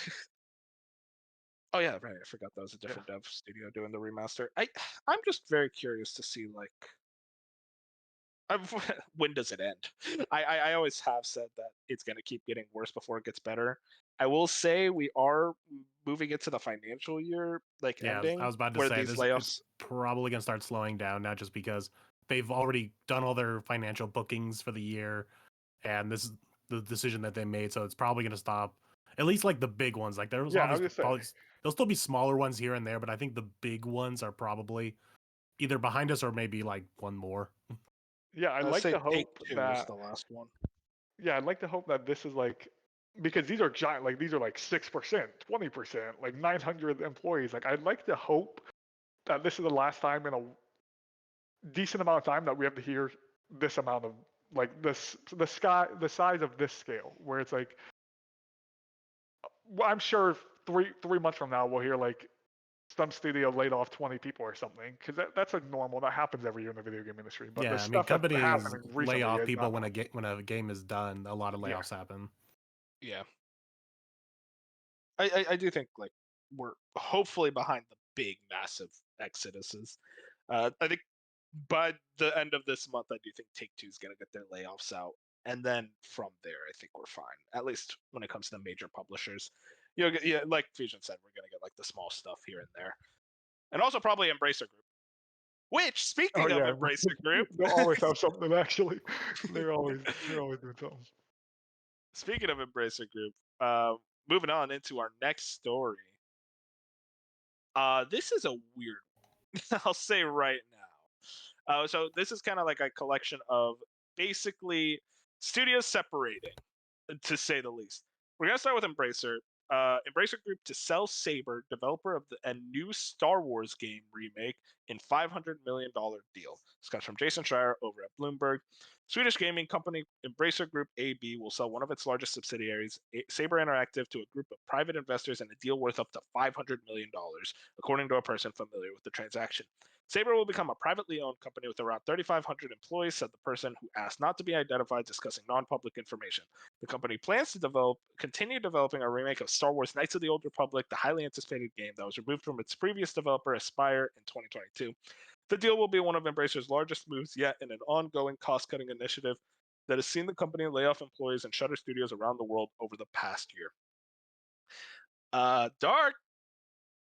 B: oh yeah, right. I forgot that was a different dev studio doing the remaster. I'm just very curious to see like when does it end? I always have said that it's going to keep getting worse before it gets better. I will say we are moving into the financial year, like
A: Yeah,
B: ending,
A: I was about to
B: where
A: say
B: these
A: this
B: layoffs.
A: it's probably gonna start slowing down now, just because they've already done all their financial bookings for the year, and this is the decision that they made. So it's probably gonna stop. At least like the big ones. Like there's
C: Yeah, I was
A: obviously
C: just saying.
A: probably there'll still be smaller ones here and there, but I think the big ones are probably either behind us or maybe like one more.
C: Yeah, I'd
B: I'd
C: like
B: say
C: to hope
B: Take-Two was
C: that.
B: the last one.
C: Yeah, I'd like to hope that this is like, because these are giant, like these are like 6%, 20%, like 900 employees. Like I'd like to hope that this is the last time in a decent amount of time that we have to hear this amount of like the size of this scale, where it's like, well, I'm sure three months from now we'll hear like some studio laid off 20 people or something, because that's like normal. That happens every year in the video game industry. But
A: Yeah,
C: the
A: I mean
C: stuff that's
A: companies
C: happening
A: lay
C: recently
A: off
C: is
A: people
C: not
A: when a game is done. A lot of layoffs happen.
B: Yeah. I do think like we're hopefully behind the big massive exoduses. I think by the end of this month, I do think Take-Two is going to get their layoffs out, and then from there, I think we're fine. At least when it comes to major publishers, yeah, like Fusion said, we're going to get like the small stuff here and there, and also probably Embracer Group. Which, speaking of Embracer Group,
C: they'll always have something. Actually, they're always doing something.
B: Speaking of Embracer Group, moving on into our next story. This is a weird one. I'll say right now. So this is kind of like a collection of basically studios separating, to say the least. We're gonna start with Embracer. Embracer Group to sell Saber, developer of a new Star Wars game remake, in $500 million deal. This comes from Jason Schreier over at Bloomberg. Swedish gaming company Embracer Group AB will sell one of its largest subsidiaries, Saber Interactive, to a group of private investors in a deal worth up to $500 million, according to a person familiar with the transaction. Saber will become a privately owned company with around 3,500 employees, said the person who asked not to be identified, discussing non-public information. The company plans to continue developing a remake of Star Wars Knights of the Old Republic, the highly anticipated game that was removed from its previous developer, Aspyr, in 2022. The deal will be one of Embracer's largest moves yet in an ongoing cost-cutting initiative that has seen the company lay off employees and shutter studios around the world over the past year. Dark,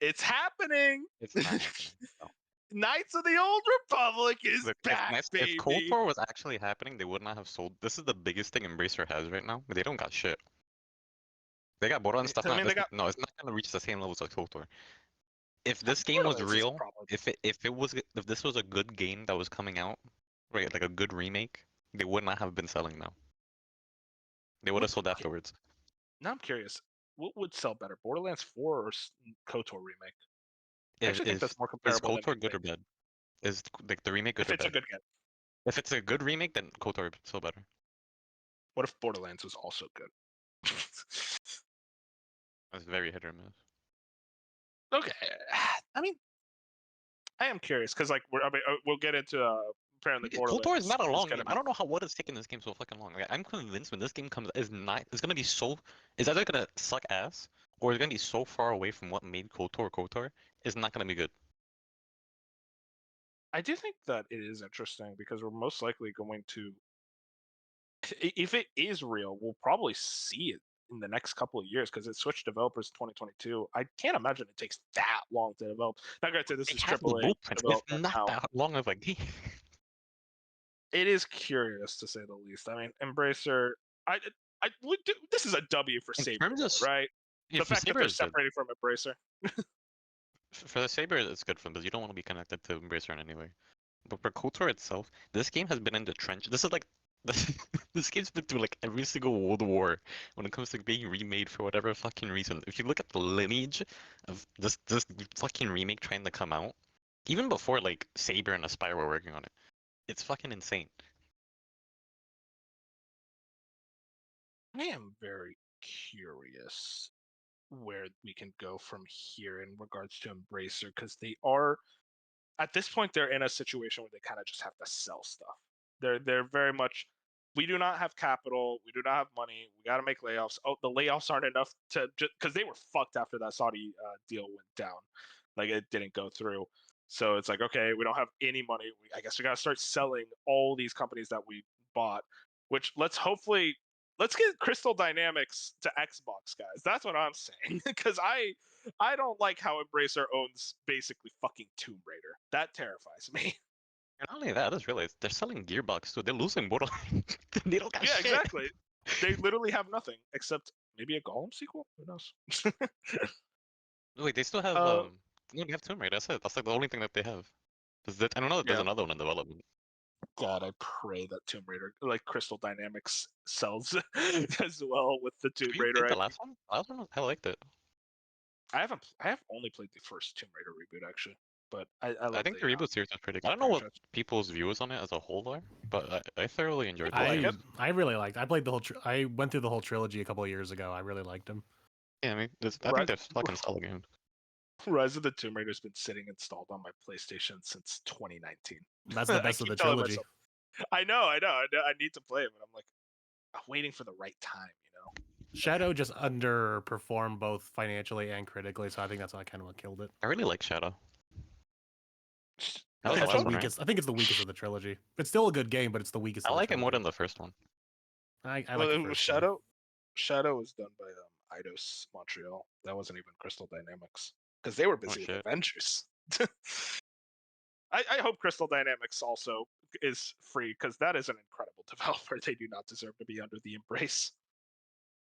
B: it's happening.
D: It's not happening. No.
B: Knights of the Old Republic is back, baby.
D: If KOTOR was actually happening, they would not have sold. This is the biggest thing Embracer has right now, but they don't got shit. They got Borderlands stuff.
B: I mean,
D: No, it's not gonna reach the same levels as KOTOR. If this game was real, if this was a good game that was coming out, right, like a good remake, they would not have been selling now. They would have sold afterwards.
B: Now I'm curious, what would sell better, Borderlands 4 or KOTOR remake? I actually think that's more comparable.
D: Is KOTOR good or bad? Is like the remake good or bad?
B: If it's a good game.
D: If it's a good remake, then KOTOR would sell better.
B: What if Borderlands was also good?
D: That's very hit or miss.
B: Okay, I mean, I am curious because like we'll get into apparently Borderlands.
D: KOTOR is not a long game. I don't know what is taking this game so fucking long. Like, I'm convinced when this game comes, it's gonna be so. It's either gonna suck ass or it's gonna be so far away from what made KOTOR. It's not gonna be good.
B: I do think that it is interesting because we're most likely going to, if it is real, we'll probably see it in the next couple of years because it switched developers in 2022. I can't imagine it takes that long to develop. Not gonna say this is AAA development.
D: It's not that long of a game.
B: It is curious to say the least. I mean, Embracer. This is a W for Saber, right? The fact that they're separated from Embracer.
D: For the Saber, it's good for them because you don't want to be connected to Embracer in any way. But for KOTOR itself, this game has been in the trench. This is like this game's been through like every single World War when it comes to being remade for whatever fucking reason. If you look at the lineage of this fucking remake trying to come out, even before like Saber and Aspyr were working on it, it's fucking insane.
B: I am very curious where we can go from here in regards to Embracer because they are. at this point they're in a situation where they kind of just have to sell stuff. They're very much, we do not have capital, we do not have money, we got to make layoffs. Oh, the layoffs aren't enough to just because they were fucked after that Saudi deal went down, like it didn't go through. So it's like, okay, we don't have any money. I guess we got to start selling all these companies that we bought. Which let's get Crystal Dynamics to Xbox, guys. That's what I'm saying. Because I don't like how Embracer owns basically fucking Tomb Raider. That terrifies me.
D: And not only that, I just realized they're selling Gearbox too. They're losing Borderlands. They don't got
B: Yeah,
D: shit.
B: exactly. They literally have nothing except maybe a Golem sequel. Who knows?
D: Wait, they still have they have Tomb Raider. That's it. That's like the only thing that they have. I don't know that there's
B: Yeah.
D: another one in development.
B: God, I pray that Tomb Raider, like Crystal Dynamics, sells as well with the Tomb
D: Did you
B: Raider.
D: play the last one? The last one, I liked it.
B: I have only played the first Tomb Raider reboot actually, but
D: I think the reboot series is pretty good. I don't know what people's views on it as a whole are, but I thoroughly enjoyed it.
A: I really liked. I played the whole. I went through the whole trilogy a couple of years ago. I really liked them.
D: Yeah, I mean, I think they're fucking solid games.
B: Rise of the Tomb Raider has been sitting installed on my PlayStation since 2019.
A: That's the best of the trilogy.
B: I know. I need to play it, but I'm waiting for the right time, you know.
A: Shadow just underperformed both financially and critically, so I think that's what kind of what killed it.
D: I really like Shadow.
A: I think it's the weakest. I think it's the weakest of the trilogy. It's still a good game, but it's the weakest.
D: I like it more than the first one.
A: I like the first
B: Shadow. One. Shadow was done by Eidos Montreal. That wasn't even Crystal Dynamics because they were busy with Avengers. I hope Crystal Dynamics also is free because that is an incredible developer. They do not deserve to be under the embrace.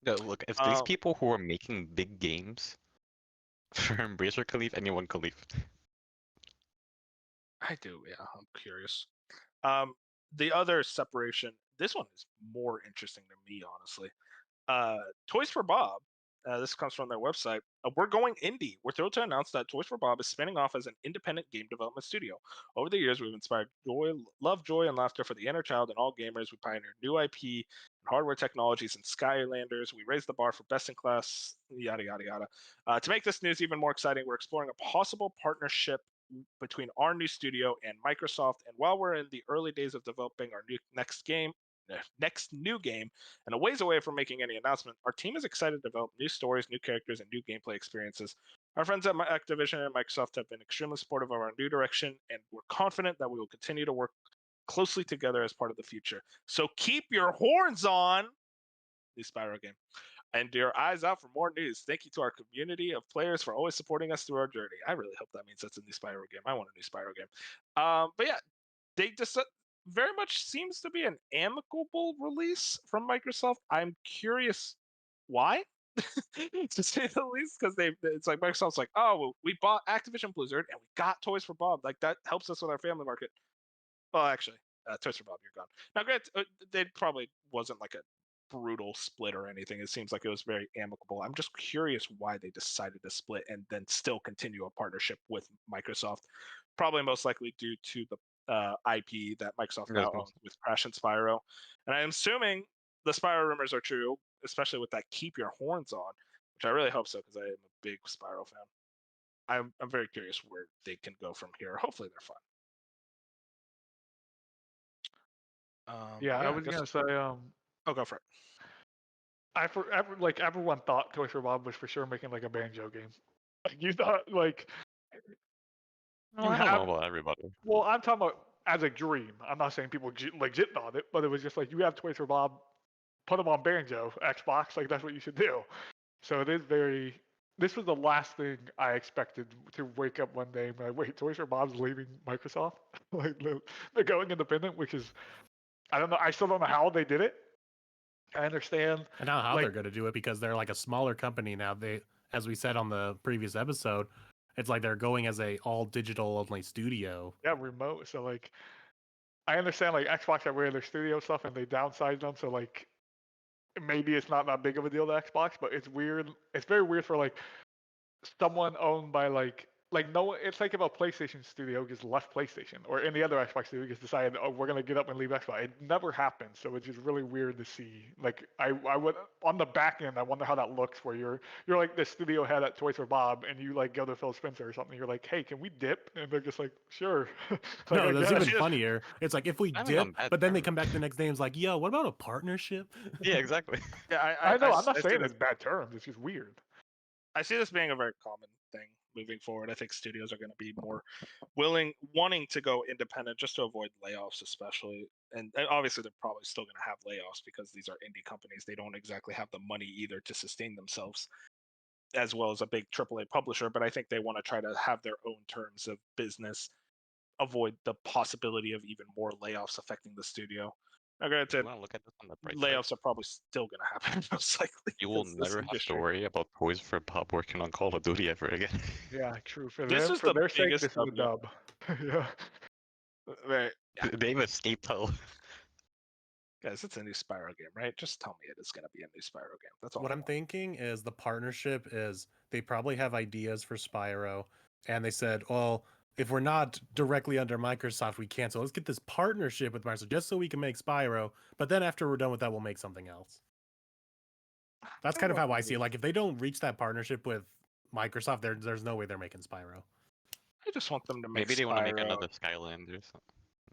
D: Yeah, look, if these people who are making big games for Embracer can leave, anyone can leave.
B: I do, yeah. I'm curious. The other separation, this one is more interesting to me, honestly. Toys for Bob. This comes from their website. We're going indie. We're thrilled to announce that Toys for Bob is spinning off as an independent game development studio. Over the years, we've inspired love, joy, and laughter for the inner child and all gamers. We pioneered new IP and hardware technologies and Skylanders. We raised the bar for best in class, yada, yada, yada. To make this news even more exciting, we're exploring a possible partnership between our new studio and Microsoft. And while we're in the early days of developing our next new game, and a ways away from making any announcement, our team is excited to develop new stories, new characters, and new gameplay experiences. Our friends at Activision and Microsoft have been extremely supportive of our new direction, and we're confident that we will continue to work closely together as part of the future. So keep your horns on, new Spyro game, and your eyes out for more news. Thank you to our community of players for always supporting us through our journey. I really hope that means that's a new Spyro game. I want a new Spyro game. But yeah, they just very much seems to be an amicable release from Microsoft. I'm curious why, to say the least, because it's like Microsoft's like, oh, well, we bought Activision Blizzard and we got Toys for Bob. Like that helps us with our family market. Well, actually, Toys for Bob, you're gone. Now, granted, they probably wasn't like a brutal split or anything. It seems like it was very amicable. I'm just curious why they decided to split and then still continue a partnership with Microsoft. Probably most likely due to the IP that Microsoft now owns with Crash and Spyro. And I'm assuming the Spyro rumors are true, especially with that keep your horns on, which I really hope so because I am a big Spyro fan. I'm very curious where they can go from here. Hopefully they're fun.
C: I was gonna say.
B: Oh, go for
C: it. Everyone thought Toys for Bob was for sure making like a Banjo game. Like you thought like.
D: No, I don't know about everybody.
C: Well, I'm talking about as a dream. I'm not saying people legit thought it, but it was just like you have Toys for Bob, put them on Banjo, Xbox. Like that's what you should do. So it is very. This was the last thing I expected to wake up one day and be like, wait, Toys for Bob's leaving Microsoft? Like they're going independent, which is. I don't know. I still don't know how they did it. I understand.
A: And now how they're going to do it because they're like a smaller company now. They, as we said on the previous episode, it's like they're going as a all digital only studio.
C: Yeah, remote. So like, I understand like Xbox got rid of their studio stuff and they downsized them. So like, maybe it's not that big of a deal to Xbox, but it's weird. It's very weird for like someone owned by like like no, it's like if a PlayStation studio gets left PlayStation, or any other Xbox studio gets decided, oh, we're gonna get up and leave Xbox. It never happens, so it's just really weird to see. Like I would on the back end, I wonder how that looks. Where you're like the studio head at Toys for Bob, and you like go to Phil Spencer or something. You're like, hey, can we dip? And they're just like, sure. Like,
A: no,
C: I
A: that's
C: guess.
A: even funnier. It's like if we dip, but then they come back the next day and it's like, yo, what about a partnership?
D: Yeah, exactly.
B: Yeah,
C: I know. I'm not
B: I
C: saying
B: see
C: it's bad terms. It's just weird.
B: I see this being a very common thing moving forward. I think studios are going to be more wanting to go independent just to avoid layoffs, especially. And obviously, they're probably still going to have layoffs because these are indie companies. They don't exactly have the money either to sustain themselves, as well as a big AAA publisher. But I think they want to try to have their own terms of business, avoid the possibility of even more layoffs affecting the studio. Now, granted,
D: Look at this on the bright
B: layoffs
D: side.
B: are probably still going to happen most likely.
D: You will never have to worry about Toys for Bob working on Call of Duty ever again.
C: Yeah, true. For
B: This
C: them,
B: is
C: for
B: the
C: their sake,
B: biggest
C: this is a dub. Yeah.
B: Right.
D: They've escaped hell.
B: Guys, it's a new Spyro game, right? Just tell me it is going to be a new Spyro game. That's all.
A: What I'm thinking is the partnership is they probably have ideas for Spyro, and they said, well, if we're not directly under Microsoft, we can't. So let's get this partnership with Microsoft just so we can make Spyro. But then after we're done with that, we'll make something else. That's kind of how I see it. Like if they don't reach that partnership with Microsoft, there's no way they're making Spyro.
B: I just want them to make
D: Maybe they
B: Spyro.
D: want to make another Skylanders.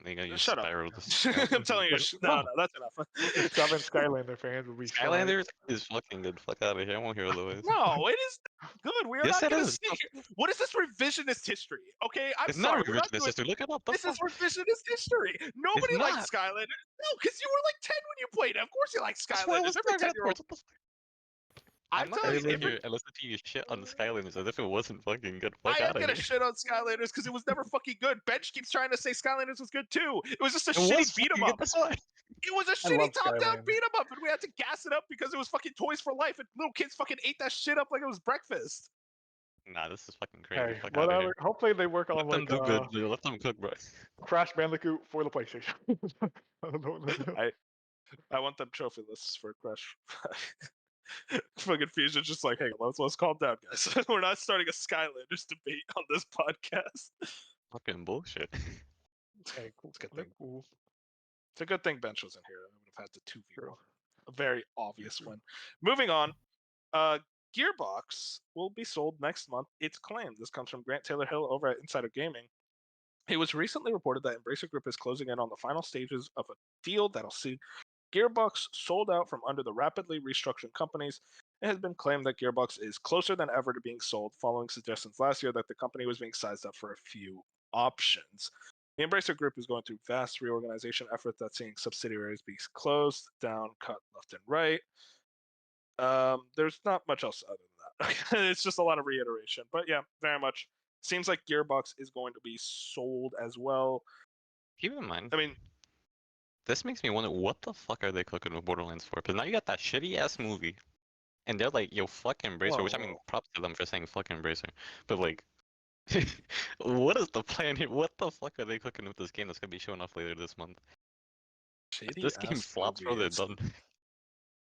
D: They gotta use
B: Shut
D: Spyro
B: up. I'm telling you, no, that's enough.
C: 7 Skylander fans would be
D: Skylanders is fucking good. Fuck out of here. I won't hear otherwise.
B: No, it is good. We are
D: Yes,
B: not
D: it
B: going to
D: is.
B: see here. What is this revisionist history? Okay, I'm
D: It's
B: sorry.
D: not
B: we're not
D: revisionist
B: doing-
D: history. Look it up.
B: This is revisionist history. Nobody
D: It's
B: liked
D: not.
B: Skylanders. No, because you were like 10 when you played it. Of course you like
D: That's why I
B: Skylanders.
D: was
B: Every
D: talking
B: 10-year-old.
D: about.
B: I'm
D: I'm not
B: telling
D: gonna
B: you,
D: sit here and listen to you shit on Skylanders as if it wasn't fucking good.
B: I
D: Fuck
B: am
D: out of
B: gonna
D: here.
B: shit on Skylanders because it was never fucking good. Bench keeps trying to say Skylanders was good too. It was just a
D: It
B: shitty
D: was
B: beat 'em
D: fucking good,
B: up.
D: that's why.
B: It was a
C: I love
B: shitty top-down
C: Skylanders.
B: beat 'em up, and we had to gas it up because it was fucking Toys for Life, and little kids fucking ate that shit up like it was breakfast.
D: Nah, this is fucking crazy.
C: Hey,
D: Fuck out of
C: whatever.
D: here.
C: Hopefully they work on
D: Let them
C: like
D: do good. Dude. Let them cook, bro.
C: Crash Bandicoot for the PlayStation. I don't know what they'll do.
B: I want them trophy lists for Crush. Fucking Fusion's just like, hey, let's calm down, guys. We're not starting a Skylanders debate on this podcast.
D: Fucking bullshit.
B: Hey, cool. It's a good thing.
C: Cool.
B: It's a good thing Bench wasn't here. I would have had to 2v1. A very obvious one. Moving on. Gearbox will be sold next month. It's claimed. This comes from Grant Taylor Hill over at Insider Gaming. It was recently reported that Embracer Group is closing in on the final stages of a deal that'll see Gearbox sold out from under the rapidly restructuring companies. It has been claimed that Gearbox is closer than ever to being sold, following suggestions last year that the company was being sized up for a few options. The Embracer Group is going through vast reorganization efforts that's seeing subsidiaries be closed, down, cut left and right. There's not much else other than that. It's just a lot of reiteration. But yeah, very much. Seems like Gearbox is going to be sold as well.
D: Keep in mind.
B: I mean,
D: this makes me wonder what the fuck are they cooking with Borderlands 4? Because now you got that shitty ass movie, and they're like, yo, fuck Embracer, which I mean, props to them for saying fuck Embracer. But like, what is the plan here? What the fuck are they cooking with this game that's gonna be showing off later this month? If this game flops, bro, they're done.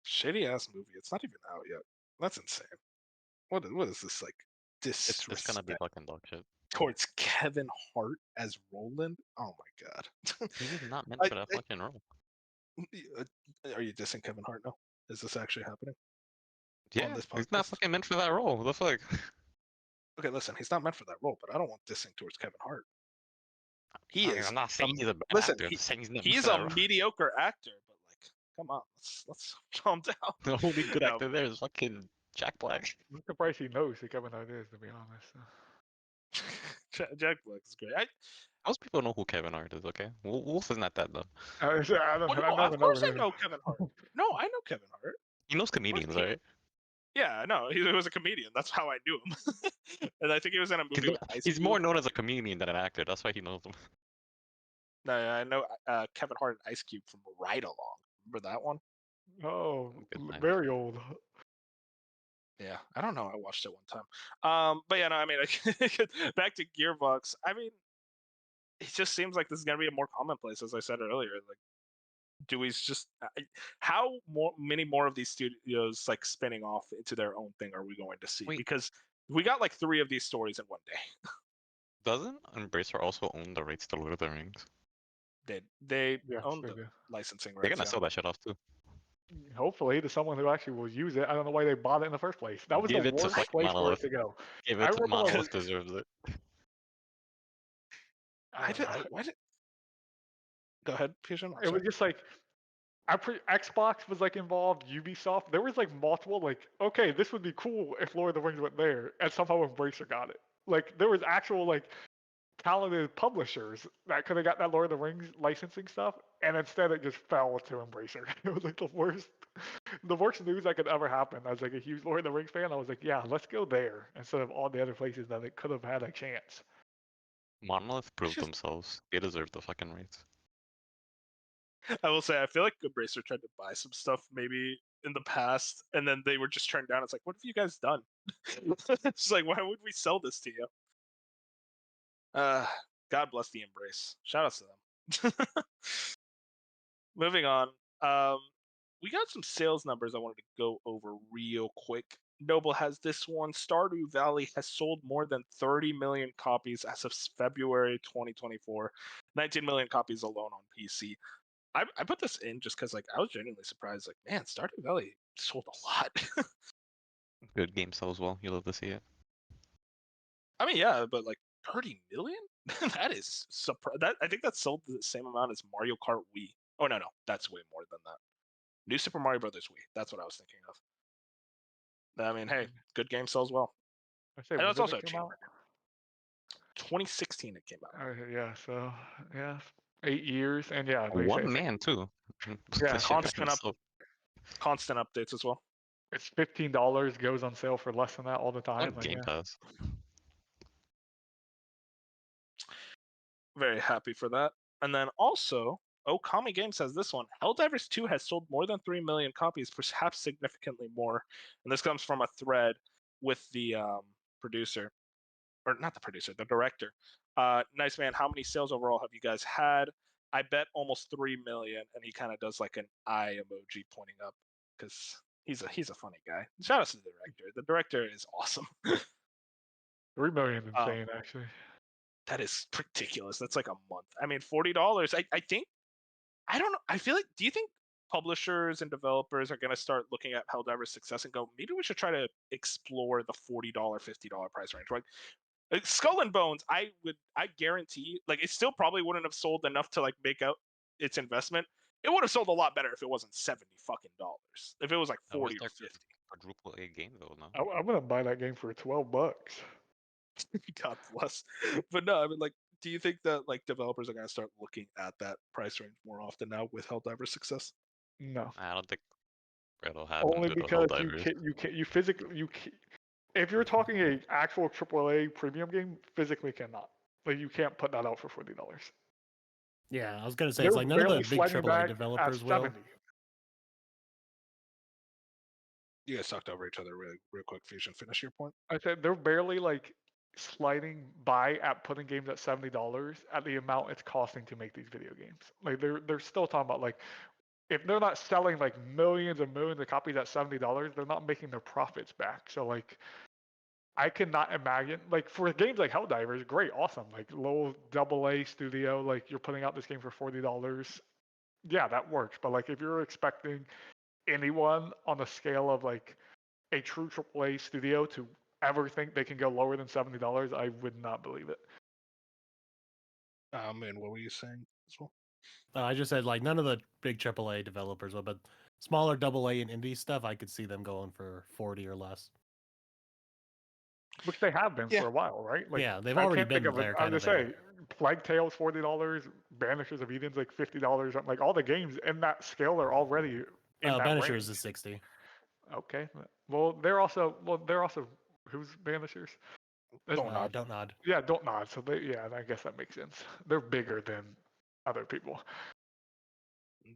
B: Shitty ass movie. It's not even out yet. That's insane. What is this like?
D: It's gonna be fucking dog shit.
B: Towards Kevin Hart as Roland? Oh my god.
D: He was not meant for that fucking role.
B: Are you dissing Kevin Hart now? Is this actually happening?
D: Yeah, he's not fucking meant for that role. What the fuck?
B: Okay, listen, he's not meant for that role, but I don't want dissing towards Kevin Hart. He is.
D: I'm not saying he's a bad actor. I'm saying
B: he's a mediocre actor, but like, come on, let's calm down.
D: The only good actor there is fucking Jack Black.
C: I'm surprised he knows who Kevin Hart is, to be honest.
B: Jack Black is great.
D: Most people know who Kevin Hart is, okay? Wolf is not that dumb.
B: Of course I know Kevin Hart. No, I know Kevin Hart.
D: He knows comedians, right?
B: Yeah, no, he was a comedian. That's how I knew him. And I think he was in a movie.
D: He's more known as a comedian than an actor. That's why he knows him.
B: No, I know Kevin Hart and Ice Cube from Ride Along. Remember that one?
C: Oh, very old.
B: Yeah, I don't know. I watched it one time. But yeah, no, I mean, back to Gearbox. I mean, it just seems like this is gonna be a more commonplace, as I said earlier. Like, do we just how many more of these studios like spinning off into their own thing are we going to see?
D: Wait,
B: because We got like 3 of these stories in one day.
D: Doesn't Embracer also own the rights to Lord of the Rings?
B: They
C: Yes,
B: own
C: they
B: the
C: do.
B: licensing
D: They're
B: rights.
D: gonna sell that shit off too.
C: Hopefully, to someone who actually will use it. I don't know why they bought it in the first place. That was
D: Give
C: the
D: it to
C: worst
D: fucking
C: place for it
D: Monolith.
C: to go.
D: Give
C: I
D: it to
C: remember when I
D: Monolith deserves it.
B: Go ahead, Fusion.
C: It was just like Xbox was like involved, Ubisoft. There was like multiple like, okay, this would be cool if Lord of the Rings went there, and somehow Embracer got it. Like there was actual like talented publishers that could have got that Lord of the Rings licensing stuff, and instead it just fell to Embracer. It was like the worst news that could ever happen. As like a huge Lord of the Rings fan, I was like, yeah, let's go there instead of all the other places that it could have had a chance.
D: Monolith proved themselves. They deserve the fucking rights.
B: I will say, I feel like Embracer tried to buy some stuff maybe in the past, and then they were just turned down. It's like, what have you guys done? It's like, why would we sell this to you? God bless the Embrace. Shout outs to them. Moving on. We got some sales numbers I wanted to go over real quick. Noble has this one. Stardew Valley has sold more than 30 million copies as of February 2024. 19 million copies alone on PC. I put this in just because like I was genuinely surprised. Like, man, Stardew Valley sold a lot.
D: Good game sells well. You love to see it.
B: I mean, yeah, but like 30 million? That is that I think that sold the same amount as Mario Kart Wii. Oh no, that's way more than that. New Super Mario Brothers Wii. That's what I was thinking of. I mean, hey, good game sells well.
C: I say,
B: And
C: when
B: it's
C: did
B: also
C: it
B: a
C: come
B: chain
C: out?
B: record. 2016 it came out.
C: Yeah, so yeah, 8 years, and yeah, they
D: One
C: say
D: man too.
C: Yeah,
B: constant updates as well.
C: it's $15, goes on sale for less than that all the time.
D: On
C: Like,
D: Game
C: yeah.
D: Pass.
B: Very happy for that. And then also, Okami Games has this one. Helldivers 2 has sold more than 3 million copies, perhaps significantly more. And this comes from a thread with the producer, or not the producer, the director. Nice man, how many sales overall have you guys had? I bet almost 3 million. And he kind of does like an eye emoji pointing up because he's a funny guy. Shout out to the director. The director is awesome.
C: 3 million insane, actually.
B: That is ridiculous. That's like a month. I mean, $40. I think, I don't know. I feel like, do you think publishers and developers are going to start looking at Helldivers' success and go, maybe we should try to explore the $40, $50 price range? Like Skull and Bones, I guarantee, like it still probably wouldn't have sold enough to like make out its investment. It would have sold a lot better if it wasn't $70 fucking dollars. If it was like 40 or 50.
D: Quadruple A game though, no?
C: I'm gonna buy that game for $12.
B: God bless. But no, I mean, like, do you think that like developers are going to start looking at that price range more often now with Helldivers' success?
C: No.
D: I don't think it'll happen.
C: Only because you physically if you're talking a actual AAA premium game, physically cannot. Like you can't put that out for $40.
A: Yeah, I was gonna say it's like none of the big AAA developers will.
C: 70.
B: You guys talked over each other real quick. Fusion, finish your point.
C: I said they're barely like sliding by at putting games at $70 at the amount it's costing to make these video games. Like they're still talking about like if they're not selling like millions and millions of copies at $70, they're not making their profits back. So like I cannot imagine like for games like Helldivers, great, awesome, like low AA studio, like you're putting out this game for $40. Yeah, that works. But like if you're expecting anyone on the scale of like a true AAA studio to ever think they can go lower than $70, I would not believe it.
B: And what were you saying as well?
A: I just said like none of the big AAA developers will, but smaller AA and indie stuff, I could see them going for 40 or less.
C: Which they have been for a while, right? Like,
A: yeah, they've already been there.
C: I was gonna say, Plague Tale's $40, Banishers of Eden's like $50. Like all the games in that scale are already in that
A: Banishers
C: range.
A: is 60.
C: Okay, well they're also who's Banishers?
B: Don't nod.
A: Don't nod.
C: Yeah, don't nod. So I guess that makes sense. They're bigger than other people.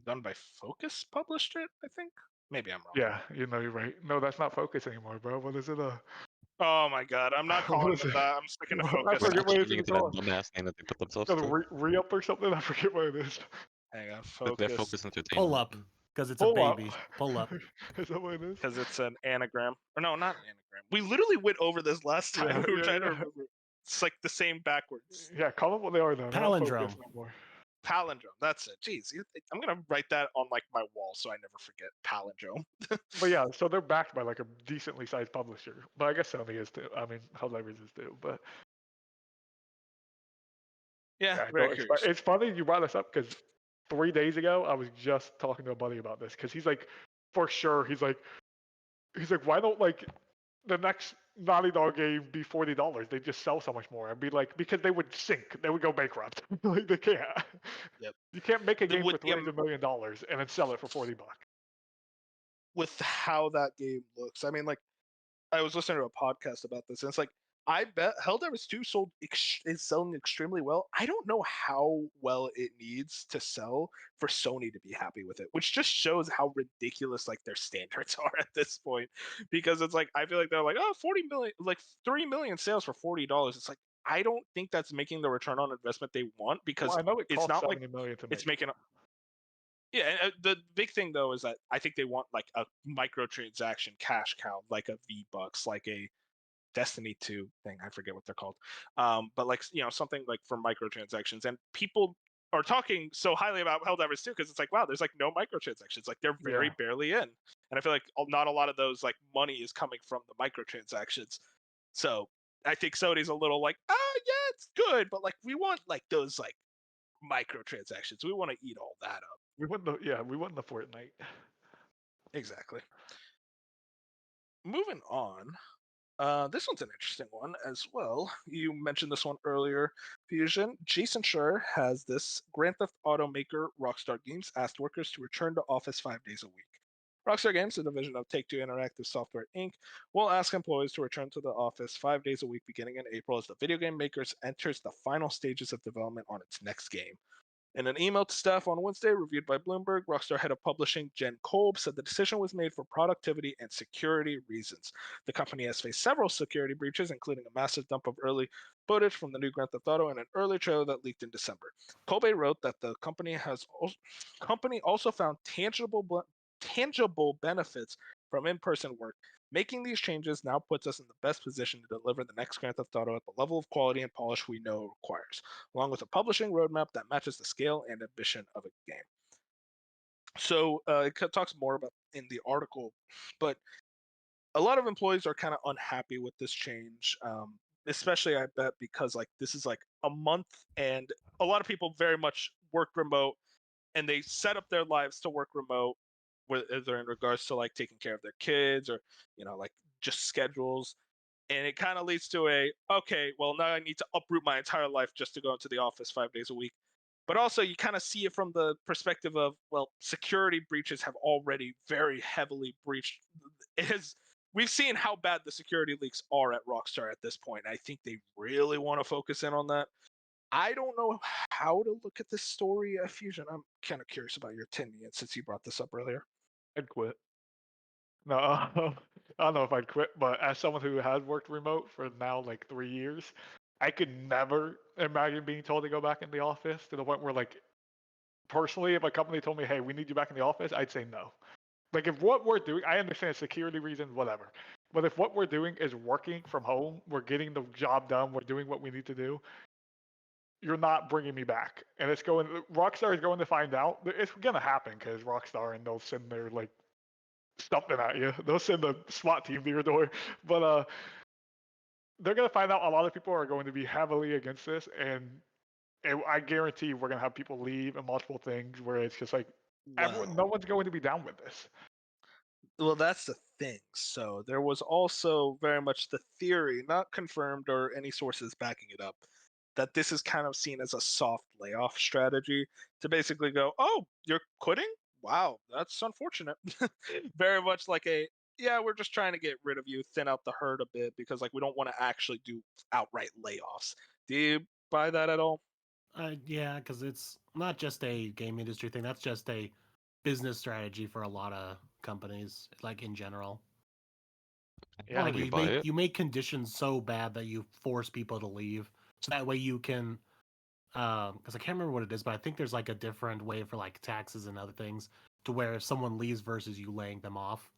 B: Done by Focus published it, I think. Maybe I'm wrong.
C: Yeah, you're right. No, that's not Focus anymore, bro. What is it?
B: Oh my god, I'm not calling it that. I'm sticking to Focus.
C: I forget what it's called.
D: Dumbass name that they put themselves
C: Re-up or something? I forget what it is.
B: Hang on, Focus.
D: They're Focus Entertainment.
A: Pull up. Because it's a
C: Pull up.
A: baby. Pull up.
C: Is that what it is?
B: Because it's an anagram. Or no, not an anagram. We literally went over this last time.
C: Yeah,
B: We were
C: yeah,
B: trying to
C: yeah.
B: remember. It's like the same backwards.
C: Yeah, call them what they are then. We're not
A: Palindrome.
C: focused no more.
B: Palindrome. That's it. Jeez, I'm gonna write that on like my wall so I never forget. Palindrome.
C: But yeah, so they're backed by like a decently sized publisher. But I guess Sony is too. I mean, Helldivers is too. But
B: Yeah,
C: yeah,
B: very
C: no,
B: curious.
C: it's funny you brought this up because 3 days ago I was just talking to a buddy about this because he's like, for sure, he's like, why don't like the next Naughty Dog game be $40? They just sell so much more. I'd be like, because they would sink, they would go bankrupt. Like they can't.
B: Yep.
C: You can't make a game
B: With
C: for $300 million and then sell it for $40.
B: with how that game looks, I mean, like I was listening to a podcast about this, and it's like I bet Helldivers 2 is selling extremely well. I don't know how well it needs to sell for Sony to be happy with it, which just shows how ridiculous like their standards are at this point. Because it's like I feel like they're like, oh, 40 million, like 3 million sales for $40. It's like I don't think that's making the return on investment they want because
C: Well, I know it
B: it's
C: costs
B: not like
C: $70 million to make.
B: it's making. Yeah, and the big thing though is that I think they want like a microtransaction cash cow, like a V-Bucks, like a Destiny 2 thing. I forget what they're called. But like something like for microtransactions, and people are talking so highly about Helldivers 2 because it's like, wow, there's like no microtransactions. Like they're very barely in, and I feel like not a lot of those like money is coming from the microtransactions. So I think Sony's a little like, yeah, it's good, but like we want like those like microtransactions. We want to eat all that up.
C: We won the Fortnite.
B: Exactly. Moving on. This one's an interesting one as well. You mentioned this one earlier, Fusion. Jason Schreier has this. Grand Theft Auto maker Rockstar Games asked workers to return to office 5 days a week. Rockstar Games, a division of Take-Two Interactive Software Inc., will ask employees to return to the office 5 days a week beginning in April as the video game makers enters the final stages of development on its next game. In an email to staff on Wednesday, reviewed by Bloomberg, Rockstar head of publishing Jen Kolb said the decision was made for productivity and security reasons. The company has faced several security breaches, including a massive dump of early footage from the new Grand Theft Auto and an early trailer that leaked in December. Kolbe wrote that the company also found tangible benefits from in-person work. Making these changes now puts us in the best position to deliver the next Grand Theft Auto at the level of quality and polish we know it requires, along with a publishing roadmap that matches the scale and ambition of a game. So it talks more about in the article, but a lot of employees are kind of unhappy with this change, especially I bet because like this is like a month and a lot of people very much work remote and they set up their lives to work remote, whether in regards to like taking care of their kids or like just schedules, and it kind of leads to okay, well now I need to uproot my entire life just to go into the office 5 days a week. But also you kind of see it from the perspective of, well, security breaches have already very heavily breached. We've seen how bad the security leaks are at Rockstar at this point. I think they really want to focus in on that. I don't know how to look at this story, Fusion. I'm kind of curious about your opinion since you brought this up earlier.
C: I'd quit. No, I don't know if I'd quit, but as someone who has worked remote for now like 3 years, I could never imagine being told to go back in the office to the point where like personally, if a company told me, hey, we need you back in the office, I'd say no. Like if what we're doing, I understand security reasons, whatever. But if what we're doing is working from home, we're getting the job done, we're doing what we need to do, you're not bringing me back. And Rockstar is going to find out. It's going to happen because Rockstar, and they'll send their like something at you. They'll send a SWAT team to your door. But they're going to find out a lot of people are going to be heavily against this. And I guarantee we're going to have people leave and multiple things where it's just like, no one's going to be down with this.
B: Well, that's the thing. So there was also very much the theory, not confirmed or any sources backing it up, that this is kind of seen as a soft layoff strategy to basically go, oh, you're quitting? Wow, that's unfortunate. Very much like we're just trying to get rid of you, thin out the herd a bit because like we don't want to actually do outright layoffs. Do you buy that at all?
A: Yeah, because it's not just a game industry thing. That's just a business strategy for a lot of companies, like in general.
D: Yeah,
A: like you make conditions so bad that you force people to leave, so that way you can. Because I can't remember what it is, but I think there's like a different way for like taxes and other things. to where if someone leaves versus you laying them off.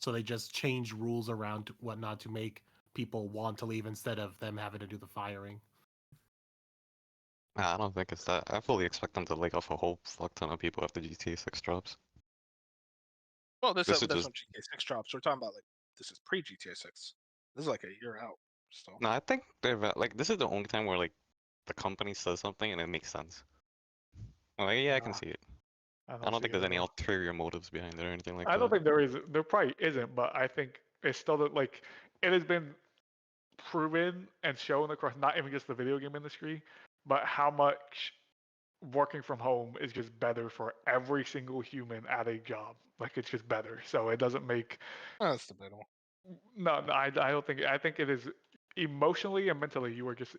A: So they just change rules around whatnot to make people want to leave instead of them having to do the firing.
D: Nah, I don't think it's that. I fully expect them to lay off a whole fuck ton of people after GTA 6 drops.
B: Well, that's
D: is
B: when
D: just
B: GTA 6 drops. We're talking about like this is pre GTA 6. This is like a year out. So
D: no. I think they've like this is the only time where like the company says something and it makes sense. Like, yeah, I can
C: Nah,
D: see it.
C: I
D: I don't
C: see
D: think
C: it
D: there's
C: at
D: any
C: all.
D: ulterior motives behind it or anything like
C: I
D: that.
C: don't think there is. There probably isn't, but I think it's still that like it has been proven and shown across not even just the video game industry, but how much working from home is just better for every single human at a job. Like it's just better. So it doesn't make
B: that's debatable.
C: no. I don't think. I think it is emotionally and mentally. You are just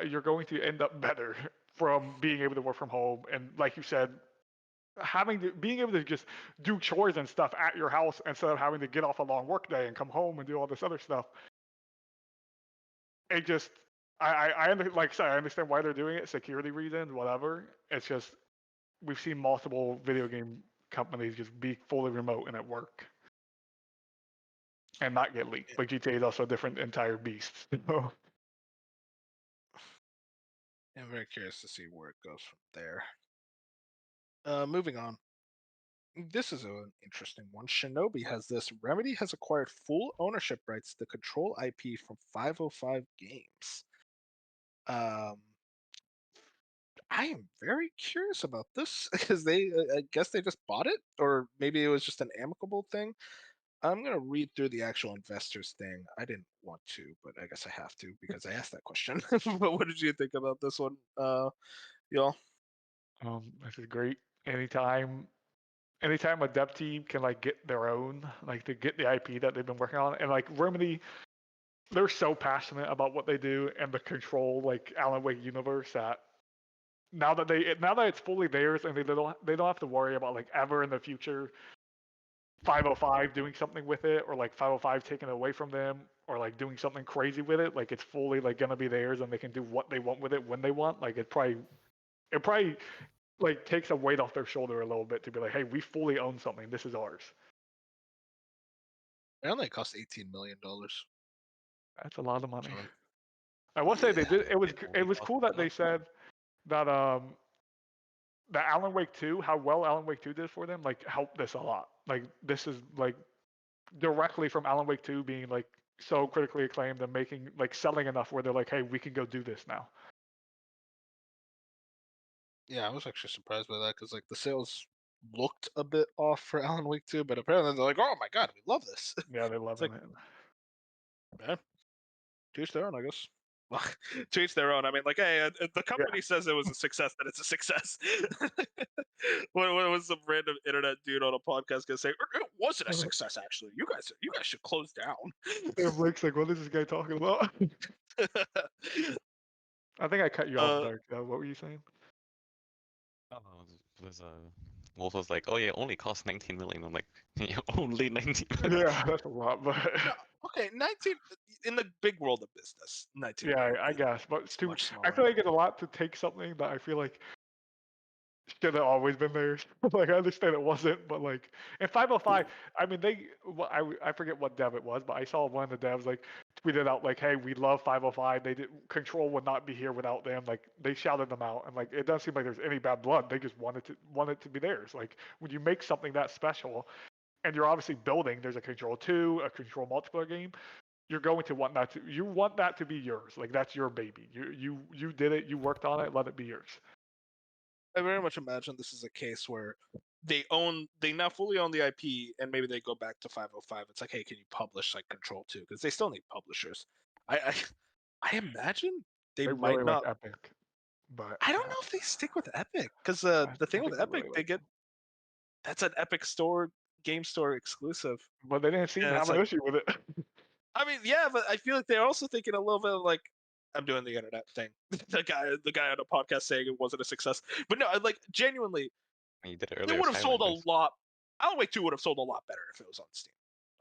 C: you're going to end up better from being able to work from home and, like you said, being able to just do chores and stuff at your house instead of having to get off a long work day and come home and do all this other stuff. It just like I said, I understand why they're doing it, security reasons, whatever. It's just we've seen multiple video game companies just be fully remote and at work and not get leaked. But GTA is also a different entire beast. So.
B: I'm very curious to see where it goes from there. Moving on. This is an interesting one. Shinobi has this. Remedy has acquired full ownership rights to Control IP from 505 Games. I am very curious about this because I guess they just bought it, or maybe it was just an amicable thing. I'm gonna read through the actual investors thing. I didn't want to, but I guess I have to because I asked that question. But what did you think about this one, y'all?
C: This is great. Anytime a dev team can like get their own, like to get the IP that they've been working on, and like Remedy, they're so passionate about what they do and the Control like Alan Wake universe that now that it's fully theirs and they don't have to worry about like ever in the future 505 doing something with it or like 505 taking it away from them or like doing something crazy with it. Like it's fully like gonna be theirs and they can do what they want with it when they want. Like it probably like takes a weight off their shoulder a little bit to be like, hey, we fully own something. This is ours.
B: It only cost $18 million.
C: That's a lot of money.
B: Shawn.
C: I will say
B: Yeah,
C: they did. It was
D: only
C: it was
D: cost
C: cool that they said that that Alan Wake 2, how well Alan Wake 2 did for them, like helped this a lot. Like this is like directly from Alan Wake 2 being like so critically acclaimed and making like selling enough where they're like, hey, we can go do this now.
B: Yeah, I was actually surprised by that because like the sales looked a bit off for Alan Wake 2, but apparently they're like, oh my god, we love this.
C: Yeah, they're loving
B: like,
C: it.
B: man, to each their own, I guess. Well, to each their own. I mean, like, hey, the company says it was a success, then it's a success. what was some random internet dude on a podcast gonna say? It wasn't a success, actually. You guys should close down.
C: Yeah, Blake's like, what is this guy talking about? I think I cut you off there. What were you saying?
D: Oh, Wolf was like, oh yeah, it only cost 19 million. I'm like, yeah, only 19 million.
C: Yeah, that's a lot, but
B: No, okay, 19 in the big world of business. 19.
C: yeah, I guess, but it's too.
B: Much
C: I
B: smaller.
C: feel like it's a lot to take something that I feel like should have always been theirs. Like I understand it wasn't, but like in 505, I mean I forget what dev it was, but I saw one of the devs like tweeted out like, "Hey, we love 505. They did Control would not be here without them." Like they shouted them out, and like it doesn't seem like there's any bad blood. They just wanted it to be theirs. Like when you make something that special, and you're obviously building, there's a Control 2, a Control multiplayer game. You're going to want that to be yours. Like that's your baby. You did it. You worked on it. Let it be yours.
B: I very much imagine this is a case where they now fully own the IP, and maybe they go back to 505. It's like, hey, can you publish like Control 2? Because they still need publishers. I imagine they might
C: really
B: not.
C: like Epic, but
B: I don't know if they stick with Epic because
C: I
B: the thing with
C: think they
B: Epic,
C: really
B: they
C: like
B: get that's an Epic store game store exclusive.
C: but they didn't seem
B: And
C: to
B: it's
C: have an
B: like,
C: issue with it.
B: I mean, yeah, but I feel like they're also thinking a little bit of like, I'm doing the internet thing. the guy on a podcast saying it wasn't a success, but no, like genuinely,
D: You did it
B: it
D: earlier.
B: would have sold a lot. Alan Wake 2 would have sold a lot better if it was on Steam.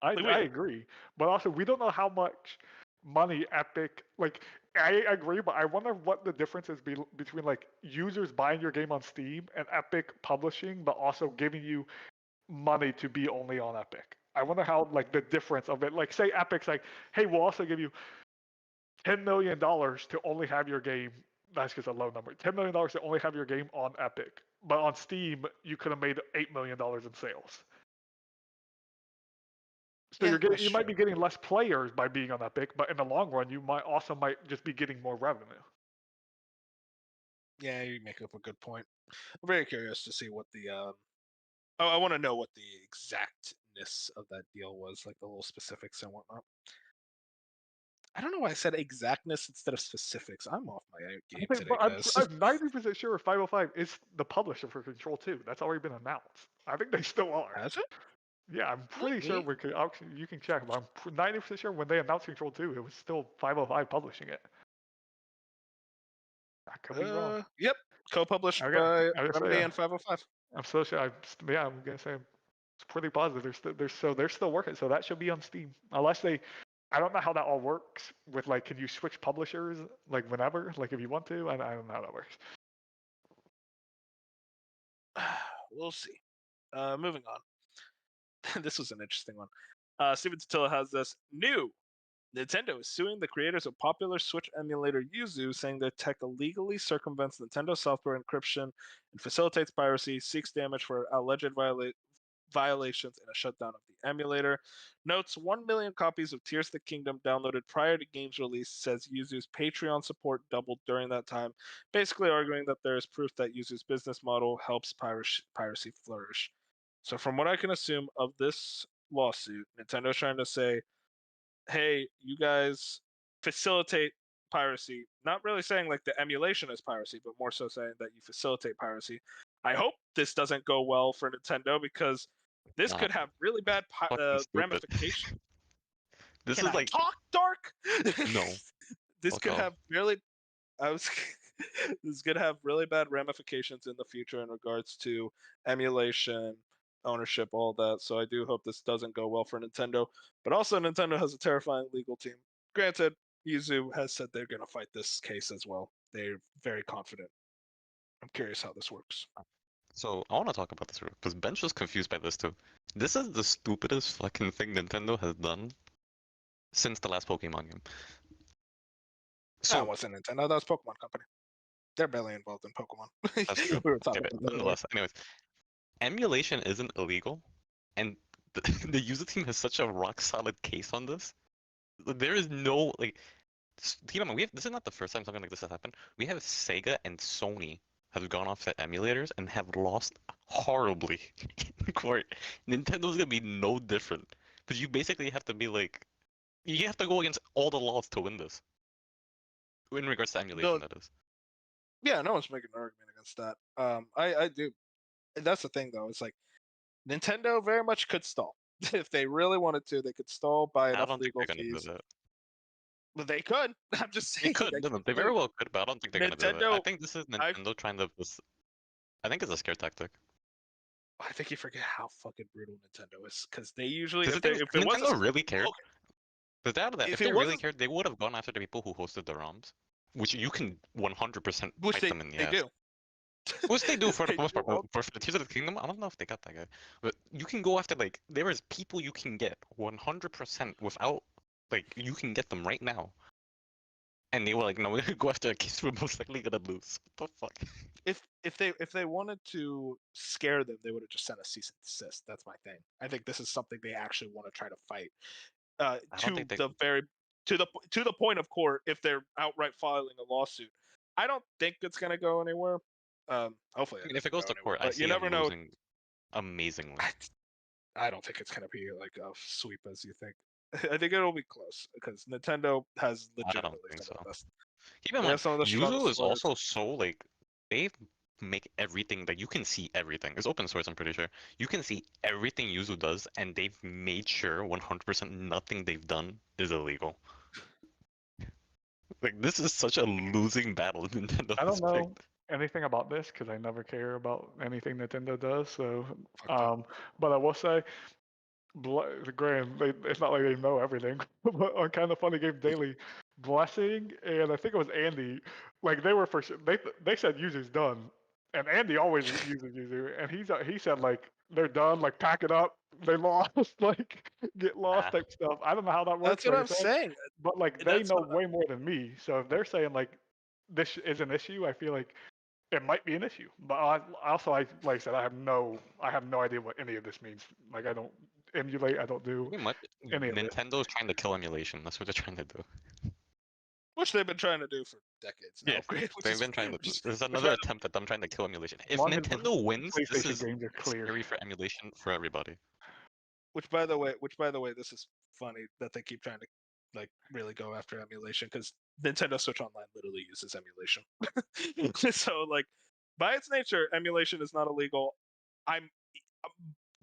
C: I agree, but also we don't know how much money Epic like. I agree, but I wonder what the difference is between like users buying your game on Steam and Epic publishing, but also giving you money to be only on Epic. I wonder how like the difference of it. Like say Epic's like, hey, we'll also give you $10 million to only have your game. That's just a low number. $10 million to only have your game on Epic, but on Steam you could have made $8 million in sales. So you might be getting less players by being on Epic, but in the long run, you might just be getting more revenue.
B: Yeah, you make up a good point. I'm very curious to see what the I want to know what the exactness of that deal was, like the little specifics and whatnot. I don't know why I said exactness instead of specifics. I'm off my game today, guys.
C: I'm 90% sure 505 is the publisher for Control 2. That's already been announced. I think they still are.
B: Has it?
C: Yeah, I'm pretty sure you can check, but I'm 90% sure when they announced Control 2, it was still 505 publishing it. I could be wrong.
B: Yep, co-published by Remedy and 505.
C: I'm so sure. I'm gonna say it's pretty positive. They're still working, so that should be on Steam. Unless they, I don't know how that all works with like, can you switch publishers like whenever, like if you want to? I don't know how that works.
B: We'll see. Moving on. This was an interesting one. Steven Totila has this new. Nintendo is suing the creators of popular Switch emulator Yuzu, saying their tech illegally circumvents Nintendo software encryption and facilitates piracy, seeks damage for alleged violations, and a shutdown of the emulator. Notes 1 million copies of Tears of the Kingdom downloaded prior to game's release, says Yuzu's Patreon support doubled during that time, basically arguing that there is proof that Yuzu's business model helps piracy flourish. So from what I can assume of this lawsuit, Nintendo's trying to say, hey, you guys facilitate piracy. Not really saying like the emulation is piracy, but more so saying that you facilitate piracy. I hope this doesn't go well for Nintendo because this could have really bad ramifications.
D: This
B: Can
D: is
B: I
D: like
B: talk dark.
D: No.
B: This could have really. This could have really bad ramifications in the future in regards to emulation, ownership, all that. So I do hope this doesn't go well for Nintendo. But also, Nintendo has a terrifying legal team. Granted, Yuzu has said they're going to fight this case as well. They're very confident. I'm curious how this works.
D: So I want to talk about this because Ben's just confused by this too. This is the stupidest fucking thing Nintendo has done since the last Pokemon game.
B: So that wasn't Nintendo. That was Pokemon Company. They're barely involved in Pokemon.
D: That's true.
B: We were talking about that.
D: Nonetheless, anyways, emulation isn't illegal, and the user team has such a rock solid case on this. There is no like. Keep in mind, this is not the first time something like this has happened. We have Sega and Sony have gone off the emulators and have lost horribly in court. Nintendo's gonna be no different, because you basically have to be like, you have to go against all the laws to win this. In regards to emulation, that is.
B: Yeah, no one's making an argument against that. I do. That's the thing, though. It's like Nintendo very much could stall if they really wanted to. They could stall by enough legal fees. But they could. I'm just saying.
D: They could. They very well could, but I don't think they're gonna do it. I think this is Nintendo trying to. I think it's a scare tactic.
B: I think you forget how fucking brutal Nintendo is, because they usually.
D: If Nintendo really cared, if they really cared, they would have gone after the people who hosted the ROMs, which you can 100% fight them in the ass.
B: Do.
D: Which they do for the most part. For the Tears of the Kingdom, I don't know if they got that guy, but you can go after there is people you can get 100% without you can get them right now. And they were like, no, we're gonna go after a case we're most likely gonna lose. What the fuck?
B: If they wanted to scare them, they would have just sent a cease and desist. That's my thing. I think this is something they actually want to try to fight. To the point of court, if they're outright filing a lawsuit. I don't think it's gonna go anywhere. Hopefully,
D: if it goes to court, I see you never know. Amazingly.
B: I don't think it's gonna be like a sweep as you think. I think it'll be close because Nintendo has legitimately some of the best.
D: Keep in mind, Yuzu is also so they make everything that you can see everything. It's open source, I'm pretty sure. You can see everything Yuzu does, and they've made sure 100% nothing they've done is illegal. This is such a losing battle Nintendo.
C: I don't know anything about this because I never care about anything Nintendo does. So, but I will say, Graham, it's not like they know everything. But on Kind of Funny Game Daily, Blessing and I think it was Andy, they were for sure. They said Yuzu's done, And Andy always uses Yuzu, and he said like they're done, like pack it up, they lost, like get lost type stuff. I don't know how that works.
B: That's what I'm saying.
C: But like they know way more than me, so if they're saying like this is an issue, I feel like it might be an issue. But like I said, I have no idea what any of this means. Like I don't emulate, I don't do
D: Pretty much,
C: any of it.
D: Nintendo's trying to kill emulation. That's what they're trying to do.
B: Which they've been trying to do for decades now.
D: Yes, they've been trying to. There's another attempt at them trying to kill emulation. If
C: Long as
D: Nintendo wins, this
C: PlayStation
D: is
C: games are clear.
D: scary for emulation for everybody.
B: Which by the way, this is funny that they keep trying to like really go after emulation because Nintendo Switch Online literally uses emulation. So like by its nature, emulation is not illegal.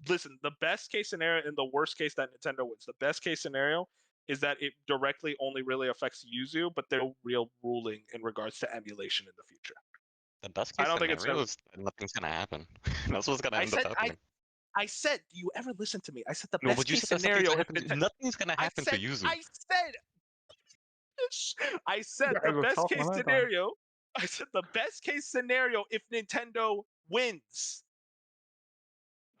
B: Listen, the best case scenario and the worst case that Nintendo wins. The best case scenario is that it directly only really affects Yuzu, but there's no real ruling in regards to emulation in the future.
D: The best case scenario is nothing's gonna happen. That's what's gonna end up happening.
B: I said, do you ever listen to me? I said the
D: No,
B: best
D: but you
B: case
D: said
B: scenario.
D: Nothing's gonna happen to Yuzu.
B: I said the best case scenario. I said the best case scenario if Nintendo wins.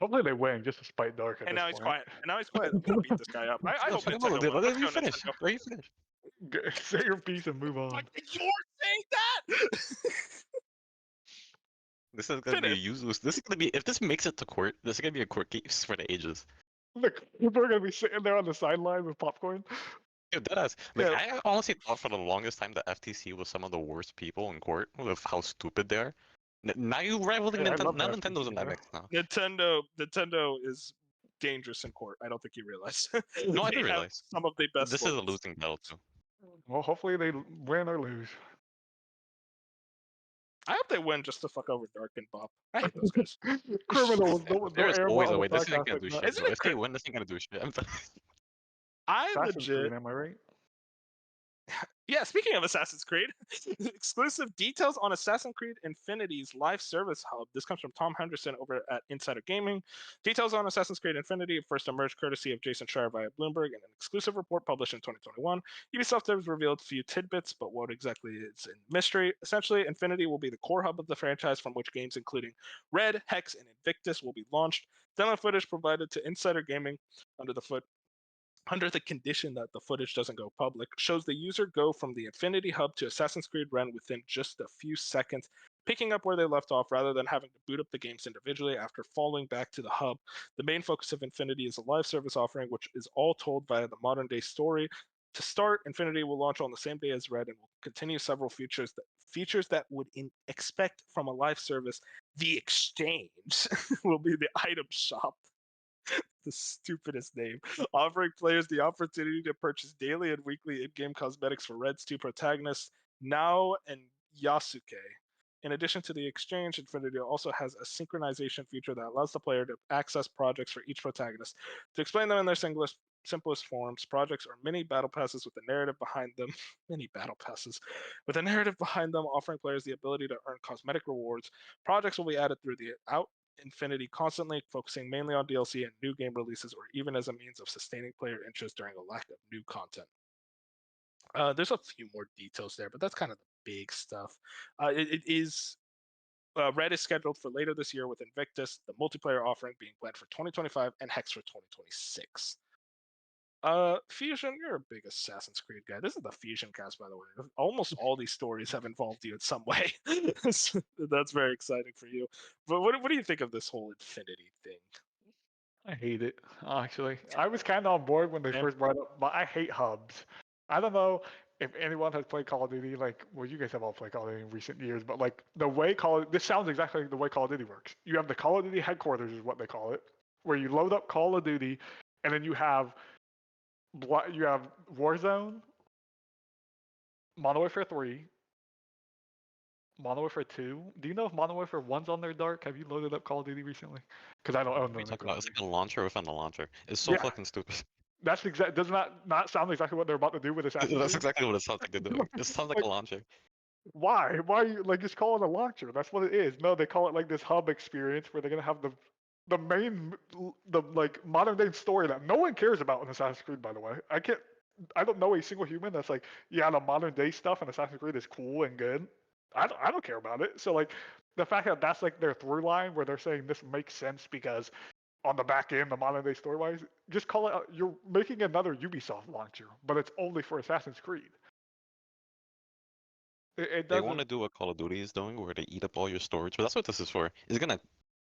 C: Hopefully they win, just to spite Dark.
B: And now he's quiet. I'm gonna beat this guy up. I hope Nintendo wins.
D: Let me finish. Let you finish.
C: Say your piece and move on.
B: You're saying that.
D: This is gonna be a useless. This is gonna be if this makes it to court. This is gonna be a court case for the ages.
C: People are gonna be sitting there on the sideline with popcorn.
D: Dude, deadass. Like, I honestly thought for the longest time the FTC was some of the worst people in court with how stupid they are. Now you rivaling Nintendo. Now Nintendo's in that mix now.
B: Nintendo is dangerous in court. I don't think you realize.
D: No, I do realize.
B: Some of the best.
D: This is a losing battle too.
C: Well, hopefully they win or lose.
B: I hope they win just to fuck over Dark and Bob. I hate those guys.
C: Criminals.
D: There's always a way. This isn't gonna do shit. If they win, this ain't gonna do shit.
B: I legit.
C: Am I right?
B: Yeah, speaking of Assassin's Creed, exclusive details on Assassin's Creed Infinity's live service hub. This comes from Tom Henderson over at Insider Gaming. Details on Assassin's Creed Infinity first emerged courtesy of Jason Schreier via Bloomberg in an exclusive report published in 2021. Ubisoft has revealed a few tidbits, but what exactly is in mystery. Essentially, Infinity will be the core hub of the franchise from which games including Red, Hex, and Invictus will be launched. Demo footage provided to Insider Gaming under the condition that the footage doesn't go public, shows the user go from the Infinity Hub to Assassin's Creed Ren within just a few seconds, picking up where they left off rather than having to boot up the games individually after falling back to the hub. The main focus of Infinity is a live service offering, which is all told via the modern day story. To start, Infinity will launch on the same day as Red and will continue several features that would expect from a live service. The Exchange will be the item shop. The stupidest name, offering players the opportunity to purchase daily and weekly in-game cosmetics for Red's two protagonists, Nao and Yasuke. In addition to the exchange, Infinity also has a synchronization feature that allows the player to access projects for each protagonist. To explain them in their simplest forms, projects are mini battle passes with a narrative behind them. Mini battle passes with a narrative behind them, offering players the ability to earn cosmetic rewards. Projects will be added through the Infinity, constantly focusing mainly on DLC and new game releases, or even as a means of sustaining player interest during a lack of new content. There's a few more details there, but that's kind of the big stuff. Red is scheduled for later this year with Invictus, the multiplayer offering being planned for 2025, and Hex for 2026. Fusion, you're a big Assassin's Creed guy. This is the Fusion cast, by the way. Almost all these stories have involved you in some way. That's very exciting for you. But what do you think of this whole Infinity thing?
C: I hate it, actually. I was kind of on board when they first brought it up, but I hate hubs. I don't know if anyone has played Call of Duty, like, well, you guys have all played Call of Duty in recent years, but like the way this sounds exactly like the way Call of Duty works. You have the Call of Duty headquarters is what they call it, where you load up Call of Duty, and then you have Warzone, Modern Warfare 3, Modern Warfare 2. Do you know if Modern Warfare 1's on there, Dark? Have you loaded up Call of Duty recently? Because I don't own them.
D: It's like a launcher within a launcher. It's so fucking stupid.
C: That's does not sound exactly what they're about to do with Assassin's Creed?
D: That's exactly what it sounds like they're doing. It sounds like a launcher.
C: Why? Why are you like just call it a launcher? That's what it is. No, they call it like this hub experience where they're gonna have the main like modern day story that no one cares about in Assassin's Creed, by the way. I don't know a single human that's like, yeah, the modern day stuff in Assassin's Creed is cool and good. I don't care about it. So like the fact that that's like their through line where they're saying this makes sense because on the back end, the modern day story wise, just call it. You're making another Ubisoft launcher, but it's only for Assassin's Creed. It
D: They
C: doesn't.
D: want to do what Call of Duty is doing, where they eat up all your storage, but that's what this is for. It's gonna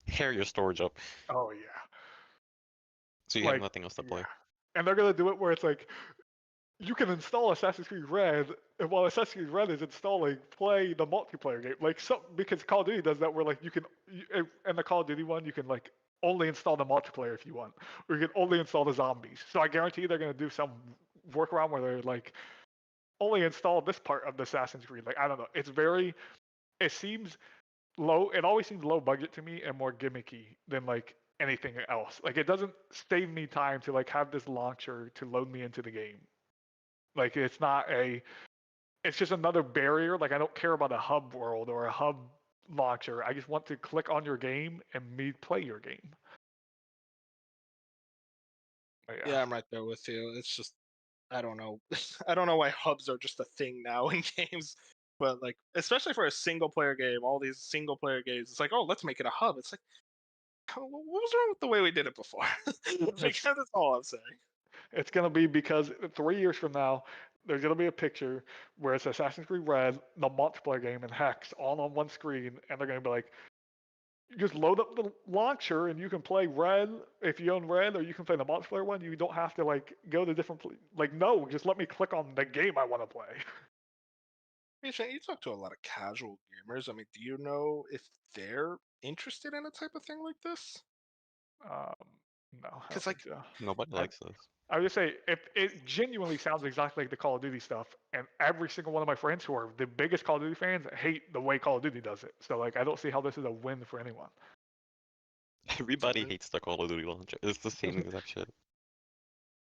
D: tear your storage up,
C: Oh yeah.
D: so you have nothing else to play.
C: And they're gonna do it where it's like you can install Assassin's Creed Red, and while Assassin's Creed Red is installing, play the multiplayer game. Like because Call of Duty does that, where like and the Call of Duty one, you can like only install the multiplayer if you want, or you can only install the zombies. So I guarantee they're gonna do some workaround where they're like only install this part of the Assassin's Creed. Like I don't know, it seems low. It always seems low budget to me and more gimmicky than like anything else. Like it doesn't save me time to like have this launcher to load me into the game. Like it's just another barrier. Like I don't care about a hub world or a hub launcher. I just want to click on your game and me play your game.
B: Yeah, I'm right there with you. It's just I don't know. I don't know why hubs are just a thing now in games. But like especially for a single player game, all these single player games, it's like, oh, let's make it a hub. It's like what was wrong with the way we did it before? Like, that's all I'm saying.
C: It's gonna be because 3 years from now, there's gonna be a picture where it's Assassin's Creed Red, the multiplayer game, and Hex all on one screen, and they're gonna be like, you just load up the launcher and you can play Red if you own Red, or you can play the multiplayer one. You don't have to like go to different like no, just let me click on the game I want to play.
B: You talk to a lot of casual gamers. I mean, do you know if they're interested in a type of thing like this?
C: No,
B: because like
C: so.
D: Nobody likes this.
C: I would just say if it genuinely sounds exactly like the Call of Duty stuff, and every single one of my friends who are the biggest Call of Duty fans hate the way Call of Duty does it. So like I don't see how this is a win for anyone.
D: Everybody hates the Call of Duty launcher. It's the same exact shit.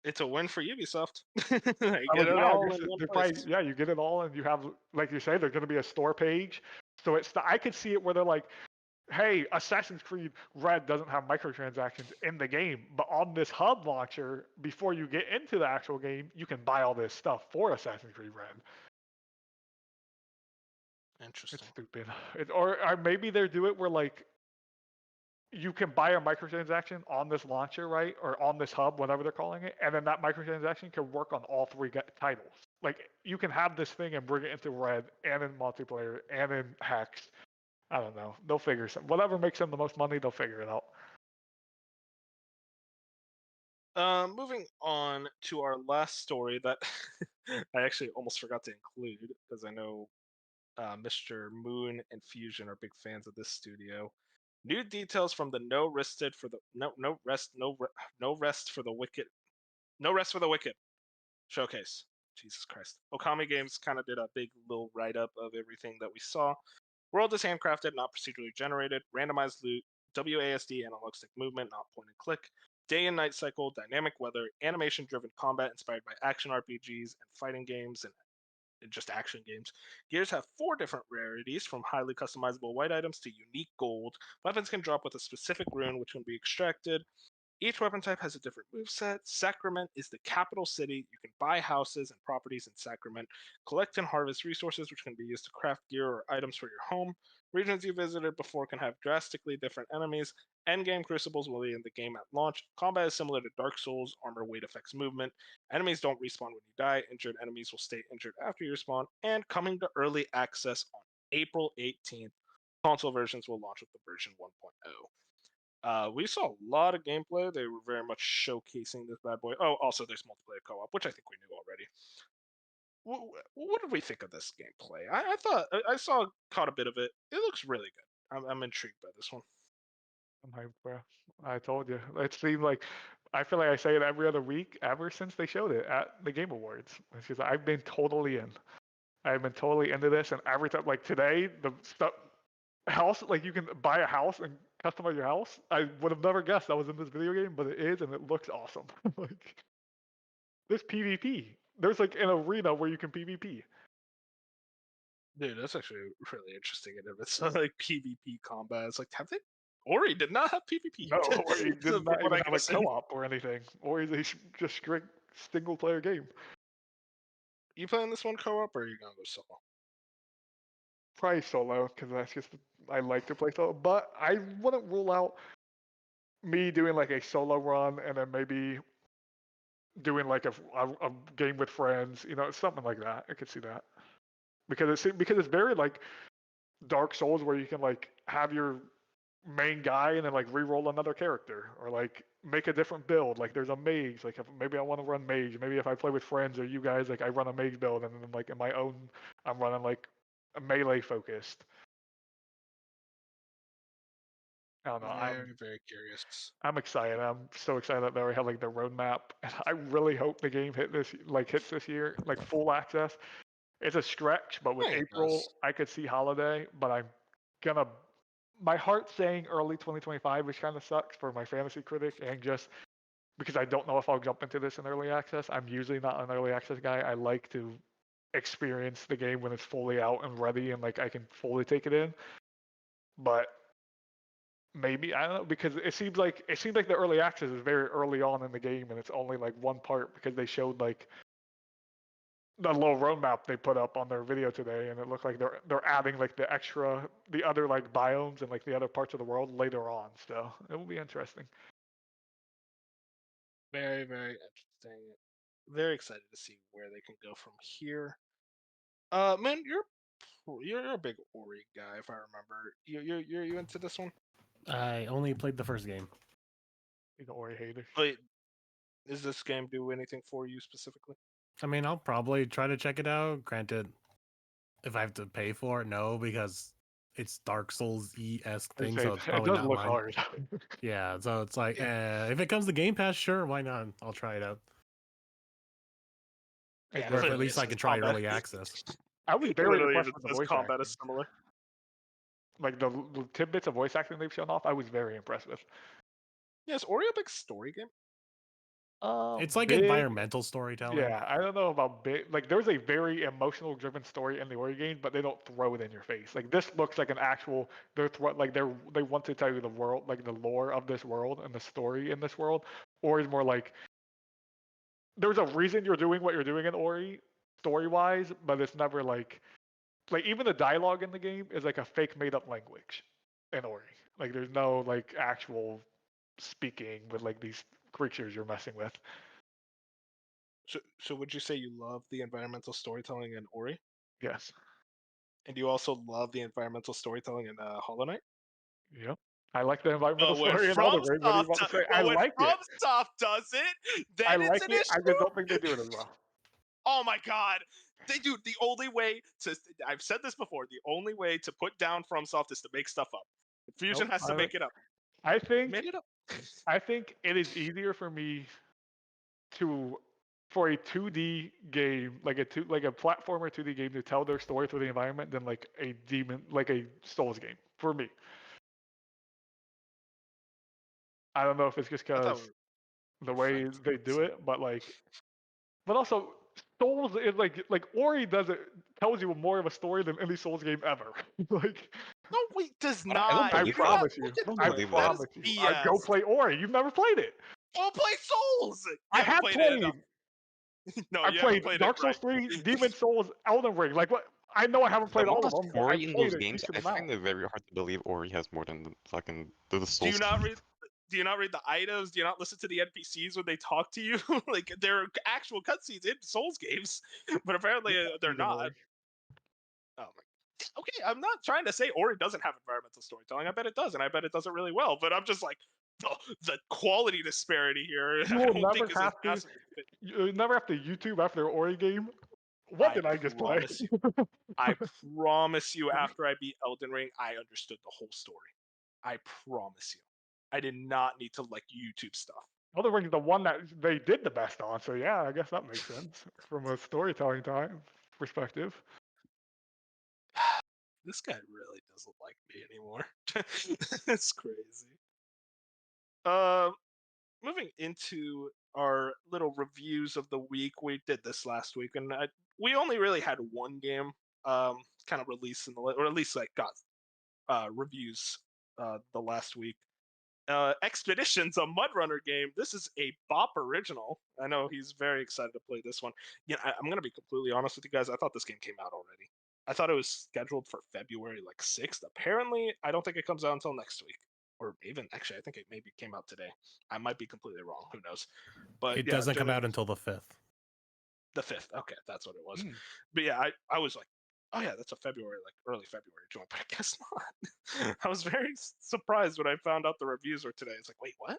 B: It's a win for Ubisoft. Get it all in one place.
C: Yeah, you get it all, and you have, like you say, there's going to be a store page. So I could see it where they're like, hey, Assassin's Creed Red doesn't have microtransactions in the game, but on this hub launcher, before you get into the actual game, you can buy all this stuff for Assassin's Creed Red.
B: Interesting.
C: It's stupid. Or maybe they do it where like you can buy a microtransaction on this launcher, right? Or on this hub, whatever they're calling it. And then that microtransaction can work on all three titles. Like you can have this thing and bring it into Red and in multiplayer and in Hex. I don't know. They'll figure something. Whatever makes them the most money, they'll figure it out.
B: Moving on to our last story that I actually almost forgot to include because I know Mr. Moon and Fusion are big fans of this studio. New details from the no rest for the wicked showcase. Jesus Christ. Okami Games kind of did a big little write up of everything that we saw. World is handcrafted, not procedurally generated. Randomized loot, WASD analog stick movement, not point and click. Day and night cycle, dynamic weather, animation driven combat inspired by action RPGs and fighting games and just action games. Gears have 4 different rarities, from highly customizable white items to unique gold. Weapons can drop with a specific rune which can be extracted. Each weapon type has a different moveset. Sacrament is the capital city. You can buy houses and properties in Sacrament, collect and harvest resources which can be used to craft gear or items for your home. Regions you visited before can have drastically different enemies. Endgame crucibles will be in the game at launch. Combat is similar to Dark Souls. Armor weight affects movement. Enemies don't respawn when you die. Injured enemies will stay injured after you respawn. And coming to early access on April 18th. Console versions will launch with the version 1.0. We saw a lot of gameplay. They were very much showcasing this bad boy. Oh, also there's multiplayer co-op, which I think we knew already. What did we think of this gameplay? I thought I caught a bit of it. It looks really good. I'm intrigued by this one.
C: I'm hyped, bro. I told you. It seemed like I feel like I say it every other week ever since they showed it at the Game Awards. It's because I've been totally in. I've been totally into this, and every time, like today, the stuff house, like you can buy a house and customize your house. I would have never guessed that was in this video game, but it is, and it looks awesome. Like there's PvP. There's like an arena where you can PvP.
B: Dude, that's actually really interesting. And if it's like PvP combat, it's like, have they? Ori did not have PvP.
C: No, Ori did not even have a co-op or anything. Ori is just straight single-player game.
B: You playing this one co-op, or are you gonna go solo?
C: probably solo because that's just I like to play solo. But I wouldn't rule out me doing like a solo run and then maybe doing like a game with friends. You know, something like that. I could see that because it's very like Dark Souls where you can like have your main guy and then like re-roll another character or like make a different build. Like there's a mage. Like maybe I want to run mage. Maybe if I play with friends or you guys, like I run a mage build and then like in my own, I'm running like a melee focused. I don't know.
B: Very curious.
C: I'm excited. I'm so excited that they already have like the roadmap, and I really hope the game hits this year, like full access. It's a stretch, but with April, I could see holiday. But I'm gonna. My heart's saying early 2025, which kind of sucks for my fantasy critic, and just because I don't know if I'll jump into this in early access. I'm usually not an early access guy. I like to experience the game when it's fully out and ready, and like I can fully take it in. But maybe I don't know because it seems like the early access is very early on in the game, and it's only like one part because they showed like the little roadmap they put up on their video today, and it looked like they're adding like the other like biomes and like the other parts of the world later on. So it will be interesting.
B: Very, very interesting. Very excited to see where they can go from here. Man, you're a big Ori guy, if I remember. You into this one?
A: I only played the first game.
C: He's an Ori hater.
B: Wait, does this game do anything for you specifically?
A: I mean, I'll probably try to check it out. Granted, if I have to pay for it, no, because it's Dark Souls-esque thing, so it's probably not mine.
C: Hard.
A: Yeah, so it's like, if it comes to Game Pass, sure, why not? I'll try it out.
B: Yeah,
A: or at least I can try early access.
C: I was very impressed with the voice
B: combat
C: acting.
B: is similar.
C: Like the tidbits of voice acting they've shown off, I was very impressed with.
B: Yeah, is Ori a big story game?
A: It's like environmental storytelling.
C: Yeah, I don't know about big. Like, there's a very emotional driven story in the Ori game, but they don't throw it in your face. Like, this looks like an actual. They want to tell you the world, like the lore of this world and the story in this world. Ori is more like there's a reason you're doing what you're doing in Ori, story wise, but it's never like even the dialogue in the game is like a fake made up language in Ori. Like, there's no like actual speaking with like these creatures you're messing with.
B: So would you say you love the environmental storytelling in Ori?
C: Yes.
B: And you also love the environmental storytelling in Hollow Knight?
C: Yep. I like the environmental story in
B: When
C: Elden Ring.
B: FromSoft does it, then
C: I
B: it's
C: like
B: an
C: it.
B: issue.
C: I just don't think they do it as well.
B: Oh my god. The only way to, I've said this before, the only way to put down FromSoft is to make stuff up. Fusion has to make it up.
C: I think
B: Made it up.
C: I think it is easier for me for a 2D game, like a platformer 2D game to tell their story through the environment than like a Souls game for me. I don't know if it's just because the way they do it, but also Souls is like Ori tells you more of a story than any Souls game ever. Like,
B: no, wait, does not.
C: I promise you. I promise you. Go play Ori. You've never played it.
B: Go play Souls.
C: I have played.
B: No,
C: I played Dark Souls 3, Demon Souls, Elden Ring. Like, what? I know I haven't played all of them.
D: Ori in those games, I find it very hard to believe Ori has more than the Souls.
B: Do you not read the items? Do you not listen to the NPCs when they talk to you? Like, there are actual cutscenes in Souls games, but apparently they're not. Oh my. Okay, I'm not trying to say Ori doesn't have environmental storytelling. I bet it does, and I bet it does it really well. But I'm just like, the quality disparity here.
C: You never have to YouTube after an Ori game. What did I just play?
B: I promise you, after I beat Elden Ring, I understood the whole story. I promise you. I did not need to YouTube stuff.
C: Elden Ring is the one that they did the best on, so yeah, I guess that makes sense from a storytelling perspective.
B: This guy really doesn't like me anymore. It's crazy. Moving into our little reviews of the week. We did this last week, and we only really had one game kind of released or at least got reviews the last week. Expeditions, a Mudrunner game. This is a Bop original. I know he's very excited to play this one. Yeah, I'm gonna be completely honest with you guys. I thought this game came out already. I thought it was scheduled for February 6th. Apparently, I don't think it comes out until next week, or even actually, I think it maybe came out today. I might be completely wrong. Who knows? But
A: it
B: yeah,
A: doesn't come out until the 5th.
B: The 5th. Okay, that's what it was. But yeah, I was like, oh yeah, that's a February, early February joint, but I guess not. I was very surprised when I found out the reviews were today. It's like, wait, what?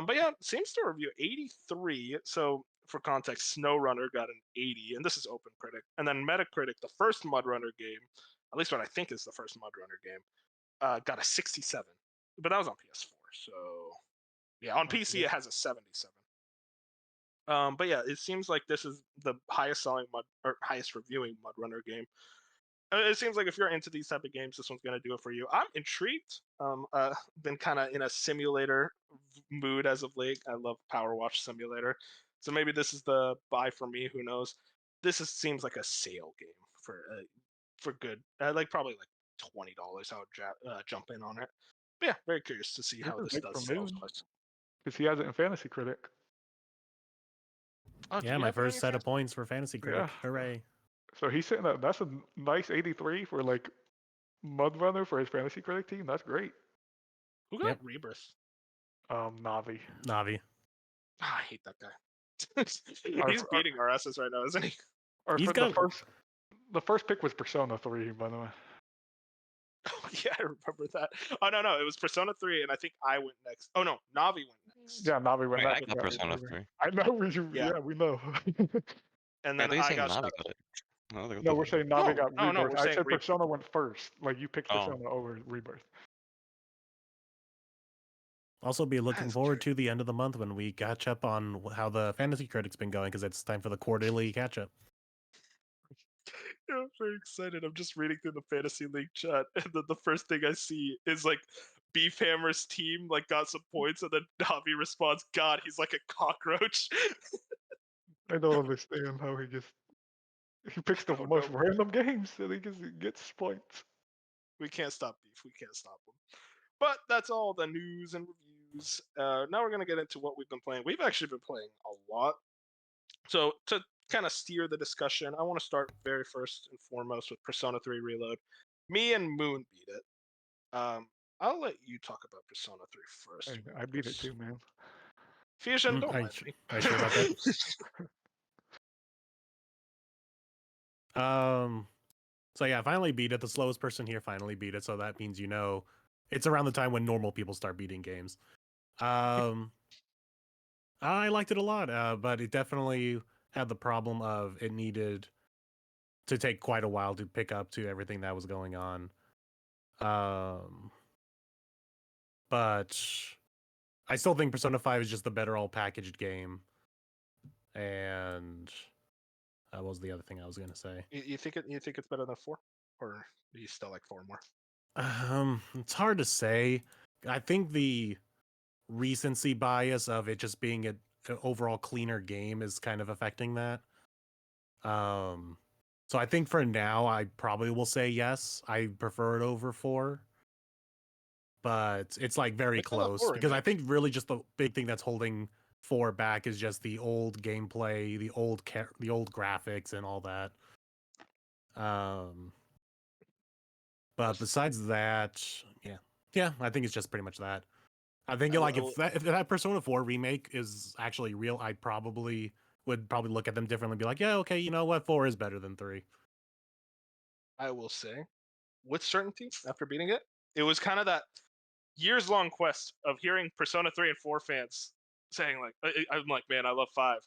B: But yeah, seems to review 83. So for context, SnowRunner got an 80, and this is OpenCritic. And then Metacritic, the first MudRunner game, at least what I think is the first MudRunner game, got a 67. But that was on PS4. So yeah, on PC it has a 77. But yeah, it seems like this is the highest selling highest reviewing MudRunner game. It seems like if you're into these type of games, this one's gonna do it for you. I'm intrigued. Been kind of in a simulator mood as of late. I love Power Wash Simulator, so maybe this is the buy for me. Who knows? Seems like a sale game for good. Probably $20. I would jump in on it. But yeah, very curious to see how this does sales wise.
C: Because he has it in Fantasy Critic.
A: Oh, yeah, my first set of points for Fantasy Critic. Yeah. Hooray.
C: So he's sitting at, that's a nice 83 for MudRunner for his Fantasy Critic team. That's great.
B: Who got Rebirth?
C: Navi.
B: I hate that guy. He's beating our asses right now, isn't he?
C: The first pick was Persona 3, by the way.
B: Oh, yeah, I remember that. Oh, no, it was Persona 3, and I think I went next. Oh, no, Navi went next.
C: Yeah, Navi went next.
D: I got Persona 3.
C: I know, we know.
B: And then I got
D: Navi got it.
C: No, we're saying Navi got Rebirth.
B: No,
C: I said Persona went first. You picked Persona over Rebirth.
A: Also be looking forward to the end of the month when we catch up on how the Fantasy Critic's been going, because it's time for the quarterly catch-up.
B: I'm very excited. I'm just reading through the Fantasy League chat, and then the first thing I see is Beefhammer's team got some points, and then Navi responds, "God, he's like a cockroach."
C: I don't understand how he picks the most random games and he gets points.
B: We can't stop Beef. We can't stop him. But that's all the news and reviews. Now we're gonna get into what we've been playing. We've actually been playing a lot. So to kind of steer the discussion, I want to start very first and foremost with Persona 3 Reload. Me and Moon beat it. I'll let you talk about Persona 3 first.
C: I beat it too, man.
B: Fusion, don't mind me.
A: I sure about that. So yeah, I finally beat it. The slowest person here finally beat it, so that means it's around the time when normal people start beating games. I liked it a lot, but it definitely had the problem of it needed to take quite a while to pick up to everything that was going on. But I still think Persona 5 is just the better all packaged game. And what was the other thing I was gonna say?
B: You think it's better than 4, or do you still like 4 more?
A: It's hard to say. I think the recency bias of it just being an overall cleaner game is kind of affecting that. So I think for now I probably will say yes. I prefer it over 4. But it's very close, because I think really just the big thing that's holding 4 back is just the old gameplay, the old graphics and all that. But besides that, yeah, I think it's just pretty much that. I think if that Persona 4 remake is actually real, I would probably look at them differently and be like, yeah, okay, you know what, 4 is better than 3.
B: I will say, with certainty, after beating it, it was kind of that years-long quest of hearing Persona 3 and 4 fans saying I'm like, man, I love 5.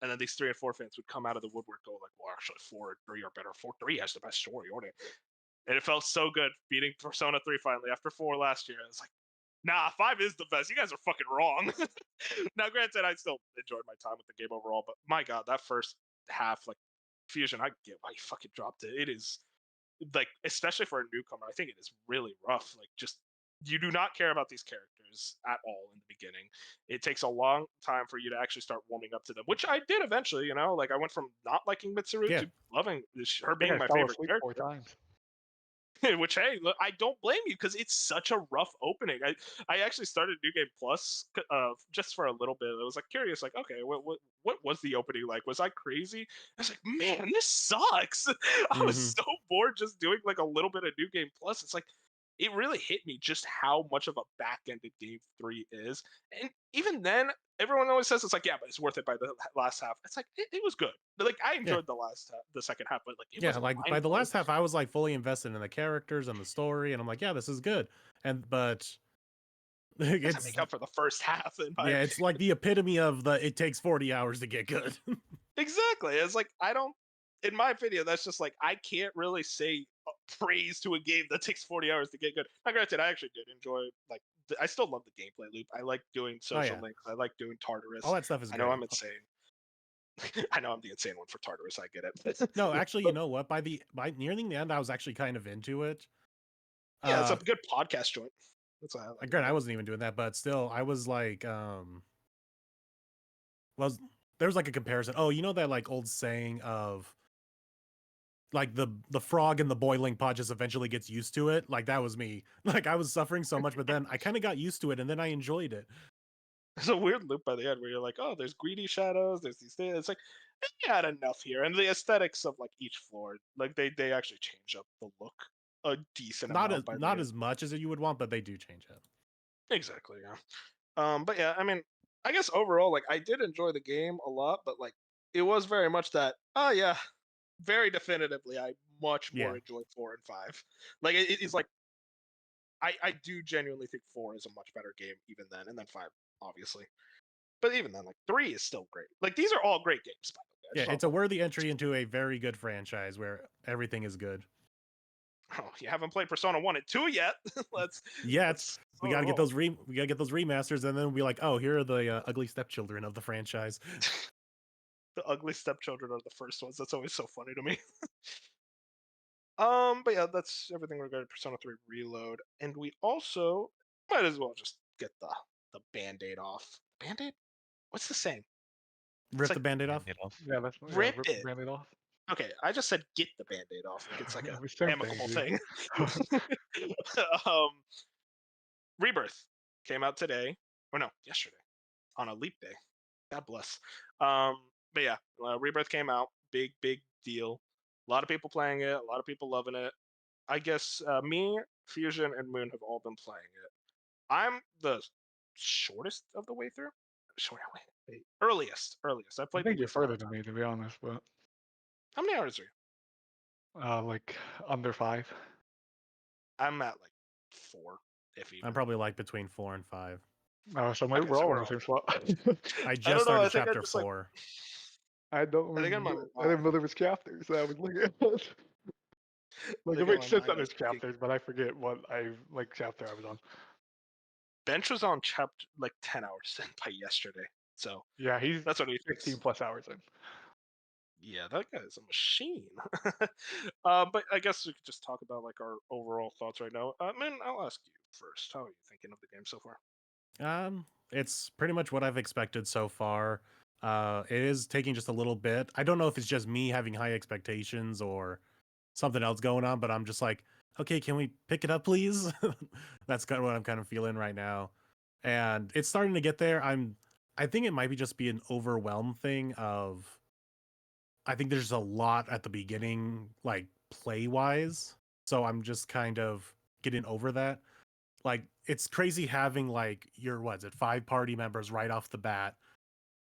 B: And then these 3 and 4 fans would come out of the woodwork going well, actually 4 and 3 are better. 3 has the best story, or and it felt so good beating Persona 3 finally after 4 last year. It's like, nah, 5 is the best. You guys are fucking wrong. Now, granted, I still enjoyed my time with the game overall, but my God, that first half, Fusion, I get why you fucking dropped it. It is, especially for a newcomer, I think it is really rough. Just, you do not care about these characters at all in the beginning. It takes a long time for you to actually start warming up to them, which I did eventually, I went from not liking Mitsuru to loving her being my favorite character.
C: 4 times.
B: Which, hey, look, I don't blame you because it's such a rough opening. I actually started New Game Plus just for a little bit. I was like curious, like, okay, what was the opening like? Was I crazy? I was like, man, this sucks. I was so bored just doing like a little bit of New Game Plus. It's like it really hit me just how much of a back-ended Game 3 is. And even then, everyone always says it's like, yeah, but it's worth it by the last half. It's like it was good. But, like I enjoyed the second half, but like it was
A: like by the last half, I was like fully invested in the characters and the story, and I'm like, yeah, this is good. But
B: it doesn't make up for the first half.
A: It's like the epitome of the it takes 40 hours to get good.
B: Exactly. It's like I don't. In my opinion, that's just like I can't really say praise to a game that takes 40 hours to get good. Now, granted, I actually did enjoy like I still love the gameplay loop. I like doing social links. I like doing Tartarus.
A: All that stuff is great.
B: I know I'm insane. I know I'm the insane one for Tartarus. I get it.
A: No, actually, you know what? By nearing the end, I was actually kind of into it.
B: Yeah, it's a good podcast joint. That's why I like
A: granted, I wasn't even doing that, but still, I was like, well, there was like a comparison. Oh, you know that like old saying of like the frog in the boiling pot just eventually gets used to it. Like that was me. Like I was suffering so much, but then I kind of got used to it, and then I enjoyed it.
B: There's a weird loop by the end where you're like, oh, there's greedy shadows, there's these things. It's like they had enough here, and the aesthetics of like each floor, like they actually change up the look a decent amount.
A: Not as much as you would want, but they do change it.
B: Exactly, yeah. But yeah, I mean, I guess overall, like I did enjoy the game a lot, but like it was very much that, oh yeah, very definitively, I much more enjoyed 4 and 5. Like it's like I do genuinely think 4 is a much better game even then, and then 5 obviously. But even then, like 3 is still great. Like these are all great games, by the way.
A: Yeah, it's a worthy entry into a very good franchise where everything is good.
B: Oh, you haven't played Persona 1 and 2 yet.
A: We gotta get those remasters, and then we'll be like, oh, here are the ugly stepchildren of the franchise.
B: The ugly stepchildren are the first ones. That's always so funny to me. But yeah, that's everything regarding Persona 3 Reload. And we also might as well just get the Band-Aid off. Band-Aid? What's the saying?
A: Rip the Band-Aid off?
C: Yeah, that's
B: rip it.
C: The Band-Aid off.
B: Okay, I just said get the Band-Aid off. Like it's like a amicable thing. Rebirth came out today. Or no, yesterday. On a leap day. God bless. But yeah, Rebirth came out. Big deal. A lot of people playing it. A lot of people loving it. I guess me, Fusion, and Moon have all been playing it. I'm the shortest of the way through. Earliest. I played.
C: I think you're further than me, to be honest. But
B: how many hours are you?
C: Like under 5.
B: I'm at like 4, if even.
A: I'm probably like between 4 and 5.
C: Oh, so maybe we're all in the same spot.
A: I just started chapter 4.
C: I don't remember. I didn't know there was chapters. I was looking at it. Like it makes sense that there's chapters, but I forget what chapter I was on.
B: Bench was on chapter like 10 hours in by yesterday. So
C: yeah,
B: that's what he
C: 15 plus hours in.
B: Yeah, that guy's a machine. But I guess we could just talk about like our overall thoughts right now. Man, I'll ask you first. How are you thinking of the game so far?
A: It's pretty much what I've expected so far. It is taking just a little bit. I don't know if it's just me having high expectations or something else going on, but I'm just like, okay, can we pick it up, please? That's kind of what I'm kind of feeling right now. And it's starting to get there. I think it might be just be an overwhelm thing of, I think there's a lot at the beginning, like play-wise. So I'm just kind of getting over that. Like, it's crazy having like your 5 party members right off the bat.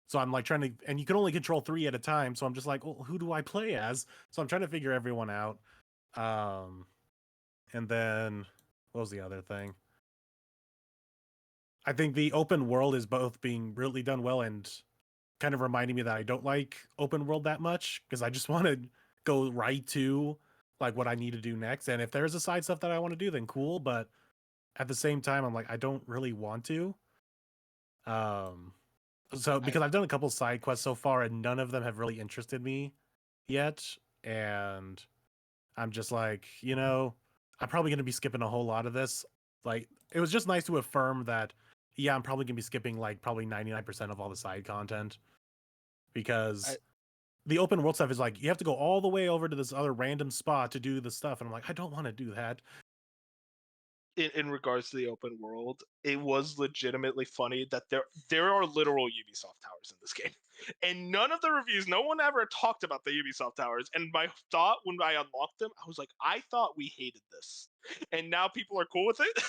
A: So I'm like trying to, and you can only control 3 at a time. So I'm just like, well, who do I play as? So I'm trying to figure everyone out. And then what was the other thing? I think the open world is both being really done well and kind of reminding me that I don't like open world that much because I just want to go right to like what I need to do next. And if there's a side stuff that I want to do, then cool. But at the same time, I'm like, I don't really want to. So because I've done a couple side quests so far and none of them have really interested me yet. And I'm just like, I'm probably going to be skipping a whole lot of this. Like, it was just nice to affirm that, yeah, I'm probably going to be skipping like probably 99% of all the side content because the open world stuff is like you have to go all the way over to this other random spot to do the stuff, and I'm like, I don't want to do that.
B: In regards to the open world, it was legitimately funny that there are literal Ubisoft towers in this game, and none of the reviews, no one ever talked about the Ubisoft towers. And my thought when I unlocked them, I was like, I thought we hated this, and now people are cool with it.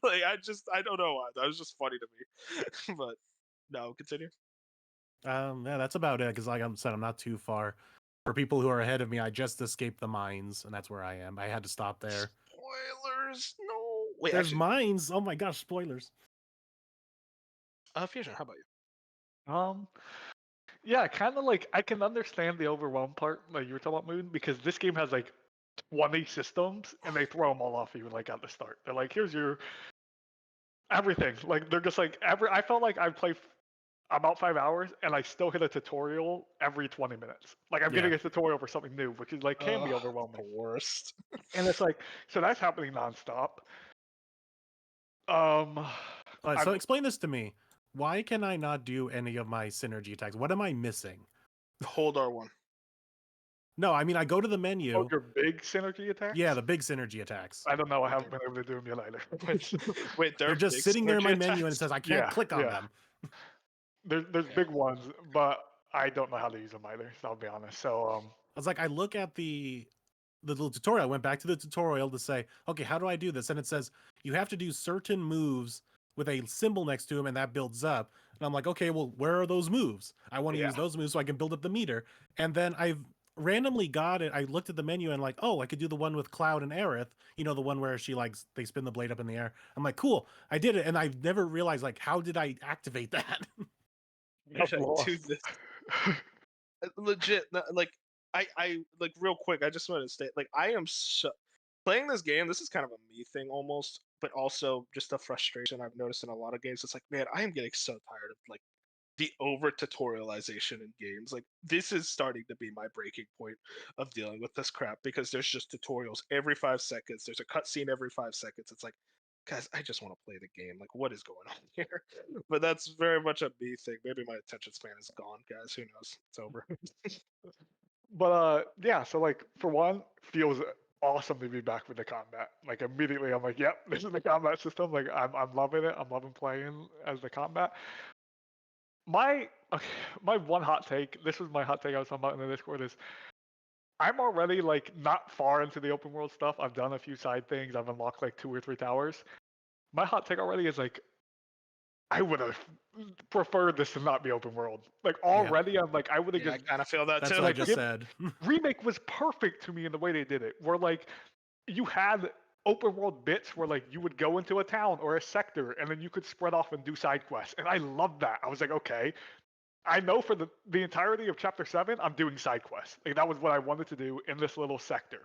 B: Like I don't know why. That was just funny to me. But no, continue.
A: Yeah, that's about it. Because like I said, I'm not too far. For people who are ahead of me, I just escaped the mines, and that's where I am. I had to stop there.
B: Spoilers, no. Wait,
A: There's
B: actually,
A: mines. Oh my gosh, spoilers.
B: Fusion, how about you?
C: Yeah, kind of like I can understand the overwhelm part, like you were talking about, Moon, because this game has like 20 systems and they throw them all off you like at the start. They're like, here's your everything. Like they're just like I felt like I played about 5 hours and I still hit a tutorial every 20 minutes. Like I'm getting a tutorial for something new, which is like can be overwhelming.
B: The worst.
C: And it's like so that's happening nonstop.
A: So explain this to me. Why can I not do any of my synergy attacks? What am I missing?
B: Hold R1.
A: No, I mean I go to the menu.
C: Oh, your big synergy attacks?
A: Yeah, the big synergy attacks.
C: I don't know. I haven't been able to do them yet either.
B: Wait,
A: they're just sitting there in my menu and it says I can't click on them.
C: There's big ones, but I don't know how to use them either. So I'll be honest. So
A: I was like, I look at the little tutorial. I went back to the tutorial to say, okay, how do I do this? And it says you have to do certain moves with a symbol next to them, and that builds up. And I'm like, okay, well, where are those moves? I want to use those moves so I can build up the meter. And then I've randomly got it. I looked at the menu and like, oh, I could do the one with Cloud and Aerith. You know, the one where she like they spin the blade up in the air. I'm like, cool, I did it, and I've never realized like how did I activate that?
B: Dude, this legit. Like I like real quick. I just wanted to state like I am so playing this game. This is kind of a me thing almost, but also just a frustration I've noticed in a lot of games. It's like, man, I am getting so tired of like the over tutorialization in games. Like this is starting to be my breaking point of dealing with this crap because there's just tutorials every 5 seconds. There's a cutscene every 5 seconds. It's like, guys, I just want to play the game. Like, what is going on here? But that's very much a me thing. Maybe my attention span is gone, guys. Who knows? It's over.
C: But yeah, so like for one, feels awesome to be back with the combat. Like immediately, I'm like, yep, this is the combat system. Like I'm loving it. I'm loving playing as the combat. My one hot take. This was my hot take I was talking about in the Discord is. I'm already like not far into the open world stuff. I've done a few side things. I've unlocked like 2 or 3 towers. My hot take already is like I would have preferred this to not be open world. Like already, I'm like I would have just.
B: I kind of feel that
A: That's
B: too.
A: what I just said.
C: Remake was perfect to me in the way they did it. Where like you had open world bits where like you would go into a town or a sector and then you could spread off and do side quests, and I loved that. I was like, okay, I know for the entirety of Chapter 7, I'm doing side quests. Like that was what I wanted to do in this little sector.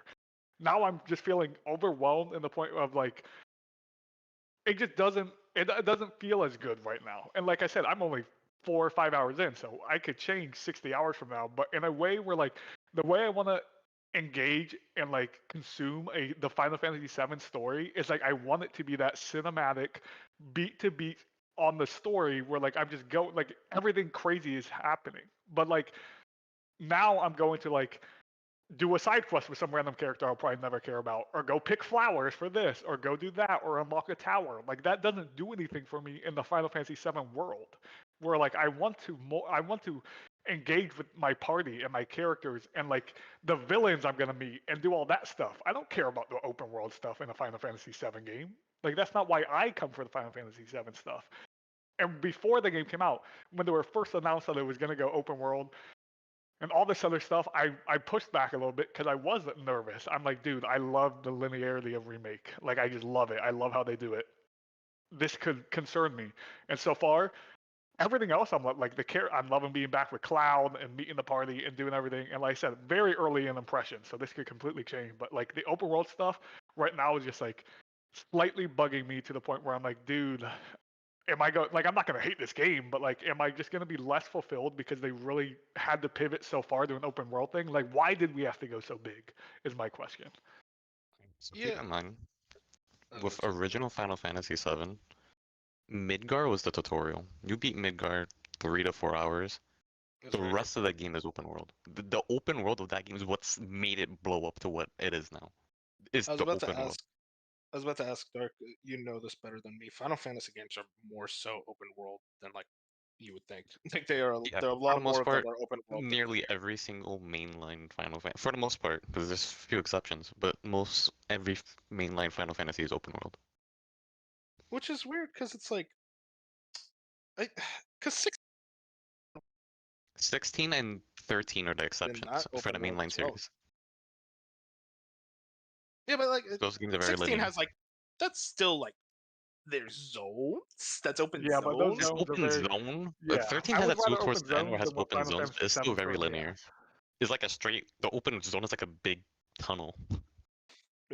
C: Now I'm just feeling overwhelmed in the point of like it just doesn't feel as good right now. And like I said, I'm only 4 or 5 hours in, so I could change 60 hours from now. But in a way where like the way I want to engage and like consume the Final Fantasy VII story is like I want it to be that cinematic, beat to beat on the story where like I'm just going like everything crazy is happening. But like now I'm going to like do a side quest with some random character I'll probably never care about, or go pick flowers for this, or go do that, or unlock a tower. Like that doesn't do anything for me in the Final Fantasy VII world, where like I want to engage with my party and my characters and like the villains I'm gonna meet and do all that stuff. I don't care about the open world stuff in a Final Fantasy VII game. Like that's not why I come for the Final Fantasy VII stuff. And before the game came out, when they were first announced that it was gonna go open world, and all this other stuff, I pushed back a little bit because I was nervous. I'm like, dude, I love the linearity of Remake. Like, I just love it. I love how they do it. This could concern me. And so far, everything else, I'm like I'm loving being back with Cloud and meeting the party and doing everything. And like I said, very early in impression, so this could completely change. But like the open world stuff right now is just like slightly bugging me to the point where I'm like, dude, am I going like I'm not gonna hate this game, but like am I just gonna be less fulfilled because they really had to pivot so far to an open world thing? Like why did we have to go so big is my question.
D: So keep in mind, with original Final Fantasy VII, Midgar was the tutorial. You beat Midgar 3 to 4 hours. The rest of that game is open world. The open world of that game is what's made it blow up to what it is now. Is the open world.
B: I was about to ask Dark. You know this better than me. Final Fantasy games are more so open world than like you would think. I think they are.
D: Yeah,
B: There are a lot more of them are open world.
D: Nearly every single mainline Final Fantasy, for the most part, because there's a few exceptions, but every mainline Final Fantasy is open world.
B: Which is weird because it's like, because
D: 16 and 13 are the exceptions for the mainline series.
B: Yeah, but like
D: those games are very
B: 16
D: linear.
B: has like that's still like there's zones. That's open
C: Yeah,
B: zones.
C: but those
D: It's
C: zones
D: open
C: are very...
D: zone.
C: Yeah,
D: 13
C: I
D: has
C: would
D: that smooth
C: rather
D: towards
C: open
D: the end where it
C: zones
D: has
C: than what
D: open
C: Final
D: zones,
C: Fantasy
D: but it's still
C: 7
D: very
C: currently
D: linear.
C: has.
D: It's like a straight. The open zone is like a big tunnel.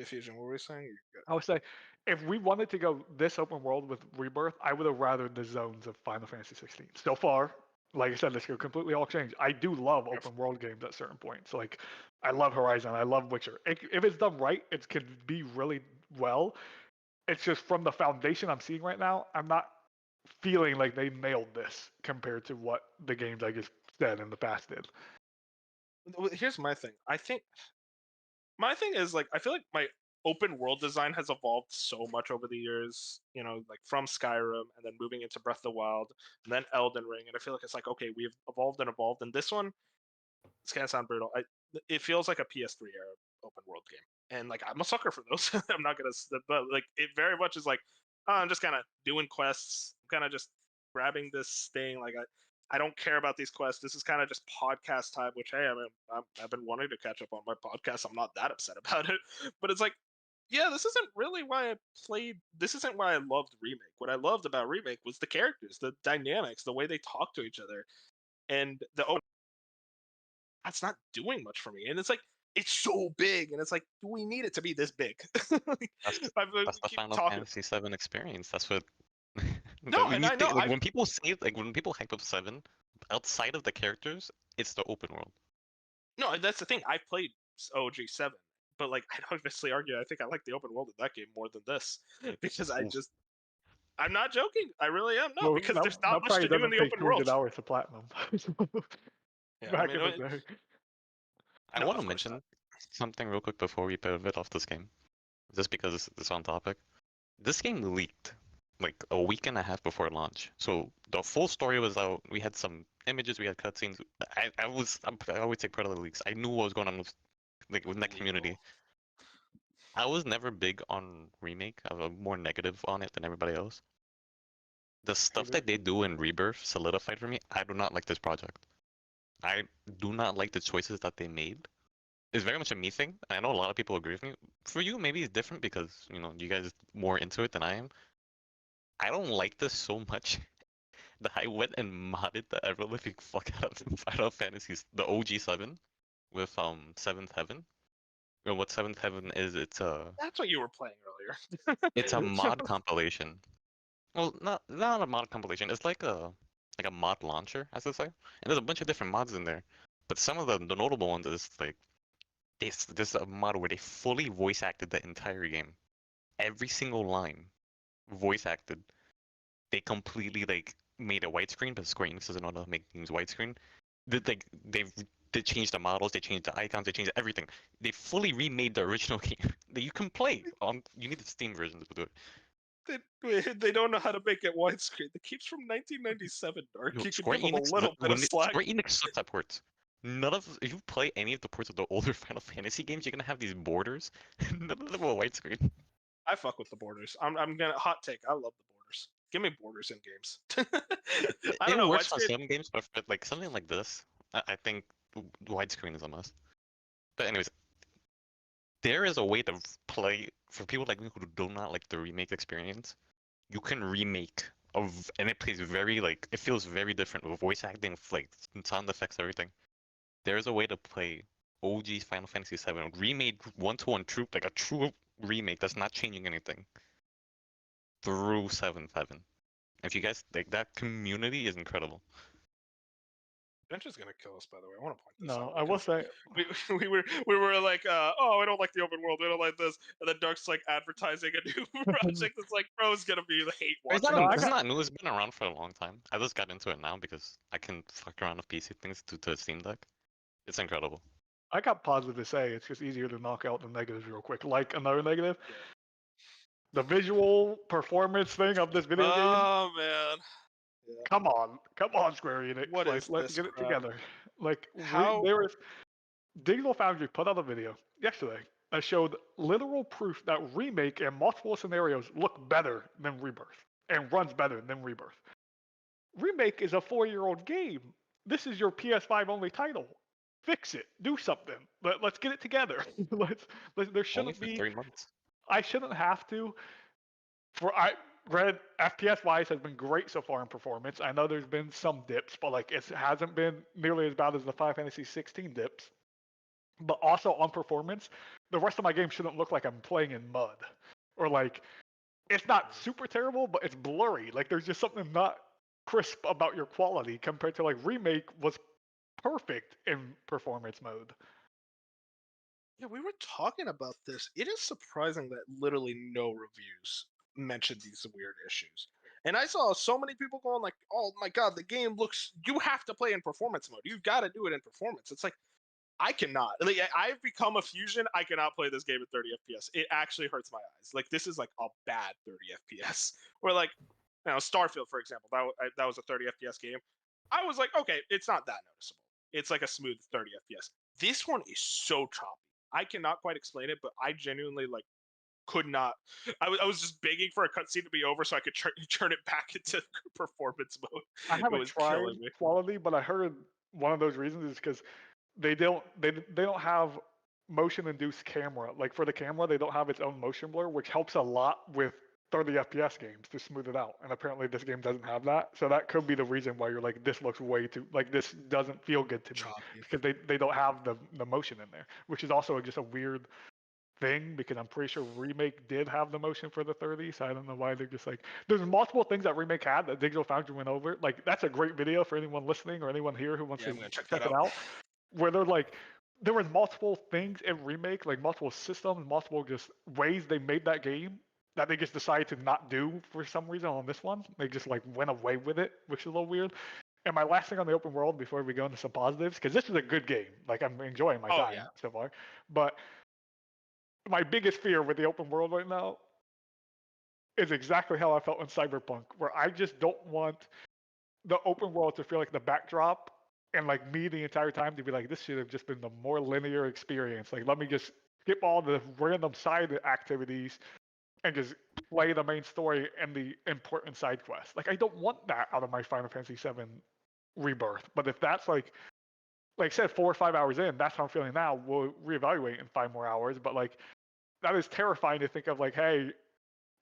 B: Fusion, what were we saying?
C: I would say, if we wanted to go this open world with Rebirth, I would have rather the zones of Final Fantasy 16. So far, like I said, this could completely all change. I do love open world games at certain points. Like, I love Horizon, I love Witcher. If it's done right, it can be really well. It's just from the foundation I'm seeing right now, I'm not feeling like they nailed this compared to what the games I just said in the past did.
B: Here's my thing. I think my thing is like I feel like my open world design has evolved so much over the years, you know, like from Skyrim and then moving into Breath of the Wild and then Elden Ring, and I feel like it's like okay, we've evolved, and this one, it's gonna sound brutal. It feels like a PS3 era open world game, and like I'm a sucker for those. I'm not gonna, but like it very much is like oh, I'm just kind of doing quests, I'm kind of just grabbing this thing. Like I don't care about these quests. This is kind of just podcast time. Which hey, I've been wanting to catch up on my podcast. I'm not that upset about it, but it's like yeah, this isn't really why I played. This isn't why I loved Remake. What I loved about Remake was the characters, the dynamics, the way they talk to each other, and the that's not doing much for me. And it's like it's so big, and it's like, do we need it to be this big?
D: That's the Final Fantasy 7 experience. That's what.
B: No, and I know.
D: Like, when people say, like when people hype up 7, outside of the characters, it's the open world.
B: No, that's the thing. I played OG 7, but like I'd obviously argue I think I like the open world in that game more than this because I'm not joking. I really am. No, because there's not much to do in the open world.
C: 200 hours to platinum.
B: Yeah,
C: Back in the day.
D: I want to mention something real quick before we pivot off this game, just because it's on topic. This game leaked like a week and a half before launch, so the full story was out. We had some images, we had cutscenes. I always take part of the leaks. I knew what was going on with that community. I was never big on Remake. I was more negative on it than everybody else. The stuff that they do in Rebirth solidified for me. I do not like this project. I do not like the choices that they made. It's very much a me thing. I know a lot of people agree with me. For you, maybe it's different because, you know, you guys are more into it than I am. I don't like this so much that I went and modded the ever-living fuck out of Final Fantasies, the OG 7, with 7th Heaven. And what 7th Heaven is, it's a...
B: That's what you were playing earlier.
D: It's a mod compilation. Well, not a mod compilation. It's like a mod launcher, as they say. And there's a bunch of different mods in there. But some of the notable ones is like there's a mod where they fully voice acted the entire game. Every single line voice acted. They completely like made a widescreen, but Square Enix doesn't know how to make things widescreen. They changed the models, they changed the icons, they changed everything. They fully remade the original game that you can play on. You need the Steam version to do it.
B: They don't know how to make it widescreen. The keeps from 1997, Dark. You
D: Square
B: can give them
D: Enix,
B: a little bit of slack.
D: Square Enix sucks at ports. If you play any of the ports of the older Final Fantasy games, you're gonna have these borders. None of them are widescreen.
B: I fuck with the borders. I'm gonna hot take. I love the borders. Give me borders in games. I don't know.
D: It works for some games, but for like something like this, I think widescreen is a must. But anyways, there is a way to play for people like me who do not like the remake experience. You can remake and it plays it feels very different with voice acting, like sound effects, everything. There is a way to play OG Final Fantasy VII remade 1-to-1 true, like a true remake that's not changing anything through 7th Heaven. If you guys like that community is incredible.
B: Bench is gonna kill us. By the way, I want to point this
C: No,
B: out.
C: I will say
B: we were like, oh, I don't like the open world. We don't like this, and then Dark's like advertising a new project. It's like, bro, it's gonna be the hate
D: It's
B: watching.
D: not, it's not new. It's been around for a long time. I just got into it now because I can fuck around with PC things due to Steam Deck. It's incredible.
C: I got positive to say. It's just easier to knock out the negatives real quick. Like another negative, the visual performance thing of this video game.
B: Oh man. Yeah.
C: Come on, Square Enix.
B: What
C: like,
B: is
C: let's
B: this
C: get it
B: crap?
C: together. Like,
B: How?
C: there was Digital Foundry put out a video yesterday that showed literal proof that Remake in multiple scenarios look better than Rebirth and runs better than Rebirth. Remake is a 4-year-old game. This is your PS5 only title. Fix it. Do something. Let's get it together. There shouldn't
D: Only
C: be.
D: for 3 months.
C: I shouldn't have to. Granted, FPS wise has been great so far in performance. I know there's been some dips, but like it hasn't been nearly as bad as the Final Fantasy 16 dips. But also on performance, the rest of my game shouldn't look like I'm playing in mud, or like it's not super terrible, but it's blurry. Like there's just something not crisp about your quality compared to like Remake was perfect in performance mode.
B: Yeah, we were talking about this. It is surprising that literally no reviews mentioned these weird issues. And I saw so many people going like, "Oh my god, the game looks. You have to play in performance mode. You've got to do it in performance." It's like I cannot. Like I've become a fusion. I cannot play this game at 30 FPS. It actually hurts my eyes. Like this is like a bad 30 FPS. Or like, Starfield for example. That was a 30 FPS game. I was like, okay, it's not that noticeable. It's like a smooth 30 FPS. This one is so choppy. I cannot quite explain it, but I genuinely like could not. I was just begging for a cutscene to be over so I could turn it back into performance mode.
C: I haven't tried quality, but I heard one of those reasons is because they don't have motion induced camera. Like for the camera, they don't have its own motion blur, which helps a lot with 30 FPS games to smooth it out. And apparently this game doesn't have that. So that could be the reason why you're like, this looks way too, like this doesn't feel good to me.
B: Choppy.
C: Because they don't have the motion in there, which is also just a weird thing because I'm pretty sure Remake did have the motion for the 30, so I don't know why they're just like, there's multiple things that Remake had that Digital Foundry went over. Like that's a great video for anyone listening or anyone here who wants to check it out. Where they're like, there was multiple things in Remake, like multiple systems, multiple just ways they made that game that they just decided to not do for some reason on this one. They just like went away with it, which is a little weird. And my last thing on the open world before we go into some positives, because this is a good game. Like I'm enjoying my time so far. But my biggest fear with the open world right now is exactly how I felt in Cyberpunk, where I just don't want the open world to feel like the backdrop and like me the entire time to be like, this should have just been the more linear experience. Like, let me just skip all the random side activities and just play the main story and the important side quests. Like, I don't want that out of my Final Fantasy VII Rebirth. But if that's like I said, 4 or 5 hours in, that's how I'm feeling now. We'll reevaluate in 5 more hours. But like, that is terrifying to think of. Like, hey,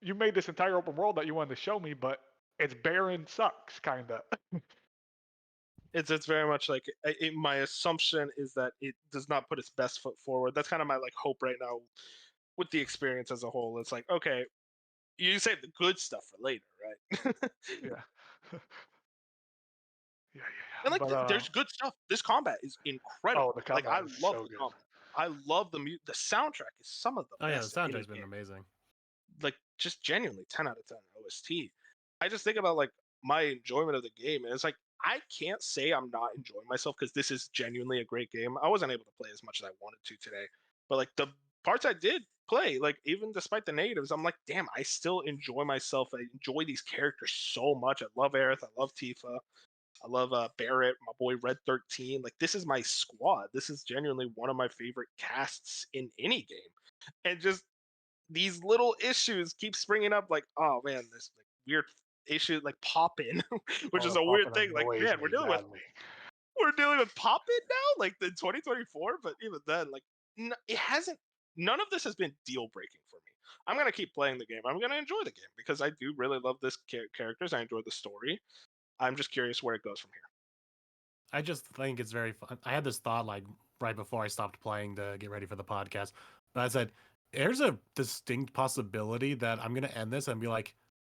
C: you made this entire open world that you wanted to show me, but it's barren, sucks, kind of.
B: It's very much like my assumption is that it does not put its best foot forward. That's kind of my like hope right now with the experience as a whole. It's like, okay, you save the good stuff for later, right?
C: Yeah. Yeah.
B: And like, there's good stuff. This combat is incredible.
C: Oh, the combat
B: I love
C: so
B: the
C: good.
B: combat. I love the The soundtrack is some of the best.
A: Oh yeah, the soundtrack's been amazing.
B: Like just genuinely 10 out of 10 OST. I just think about like my enjoyment of the game, and it's like I can't say I'm not enjoying myself because this is genuinely a great game. I wasn't able to play as much as I wanted to today, but like the parts I did play, like even despite the negatives, I'm like, damn, I still enjoy myself. I enjoy these characters so much. I love Aerith. I love Tifa. I love Barrett, my boy Red 13. Like this is my squad. This is genuinely one of my favorite casts in any game, and just these little issues keep springing up. Like, oh man, this like weird issue like pop-in, which is a weird thing. Like, man, we're dealing with pop-in now, like in 2024. But even then, like, it hasn't. None of this has been deal-breaking for me. I'm gonna keep playing the game. I'm gonna enjoy the game because I do really love this characters. I enjoy the story. I'm just curious where it goes from here.
A: I just think it's very fun. I had this thought like right before I stopped playing to get ready for the podcast. But I said, there's a distinct possibility that I'm going to end this and be like,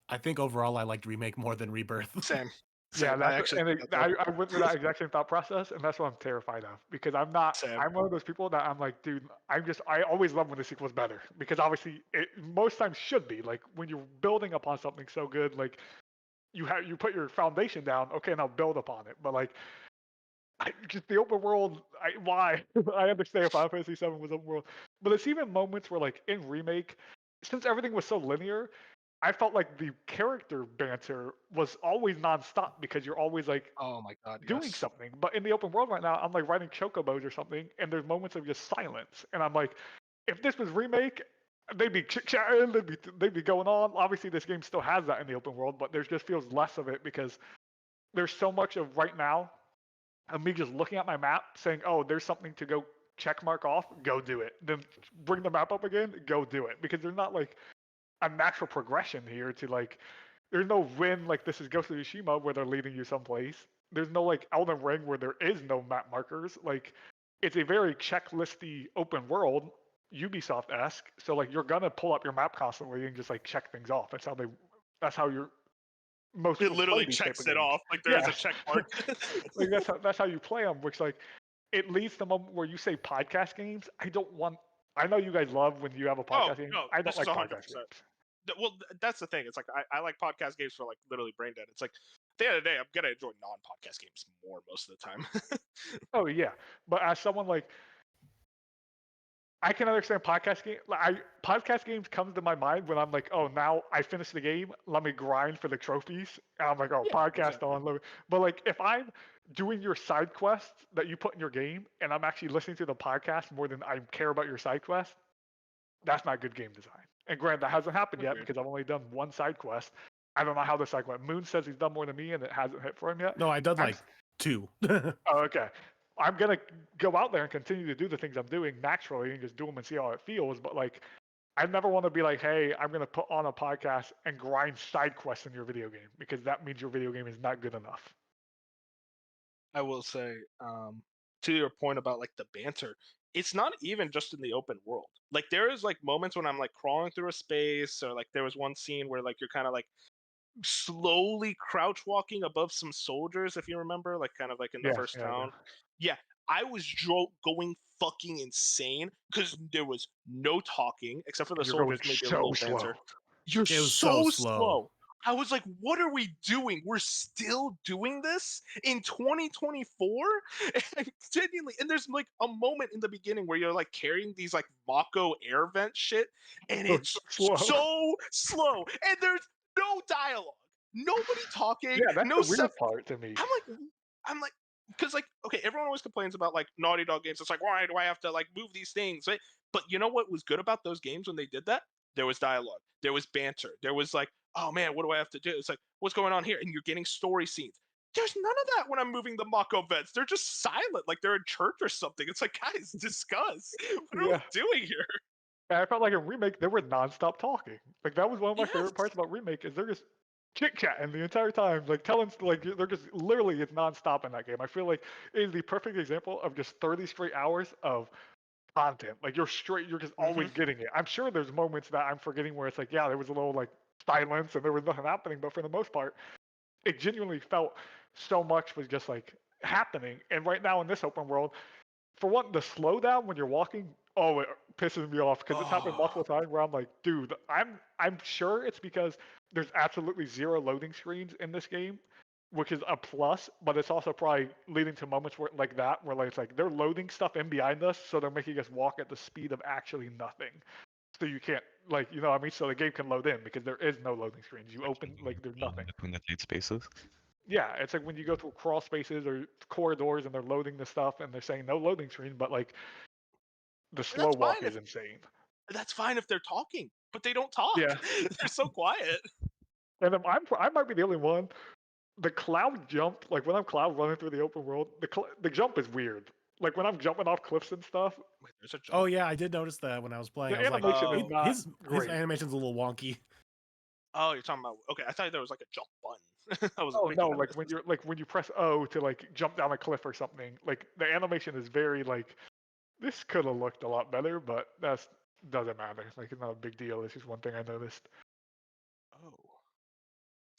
A: I think overall I liked Remake more than Rebirth.
B: Same.
C: Yeah,
B: I actually
C: I went through that exact same thought process, and that's what I'm terrified of. Because I'm not,
B: Same.
C: I'm one of those people that I'm like, dude, I always love when the sequel's better. Because obviously, it most times should be. Like, when you're building upon something so good, like, you put your foundation down, okay, now build upon it. But, like, just the open world, why? I understand Final Fantasy VII was open world. But it's even moments where, like, in Remake, since everything was so linear, I felt like the character banter was always nonstop because you're always like
B: Oh my god,
C: doing
B: yes.
C: something. But in the open world right now, I'm like riding chocobos or something, and there's moments of just silence. And I'm like, if this was Remake, they'd be chit-chatting, they'd be going on. Obviously, this game still has that in the open world, but there just feels less of it because there's so much of right now of me just looking at my map saying, oh, there's something to go check mark off, go do it. Then bring the map up again, go do it. Because there's not like a natural progression here to like there's no win like this is Ghost of Tsushima where they're leading you someplace. There's no like Elden Ring where there is no map markers. Like it's a very checklisty open world, Ubisoft-esque. So like you're gonna pull up your map constantly and just like check things off. That's how you're most
B: It
C: people play
B: literally
C: these type
B: checks
C: of
B: it
C: games.
B: off. Like there is a check mark.
C: Like that's how you play them, which like it leads to the moment where you say podcast games. I know you guys love when you have a podcast game.
B: No,
C: I don't
B: this
C: like
B: is 100%.
C: podcast games.
B: Well, that's the thing. It's like I like podcast games for like literally brain dead. It's like at the end of the day, I'm gonna enjoy non-podcast games more most of the time.
C: Oh yeah, but as someone like, I can understand podcast game. Podcast games comes to my mind when I'm like, oh, now I finished the game. Let me grind for the trophies. And I'm like, oh,
B: Yeah,
C: podcast
B: exactly.
C: on. But like, if I'm doing your side quests that you put in your game, and I'm actually listening to the podcast more than I care about your side quest, that's not good game design. And granted, that hasn't happened yet
B: Agreed.
C: because I've only done one side quest. I don't know how the side quest. Moon says he's done more than me, and it hasn't hit for him yet.
A: No, I've done like 2.
C: Oh, okay. I'm gonna go out there and continue to do the things I'm doing naturally and just do them and see how it feels. But like, I never want to be like, hey, I'm gonna put on a podcast and grind side quests in your video game because that means your video game is not good enough.
B: I will say, to your point about like the banter, it's not even just in the open world. Like there is like moments when I'm like crawling through a space, or like there was one scene where like you're kind of like slowly crouch walking above some soldiers, if you remember, like kind of like in the
C: Yes,
B: first
C: yeah,
B: town. Yeah, I was going fucking insane because there was no talking except for the
C: You're going
B: soldiers, maybe a
C: so
B: little
C: slow.
B: banter. You're
A: It was
B: so
A: so
B: slow.
A: slow.
B: I was like, what are we doing? We're still doing this in 2024? And genuinely, and there's like a moment in the beginning where you're like carrying these like Mako air vent shit, and it's
C: Slow.
B: so slow, and there's no dialogue. Nobody talking.
C: Yeah, that's
B: no
C: the weird part to me.
B: I'm like, because like, okay, everyone always complains about like Naughty Dog games. It's like, why do I have to like move these things? Right? But you know what was good about those games when they did that? There was dialogue. There was banter. There was like, oh man, what do I have to do? It's like, what's going on here? And you're getting story scenes. There's none of that when I'm moving the Mako vents. They're just silent, like they're in church or something. It's like, guys, discuss. What are we doing here?
C: And I felt like in Remake they were nonstop talking. Like that was one of my
B: Yes.
C: favorite parts about Remake is they're just chit chatting the entire time, like telling like they're just literally it's nonstop in that game. I feel like it is the perfect example of just 30 straight hours of content. Like you're just always getting it. I'm sure there's moments that I'm forgetting where it's like, yeah, there was a little like silence and there was nothing happening, but for the most part, it genuinely felt so much was just like happening. And right now in this open world, for one, the slowdown when you're walking, oh, it pisses me off because it's happened multiple times where I'm like, dude, I'm sure it's because there's absolutely zero loading screens in this game, which is a plus, but it's also probably leading to moments where like that where like it's like they're loading stuff in behind us, so they're making us walk at the speed of actually nothing. So you can't like you know what I mean? So the game can load in because there is no loading screens. You open like there's nothing.
D: Between the tight spaces.
C: Yeah, it's like when you go through crawl spaces or corridors and they're loading the stuff and they're saying no loading screen, but like the slow
B: That's
C: walk
B: fine
C: is insane.
B: That's fine if they're talking, but they don't talk.
C: Yeah.
B: They're so quiet.
C: And I might be the only one. The cloud jump, like when I'm cloud running through the open world, the jump is weird. Like when I'm jumping off cliffs and stuff.
B: Wait, there's a jump.
A: Oh yeah, I did notice that when I was playing.
C: The
A: I was like,
C: animation is not
A: his
C: great.
A: animation's a little wonky.
B: Oh, you're talking about okay. I thought there was like a jump button. I was
C: Oh
B: like,
C: no, like when you press O to like jump down a cliff or something, like the animation is very like this could have looked a lot better, but that's doesn't matter. Like it's not a big deal. It's just one thing I noticed.
B: oh,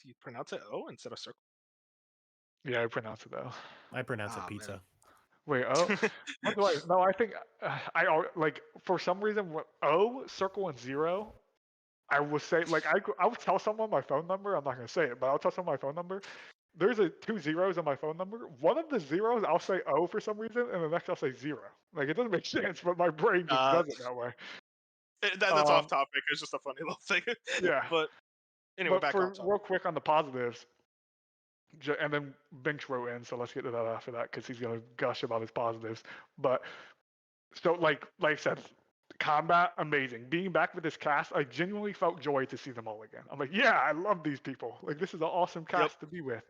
B: do you pronounce it O instead of circle?
C: Yeah, I pronounce it though.
A: I pronounce it
B: Ah,
A: pizza.
B: man.
C: Wait, what do I? No, I think like for some reason O circle and 0. I will say like I will tell someone my phone number. I'm not gonna say it, but I'll tell someone my phone number. There's 2 zeros on my phone number. One of the zeros I'll say O for some reason, and the next I'll say 0. Like it doesn't make sense, but my brain just does it that way.
B: That's off topic. It's just a funny little thing.
C: Yeah.
B: But anyway, back on topic.
C: Real quick on the positives, and then Binks wrote in, so let's get to that after that because he's gonna gush about his positives. But so like I said, combat amazing. Being back with this cast, I genuinely felt joy to see them all again. I'm like, yeah, I love these people. Like this is an awesome cast to be with.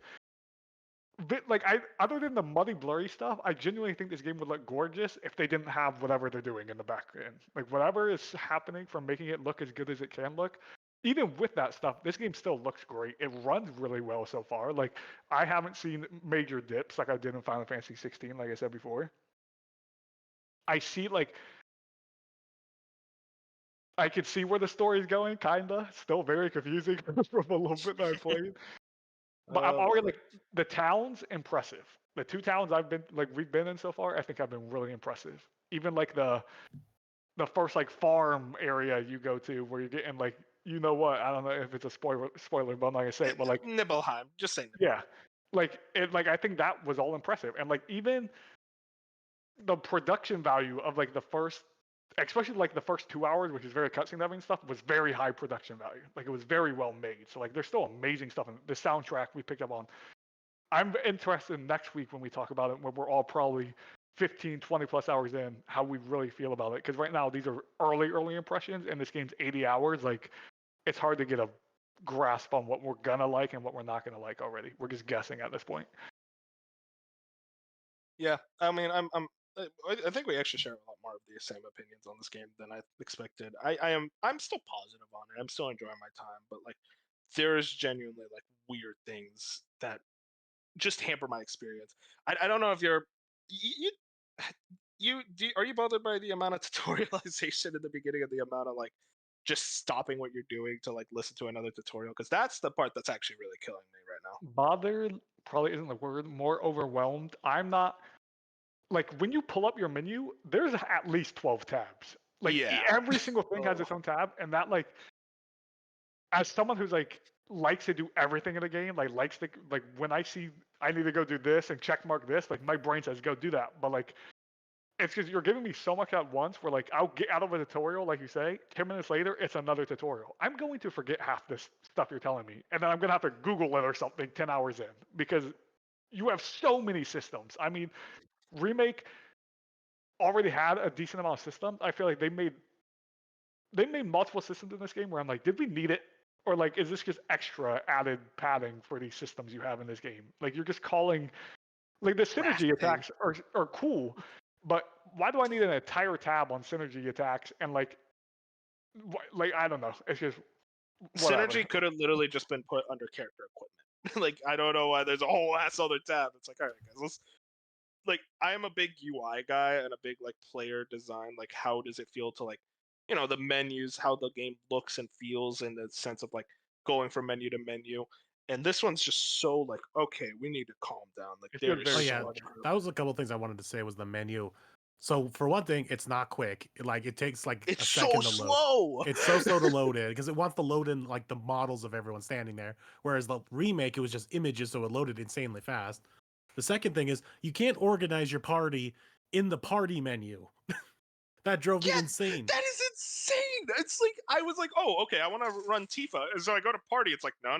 C: But like other than the muddy, blurry stuff, I genuinely think this game would look gorgeous if they didn't have whatever they're doing in the background. Like whatever is happening from making it look as good as it can look. Even with that stuff, this game still looks great. It runs really well so far. Like I haven't seen major dips like I did in Final Fantasy 16, like I said before. I see like I could see where the story's going, kinda. Still very confusing from a little bit that I played. But I'm already like the towns impressive. The 2 towns we've been in so far, I think have been really impressive. Even like the first like farm area you go to where you're getting like you know what, I don't know if it's a spoiler, but I'm not gonna say it, but like
B: Nibelheim, just say Nibelheim.
C: Yeah. Like I think that was all impressive. And like even the production value of like the first especially like the first 2 hours, which is very cutscene heavy and stuff, was very high production value. Like it was very well made. So like there's still amazing stuff in the soundtrack we picked up on. I'm interested in next week when we talk about it, when we're all probably 15, 20 plus hours in, how we really feel about it. Because right now these are early impressions, and this game's 80 hours. Like it's hard to get a grasp on what we're gonna like and what we're not gonna like already. We're just guessing at this point.
B: Yeah, I mean, I think we actually share a lot more of the same opinions on this game than I expected. I'm still positive on it. I'm still enjoying my time, but like there's genuinely like weird things that just hamper my experience. I don't know if are you bothered by the amount of tutorialization in the beginning and the amount of like just stopping what you're doing to like listen to another tutorial, because that's the part that's actually really killing me right now.
C: Bothered probably isn't the word. More overwhelmed. I'm not. Like when you pull up your menu, there's at least 12 tabs. Like every single thing has its own tab, and that like, as someone who's like likes to do everything in a game, like likes to like when I see I need to go do this and check mark this, like my brain says go do that. But like it's because you're giving me so much at once where like I'll get out of a tutorial, like you say, 10 minutes later, it's another tutorial. I'm going to forget half this stuff you're telling me. And then I'm gonna have to Google it or something 10 hours in because you have so many systems. I mean, Remake already had a decent amount of systems. I feel like they made multiple systems in this game where I'm like, did we need it? Or like, is this just extra added padding for these systems you have in this game? Like you're just calling like the synergy attacks are cool, but why do I need an entire tab on synergy attacks and like I don't know. It's just whatever.
B: Synergy could have literally just been put under character equipment. Like I don't know why there's a whole ass other tab. It's like, all right, guys, let's like I am a big UI guy and a big like player design. Like how does it feel to like, you know, the menus, how the game looks and feels in the sense of like going from menu to menu. And this one's just so like, okay, we need to calm down. Like there is so much.
A: That was a couple of things I wanted to say was the menu. So for one thing, it's not quick. It takes like a second to load.
B: Slow.
A: It's so slow to load in because it wants to load in like the models of everyone standing there. Whereas the remake, it was just images, so it loaded insanely fast. The second thing is you can't organize your party in the party menu. That drove me insane.
B: That is insane. It's like I was like, oh, okay, I want to run Tifa, and so I go to party. It's like, no.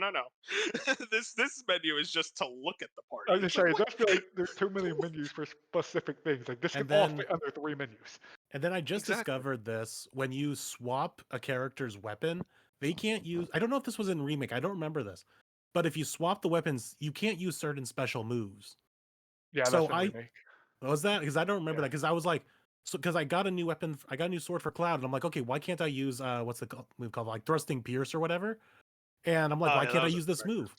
B: this menu is just to look at the party.
C: I was just saying, it does feel like there's too many menus for specific things. Like this could all fit under 3 menus.
A: And then I just discovered this: when you swap a character's weapon, they can't use. I don't know if this was in Remake. I don't remember this, but if you swap the weapons, you can't use certain special moves.
C: Yeah, so that's Remake.
A: Was that because I don't remember that because I was like. So, because I got a new weapon, I got a new sword for Cloud, and I'm like, okay, why can't I use what's the move called, like Thrusting Pierce or whatever? And I'm like, why can't I use this move?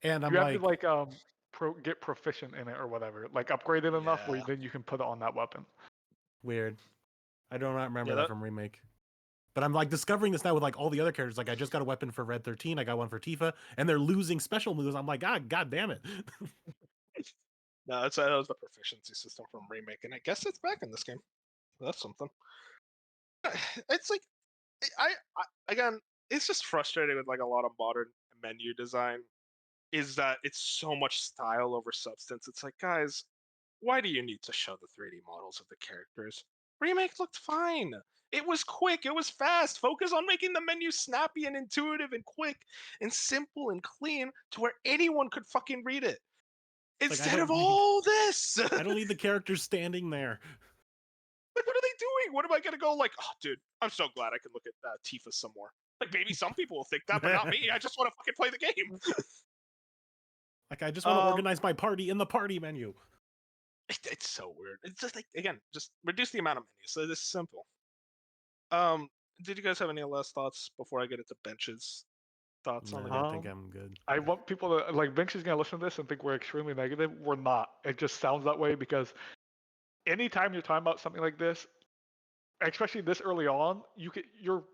A: And I'm like,
C: you have to like get proficient in it or whatever, like upgrade it enough where then you can put it on that weapon.
A: Weird. I don't remember that from Remake. But I'm like discovering this now with like all the other characters. Like I just got a weapon for Red 13, I got one for Tifa, and they're losing special moves. I'm like, God damn it.
B: No, that was the proficiency system from Remake, and I guess it's back in this game. That's something. It's like, I again, it's just frustrating with like a lot of modern menu design. Is that it's so much style over substance. It's like, guys, why do you need to show the 3D models of the characters? Remake looked fine. It was quick. It was fast. Focus on making the menu snappy and intuitive and quick and simple and clean to where anyone could fucking read it. Instead of all this.
A: I don't need the characters standing there.
B: Like, what are they doing? What am I going to go like, oh, dude, I'm so glad I can look at Tifa some more. Like, maybe some people will think that, but not me. I just want to fucking play the game.
A: Like, I just want to organize my party in the party menu.
B: It's so weird. It's just like, again, just reduce the amount of menus. So this is simple. Did you guys have any last thoughts before I get into Bench's thoughts on the game?
A: I think I'm good.
C: I want people to, like, Bench is going to listen to this and think we're extremely negative. We're not. It just sounds that way because anytime you're talking about something like this, especially this early on, you're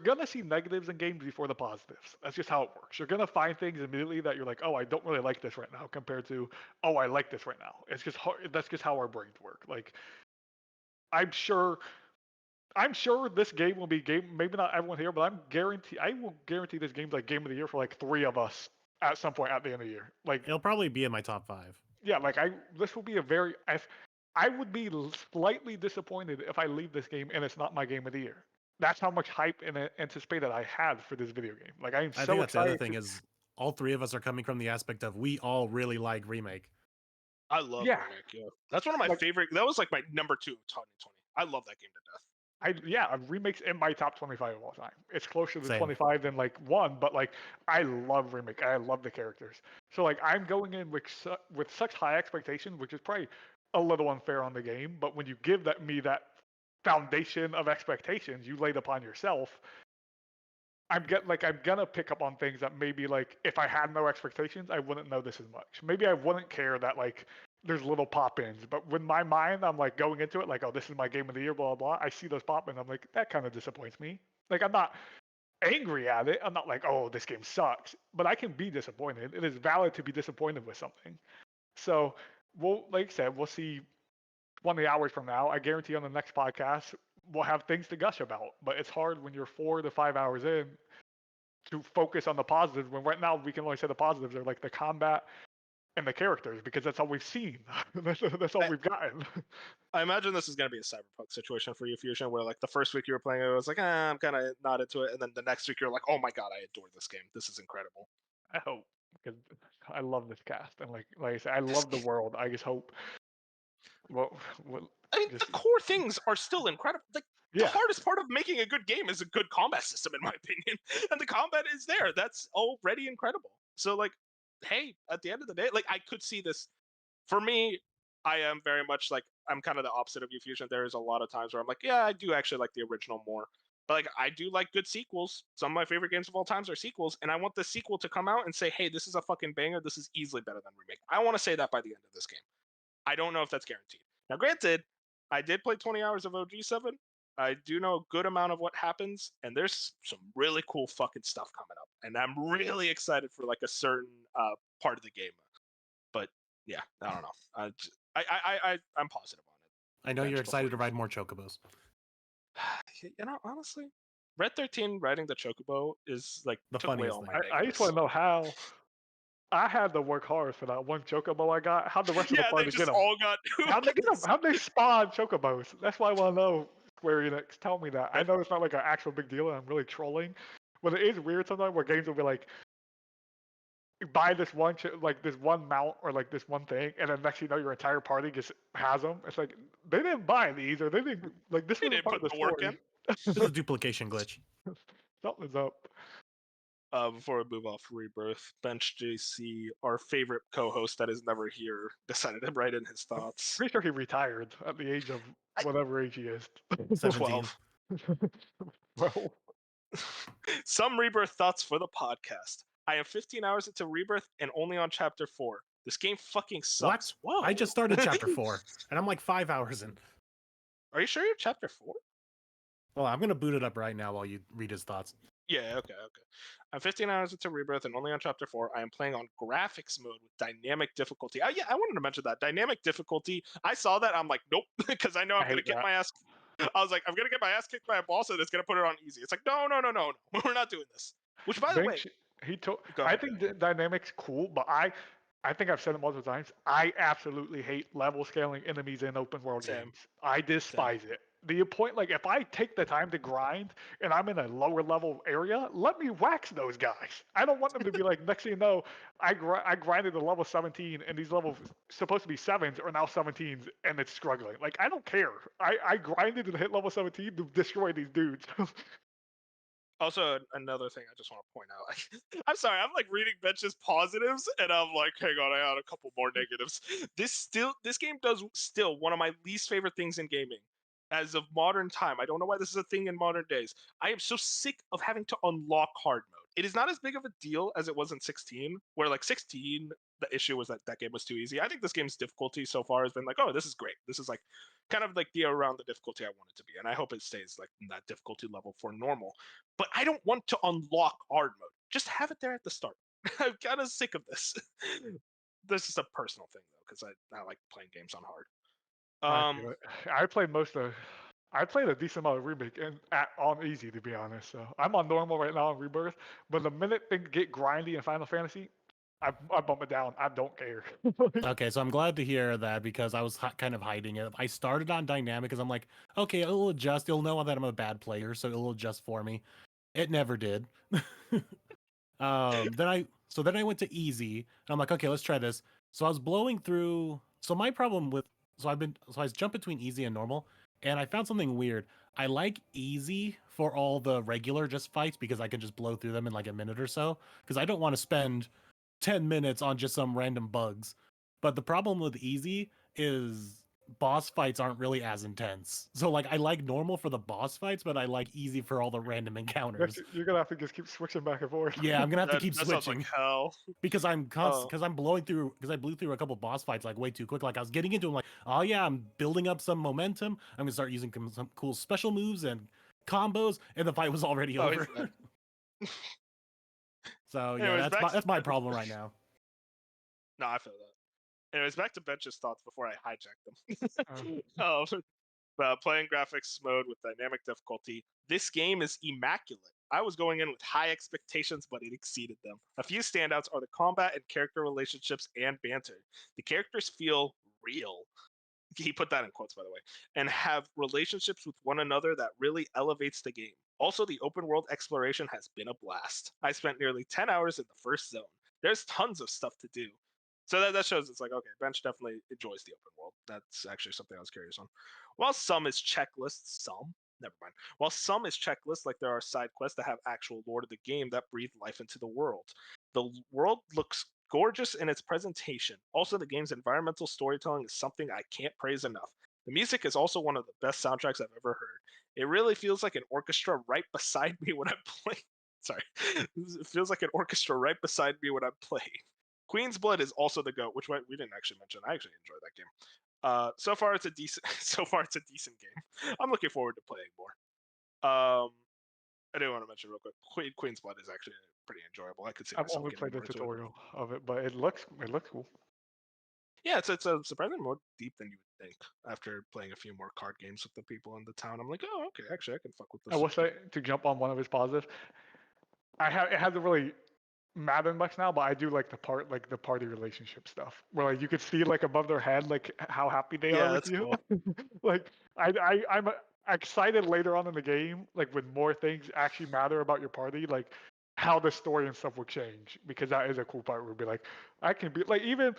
C: gonna see negatives in games before the positives. That's just how it works. You're gonna find things immediately that you're like, oh, I don't really like this right now, compared to, oh, I like this right now. It's just hard. That's just how our brains work. Like, I'm sure this game will be maybe not everyone here, but I will guarantee this game's like game of the year for like 3 of us at some point at the end of the year. Like,
A: it'll probably be in my top 5.
C: Yeah, like this will be I would be slightly disappointed if I leave this game and it's not my game of the year. That's how much hype and anticipated I had for this video game. Like, I think that's
A: the other thing is all 3 of us are coming from the aspect of we all really like Remake.
B: I love Remake. Yeah, that's one of my favorite. That was like my number 2 of 2020. I love that game to death.
C: Remake's in my top 25 of all time. It's closer to 25 than like 1, but like I love Remake. I love the characters. So like I'm going in with such high expectations, which is probably a little unfair on the game. But when you give me that foundation of expectations you laid upon yourself, I'm gonna pick up on things that maybe like if I had no expectations, I wouldn't notice as much. Maybe I wouldn't care that like there's little pop-ins, but with my mind, I'm like going into it like, oh, this is my game of the year, blah, blah, blah. I see those pop-ins, I'm like, that kind of disappoints me. Like, I'm not angry at it. I'm not like, oh, this game sucks, but I can be disappointed. It is valid to be disappointed with something. So, like I said, we'll see 20 hours from now. I guarantee on the next podcast, we'll have things to gush about, but it's hard when you're 4 to 5 hours in to focus on the positives, when right now we can only say the positives are like the combat and the characters, because that's all we've seen. that's all we've gotten.
B: I imagine this is going to be a Cyberpunk situation for you, Fusion, where like the first week you were playing it, was like, I'm kind of not into it, and then the next week you're like, oh my god, I adore this game. This is incredible.
C: I hope, because I love this cast, and like I said, I love the world. I just hope. Well,
B: I mean, the core things are still incredible. Like, the hardest part of making a good game is a good combat system, in my opinion, and the combat is there. That's already incredible. So like, hey, at the end of the day, like I could see this. For me, I am very much like, I'm kind of the opposite of you, Fusion. There is a lot of times where I'm like, yeah, I do actually like the original more. But like, I do like good sequels. Some of my favorite games of all times are sequels, and I want the sequel to come out and say, hey, this is a fucking banger. This is easily better than Remake. I want to say that by the end of this game. I don't know if that's guaranteed. Now, granted, I did play 20 hours of OG7. I do know a good amount of what happens, and there's some really cool fucking stuff coming up. And I'm really excited for like a certain part of the game. But yeah, I don't know. I'm positive on it.
A: I know you're excited to ride more chocobos.
B: You know, honestly, Red 13 riding the chocobo is like
A: the funniest
C: thing. I just want to know how. I had to work hard for that one chocobo I got. How'd the rest of the party get them? How'd they get them? How'd they spawn chocobos? That's why I want to know. Square Enix, tell me that. I know it's not like an actual big deal, and I'm really trolling, but it is weird sometimes where games will be like, buy this one this one mount or like this one thing, and then next you know your entire party just has them. It's like they didn't buy these, or they didn't like this. They didn't put the work in.
A: This is a duplication glitch.
C: Something's up.
B: Before we move off Rebirth, Bench JC, our favorite co-host that is never here, decided to write in his thoughts.
C: I'm pretty sure he retired at the age of whatever age he is.
A: 12.
C: 12.
B: Some Rebirth thoughts for the podcast. I am 15 hours into Rebirth and only on chapter 4. This game fucking sucks.
A: What? I just started chapter 4, and I'm like 5 hours in.
B: Are you sure you're chapter 4?
A: Well, I'm going to boot it up right now while you read his thoughts.
B: Yeah, okay. I'm 15 hours into Rebirth and only on chapter 4. I am playing on graphics mode with dynamic difficulty. Oh yeah, I wanted to mention that. Dynamic difficulty. I saw that. I'm like, nope, because I know I'm going to get my ass. I was like, I'm going to get my ass kicked by a boss and it's going to put it on easy. It's like, no. We're not doing this. Which, by the way,
C: I think dynamics cool, but I think I've said it multiple times. I absolutely hate level scaling enemies in open world games. I despise it. The point, like, if I take the time to grind and I'm in a lower level area, let me wax those guys. I don't want them to be like, next thing you know, I grinded to level 17 and these levels supposed to be 7s are now 17s and it's struggling. Like, I don't care. I grinded and hit level 17 to destroy these dudes.
B: Also, another thing I just want to point out. I'm sorry, I'm like reading Bench's positives, and I'm like, hang on, I had a couple more negatives. This game does still one of my least favorite things in gaming, as of modern time. I don't know why this is a thing in modern days. I am so sick of having to unlock hard mode. It is not as big of a deal as it was in 16, where like 16, the issue was that that game was too easy. I think this game's difficulty so far has been like, oh, this is great. This is like kind of like the around the difficulty I want it to be, and I hope it stays like in that difficulty level for normal. But I don't want to unlock hard mode. Just have it there at the start. I'm kind of sick of this. This is a personal thing though, because I like playing games on hard.
C: I played I played a decent amount of Remake and on easy, to be honest. So I'm on normal right now on Rebirth, but the minute things get grindy in Final Fantasy, I bump it down. I don't care.
A: Okay, so I'm glad to hear that because I was kind of hiding it. I started on dynamic because I'm like, okay, it'll adjust. It'll know that I'm a bad player, so it'll adjust for me. It never did. Then I went to easy, and I'm like, okay, let's try this. So I was blowing through. So my problem with so I jump between easy and normal, and I found something weird. I like easy for all the regular just fights because I can just blow through them in like a minute or so. Because I don't want to spend 10 minutes on just some random bugs. But the problem with easy is boss fights aren't really as intense. So like I like normal for the boss fights, but I like easy for all the random encounters.
C: You're gonna have to just keep switching back and forth.
A: Yeah, I'm gonna have to keep
B: that
A: switching.
B: sounds like hell.
A: Because I'm blowing through because I blew through a couple boss fights like way too quick. Like I was getting into them like, oh yeah, I'm building up some momentum. I'm gonna start using some cool special moves and combos, and the fight was already over. So yeah,
B: Anyways,
A: that's my problem right now.
B: No, I feel that. Anyways, back to Bench's thoughts before I hijack them. Playing graphics mode with dynamic difficulty. This game is immaculate. I was going in with high expectations, but it exceeded them. A few standouts are the combat and character relationships and banter. The characters feel real. He put that in quotes, by the way, and have relationships with one another that really elevates the game. Also, the open world exploration has been a blast. I spent nearly 10 hours in the first zone. There's tons of stuff to do. So that shows it's like, okay, Bench definitely enjoys the open world. That's actually something I was curious on. While some is checklists, While some is checklists, like there are side quests that have actual lore to the game that breathe life into the world. The world looks gorgeous in its presentation. Also, the game's environmental storytelling is something I can't praise enough. The music is also one of the best soundtracks I've ever heard. It really feels like an orchestra right beside me when I'm playing. Sorry. It feels like an orchestra right beside me when I'm playing. Queen's Blood is also the GOAT, which we didn't actually mention. I actually enjoyed that game. So far it's a decent game. I'm looking forward to playing more. I do want to mention real quick. Queen's Blood is actually pretty enjoyable. I could see myself.
C: I've only played the tutorial of it, but it looks cool.
B: Yeah, it's a surprisingly more deep than you would think. After playing a few more card games with the people in the town, I'm like, oh, okay, actually, I can fuck with this.
C: I will say, to jump on one of his positives, it hasn't really mattered much now, but I do like the party relationship stuff, where like you could see like above their head like how happy they are with you. Cool. Like I'm excited later on in the game, like when more things actually matter about your party, like how the story and stuff will change, because that is a cool part where we'll be like, I can be like, even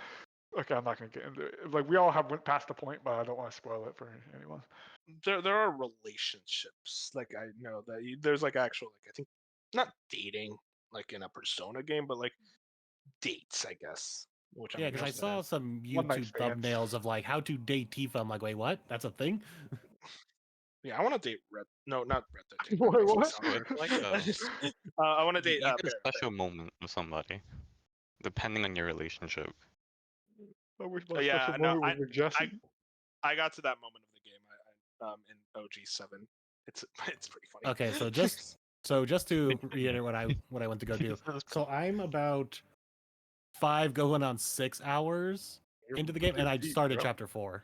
C: okay, I'm not gonna get into it. Like we all have went past the point, but I don't want to spoil it for anyone.
B: There are relationships, like I know that there's like actual, like I think not dating like in a Persona game, but like dates, I guess. Which
A: yeah, because I saw some YouTube thumbnails of like how to date Tifa. I'm like, wait, what? That's a thing?
B: Yeah, I want to date Red. No, not Red Dead.
C: What?
B: I want to date.
D: You need a special moment with somebody, depending on your relationship.
B: Yeah, no, I got to that moment of the game. In OG7. It's pretty funny.
A: Okay, so just So just to reiterate what I went to go do. So I'm about 5 going on 6 hours into the game, and I started chapter 4.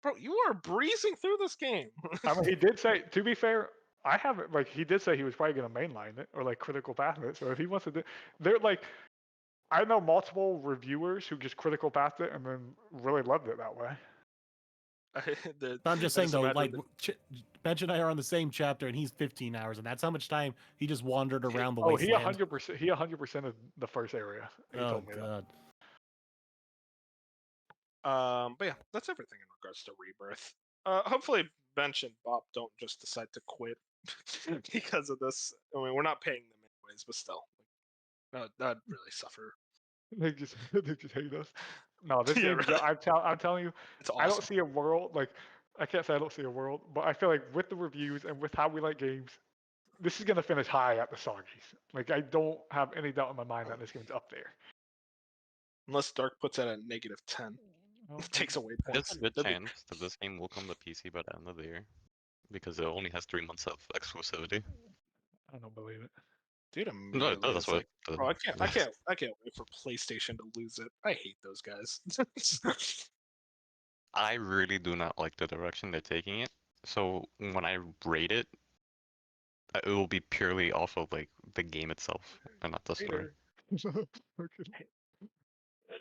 B: Bro, you are breezing through this game.
C: I mean, he did say. To be fair, I haven't. Like, he did say he was probably gonna mainline it or like critical path it. So if he wants to do, they're like, I know multiple reviewers who just critical pathed it and then really loved it that way.
A: I'm just saying though, like Bench and I are on the same chapter, and he's 15 hours, and that's how much time he just wandered around the wasteland.
C: Oh, he 100% of the first area. He told me
A: God.
B: But yeah, that's everything in regards to Rebirth. Hopefully Bench and Bob don't just decide to quit because of this. I mean, we're not paying them anyways, but still, that'd really suffer.
C: They just hate us. No, this
B: Yeah,
C: game.
B: really.
C: I'm telling you,
B: It's awesome.
C: I don't see a world like. I can't say I don't see a world, but I feel like with the reviews and with how we like games, this is gonna finish high at the Soggies. Like, I don't have any doubt in my mind that this game's up there.
B: Unless Dark puts it at -10. It takes away points.
D: There's a good chance that this game will come to PC by the end of the year, because it only has 3 months of exclusivity.
C: I don't believe it.
B: Dude,
D: No, that's what.
B: Bro, I can't wait for PlayStation to lose it. I hate those guys.
D: I really do not like the direction they're taking it. So when I rate it, it will be purely off of like the game itself and not the story.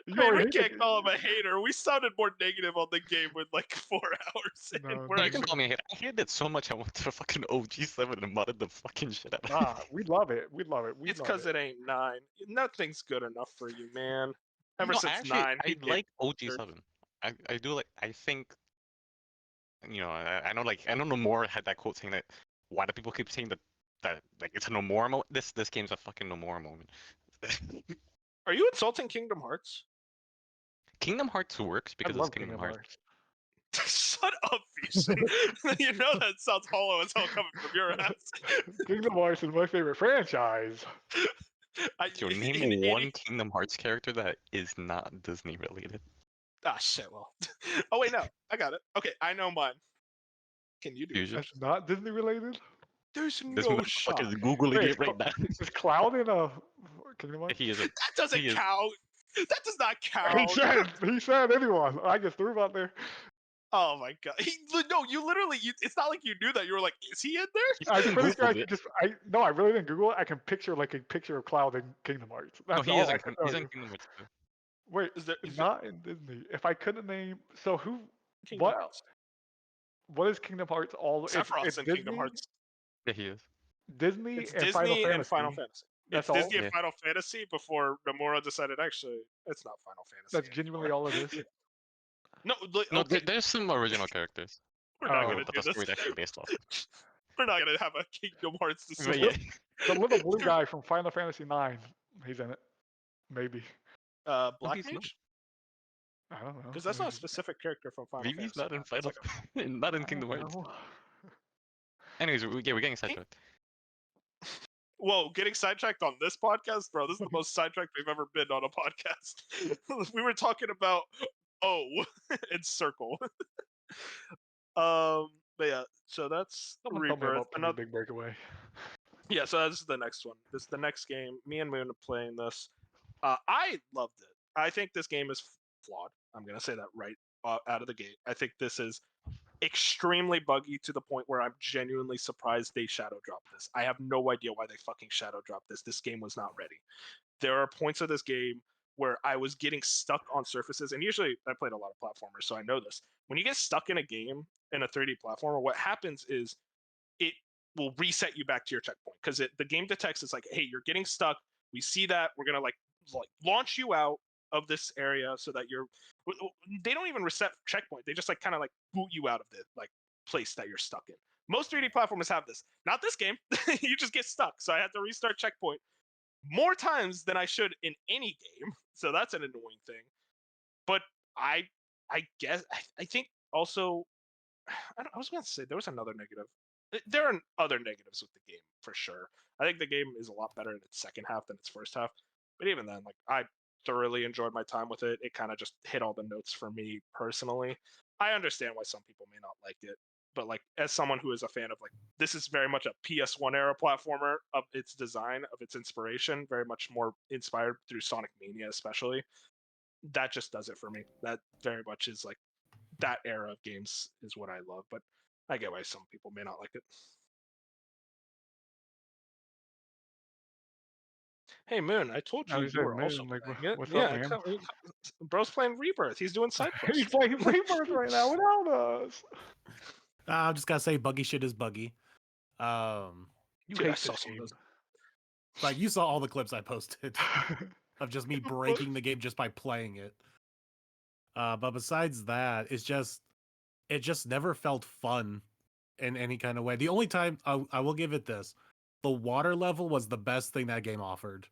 B: We can't call him a hater. We sounded more negative on the game with like 4 hours.
D: No, you can call me a hater. I hated it so much I went to the fucking OG7 and modded the fucking shit out of it.
C: We love it. We love it.
B: It's because it ain't 9. Nothing's good enough for you, man. Ever since
D: actually,
B: 9.
D: I like OG7. I do like. I think. You know, I know. Like, I know Nomura had that quote saying that. Why do people keep saying that like it's a Nomura moment? This game's a fucking Nomura moment.
B: Are you insulting Kingdom Hearts?
D: Kingdom Hearts works because it's Kingdom Hearts.
B: Shut up, Fusion. You know that sounds hollow as hell coming from your ass.
C: Kingdom Hearts is my favorite franchise.
D: Name one Kingdom Hearts character that is not Disney related.
B: Ah, shit, well. Oh, wait, no. I got it. Okay, I know mine. Can you do it?
C: That's not Disney related?
B: There's no shot.
D: This Googling it right now.
C: Is Cloud in a Kingdom Hearts?
D: He isn't.
B: That doesn't count. That does not count.
C: He said anyone. I just threw him out there.
B: Oh my god. No, you literally, it's not like you knew that. You were like, is he in there?
C: I'm pretty sure I really didn't Google it. I can picture like a picture of Cloud in Kingdom Hearts. That's
D: no, he's in Kingdom Hearts too.
C: Wait, not in Disney. If I couldn't name, so who?
B: Kingdom
C: What is Kingdom Hearts?
B: Sephiroth's in Kingdom Hearts.
D: Yeah, he is.
C: Disney
B: it's
C: and
B: Disney
C: and Final
B: Fantasy.
C: That's
B: it's Disney and Final Fantasy before Nomura decided actually it's not Final Fantasy.
C: That's genuinely all it is.
B: No,
D: okay. There's some original characters.
B: We're not gonna do this.
D: Actually based off.
B: We're not gonna have a Kingdom Hearts discussion.
C: Yeah. The little blue guy from Final Fantasy IX, he's in it. Maybe.
B: Black Mage?
C: I don't know.
B: Because that's not a specific character from Final Fantasy.
D: Vivi's not in Final, not in Kingdom Hearts. Anyways, we're getting sidetracked.
B: Whoa, getting sidetracked on this podcast? Bro, this is the most sidetracked we've ever been on a podcast. We were talking about and Circle. But yeah, so that's Rebirth.
C: Another big breakaway.
B: Yeah, so that's the next one. This is the next game. Me and Moon are playing this. I loved it. I think this game is flawed. I'm gonna say that right out of the gate. I think this is extremely buggy to the point where I'm genuinely surprised they shadow dropped this. I have no idea why they fucking shadow dropped this. This game was not ready. There are points of this game where I was getting stuck on surfaces, and usually I played a lot of platformers, so I know this. When you get stuck in a game in a 3D platformer, what happens is it will reset you back to your checkpoint because the game detects it's like, hey, you're getting stuck. We see that. We're gonna like launch you out of this area so that they don't even reset checkpoint. They just like kind of like boot you out of the like place that you're stuck in. Most 3D platformers have this. Not this game. You just get stuck. So I had to restart checkpoint more times than I should in any game. So that's an annoying thing. But I guess I think also I was going to say there was another negative. There are other negatives with the game for sure. I think the game is a lot better in its second half than its first half. But even then, like I thoroughly enjoyed my time with it. It kind of just hit all the notes for me personally. I understand why some people may not like it. but like as someone who is a fan of like this is very much a PS1 era platformer of its design, of its inspiration, very much more inspired through Sonic Mania especially. That just does it for me. That very much is like that era of games is what I love, but I get why some people may not like it. Hey Moon, I told
C: I
B: you
C: was
B: you
C: like,
B: were also
C: man, like,
B: playing it.
C: what's up,
B: Yeah,
C: man?
B: bro's playing Rebirth. He's doing side quests.
C: He's playing Rebirth right now without us.
A: I just gotta say, buggy shit is buggy.
C: You
B: Dude, I
C: hate
B: saw
C: this
B: some of
C: game.
B: those.
A: Like you saw all the clips I posted of just me breaking the game just by playing it. But besides that, it just never felt fun in any kind of way. The only time I will give it this, the water level was the best thing that game offered,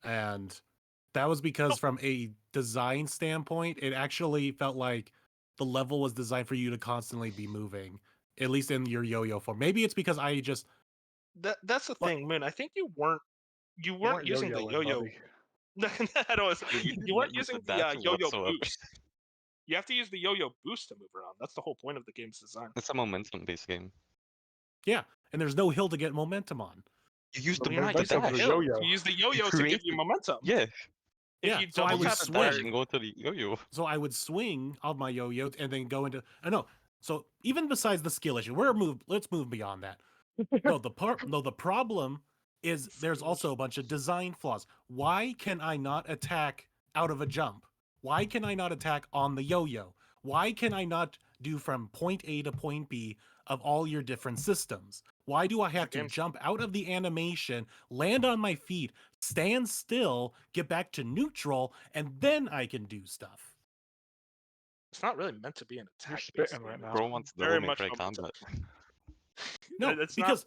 A: and that was because from a design standpoint, it actually felt like the level was designed for you to constantly be moving, at least in your yo-yo form. Maybe it's because I just
B: That's the thing, Moon. I think you weren't using the
C: yo-yoing,
B: yo-yo.
C: buddy.
B: That was, you weren't using the yo-yo
D: whatsoever.
B: boost. You have to use the yo-yo boost to move around. That's the whole point of the game's design.
D: It's a momentum-based game.
A: yeah, and there's no hill to get momentum on.
D: You use
C: The
D: the
B: You're not using
C: momentum
B: the
C: is
D: dash.
C: a
B: hill.
C: yo-yo.
B: You use the yo-yo to give
D: create
B: you
D: it.
B: momentum.
D: Yeah.
B: If
A: Yeah,
B: you
A: so I
B: double
A: would
B: tap
D: Use
B: and
D: the dash
A: swing.
D: and go to the yo-yo.
A: So I would swing on my yo-yo and then go into no. So even besides the skill issue, let's move beyond that. No, the problem is there's also a bunch of design flaws. Why can I not attack out of a jump? Why can I not attack on the yo-yo? Why can I not do from point A to point B of all your different systems? Why do I have to jump out of the animation, land on my feet, stand still, get back to neutral, and then I can do stuff?
B: It's not really meant to be an
C: You're
B: attack.
C: spitting right now.
D: Bro wants
B: Very
D: Devil May
B: much
D: Cry
B: momentum.
D: combat.
A: No,
B: It's
A: because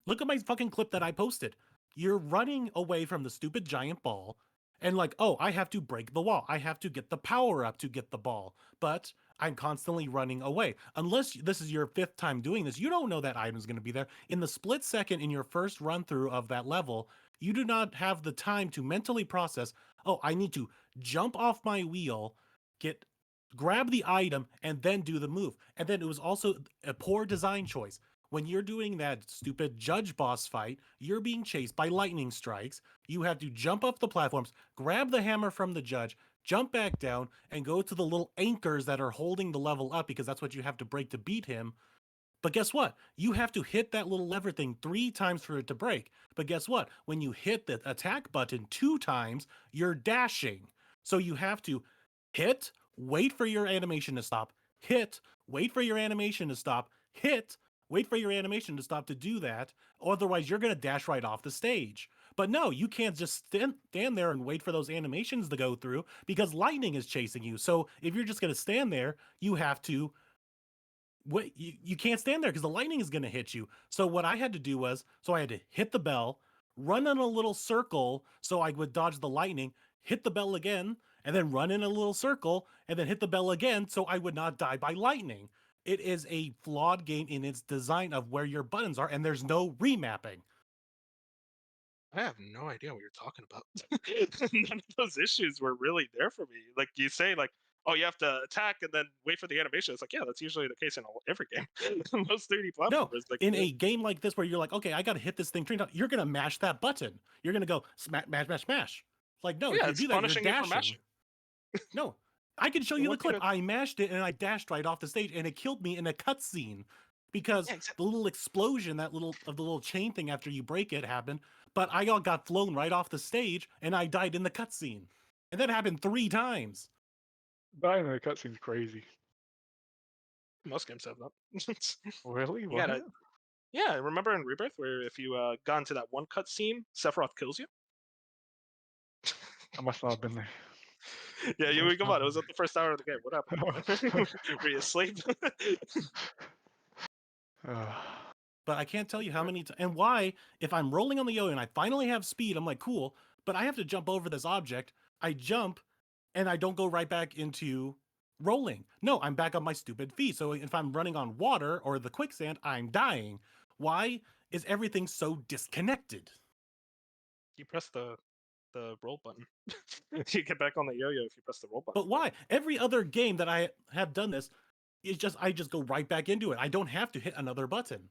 A: look at my fucking clip that I posted. You're running away from the stupid giant ball, and like, oh, I have to break the wall. I have to get the power up to get the ball. But I'm constantly running away. Unless this is your 5th time doing this, you don't know that item's going to be there. In the split second in your first run through of that level, you do not have the time to mentally process, oh, I need to jump off my wheel, grab the item, and then do the move. And then it was also a poor design choice. When you're doing that stupid judge boss fight, you're being chased by lightning strikes. You have to jump up the platforms, grab the hammer from the judge, jump back down, and go to the little anchors that are holding the level up because that's what you have to break to beat him. But guess what? You have to hit that little lever thing 3 times for it to break. But guess what? When you hit the attack button 2 times, you're dashing. So you have to hit, wait for your animation to stop, hit, wait for your animation to stop, hit, wait for your animation to stop to do that. Otherwise, you're going to dash right off the stage. But no, you can't just stand there and wait for those animations to go through because lightning is chasing you. So if you're just going to stand there, you have to wait. You can't stand there because the lightning is going to hit you. So what I had to do was, I had to hit the bell, run in a little circle so I would dodge the lightning, hit the bell again, and then run in a little circle, and then hit the bell again so I would not die by lightning. It is a flawed game in its design of where your buttons are, and there's no remapping.
B: I have no idea what you're talking about. None of those issues were really there for me. Like you say, like, oh, you have to attack and then wait for the animation. It's like, yeah, that's usually the case in every game. Most 3D platformers.
A: No,
B: like,
A: in a game like this where you're like, okay, I got to hit this thing 3 times, you're going to mash that button. You're going to go smash, mash, mash, mash. Like, no,
B: yeah,
A: if you
B: it's
A: do that,
B: punishing
A: you're
B: you for
A: dashing.
B: mashing.
A: No, I can show
B: It
A: you the
B: won't be
A: clip. I mashed it and I dashed right off the stage, and it killed me in a cutscene because
B: Yeah,
A: the little explosion, the little chain thing after you break it happened. But I got flown right off the stage, and I died in the cutscene, and that happened 3 times.
C: Dying in the cutscene's crazy.
B: Most games have that.
C: Really?
B: You
C: What?
B: gotta, yeah, remember in Rebirth where if you got into that one cutscene, Sephiroth kills you?
C: I must not have been there.
B: Yeah, you come on. It was at the first hour of the game. What happened? Were you asleep?
A: But I can't tell you how many and why, if I'm rolling on the yo-yo and I finally have speed, I'm like, cool, but I have to jump over this object. I jump, and I don't go right back into rolling. No, I'm back on my stupid feet. So if I'm running on water or the quicksand, I'm dying. Why is everything so disconnected?
B: You press the roll button. You get back on the yo-yo if you press the roll button.
A: But why? Every other game that I have done this, I just go right back into it. I don't have to hit another button.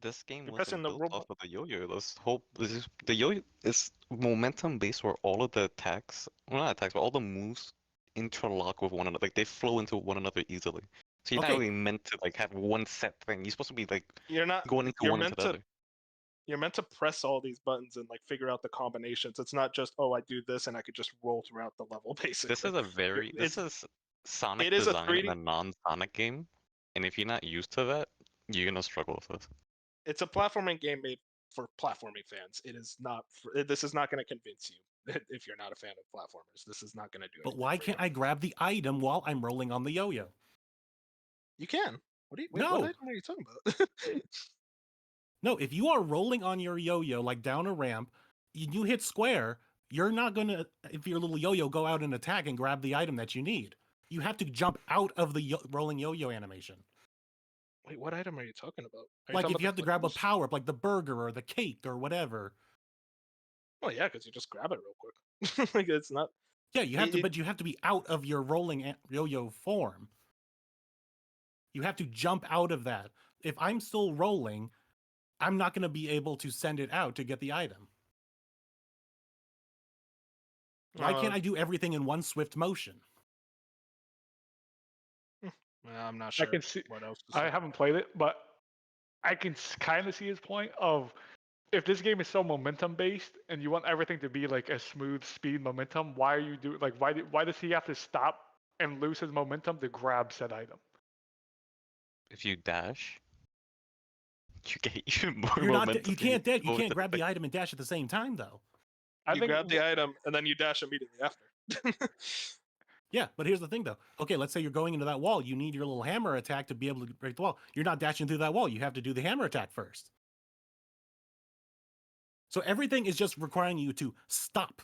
D: This game
B: You're
D: wasn't
B: pressing the
D: built
B: robot.
D: off of the yo-yo. The yo-yo is momentum based, where all of the attacks, well, not attacks, but all the moves interlock with one another. Like they flow into one another easily. So you're not
A: Okay.
D: really meant to like have one set thing. You're supposed to be like
B: You're not.
D: going into
B: You're
D: one into
B: meant
D: the
B: to.
D: other.
B: You're meant to press all these buttons and like figure out the combinations. It's not just, oh, I do this and I could just roll throughout the level. Basically,
D: This is a very
B: it's
D: this is Sonic
B: it is a
D: design in
B: 3D.
D: a non-Sonic game, and if you're not used to that, you're gonna struggle with this.
B: It's a platforming game made for platforming fans. It is not. This is not going to convince you if you're not a fan of platformers. This is not going to do
A: But
B: anything.
A: why can't I grab the item while I'm rolling on the yo-yo?
B: You can. What do you? Wait,
A: No.
B: what item are you talking about?
A: No, if you are rolling on your yo-yo like down a ramp, you hit square, you're not gonna, if your little yo-yo, go out and attack and grab the item that you need. You have to jump out of the rolling yo-yo animation.
B: Wait, what item are you talking about?
A: Like if you have to grab a power-up, like the burger or the cake or whatever.
B: Oh yeah, because you just grab it real quick. Like it's not.
A: Yeah, you have to, but you have to be out of your rolling yo-yo form. You have to jump out of that. If I'm still rolling, I'm not going to be able to send it out to get the item. Why can't I do everything in one swift motion?
B: I'm not sure.
C: I can see.
B: What else?
C: I haven't played it, but I can kind of see his point of if this game is so momentum based and you want everything to be like a smooth speed momentum, why are you do like why does he have to stop and lose his momentum to grab said item?
D: If you dash, you get even more
A: You're
D: momentum.
A: not. You can't. You can't grab the item and dash at the same time, though.
B: You grab the item and then you dash immediately after.
A: Yeah, but here's the thing, though. Okay, let's say you're going into that wall. You need your little hammer attack to be able to break the wall. You're not dashing through that wall. You have to do the hammer attack first. So everything is just requiring you to stop.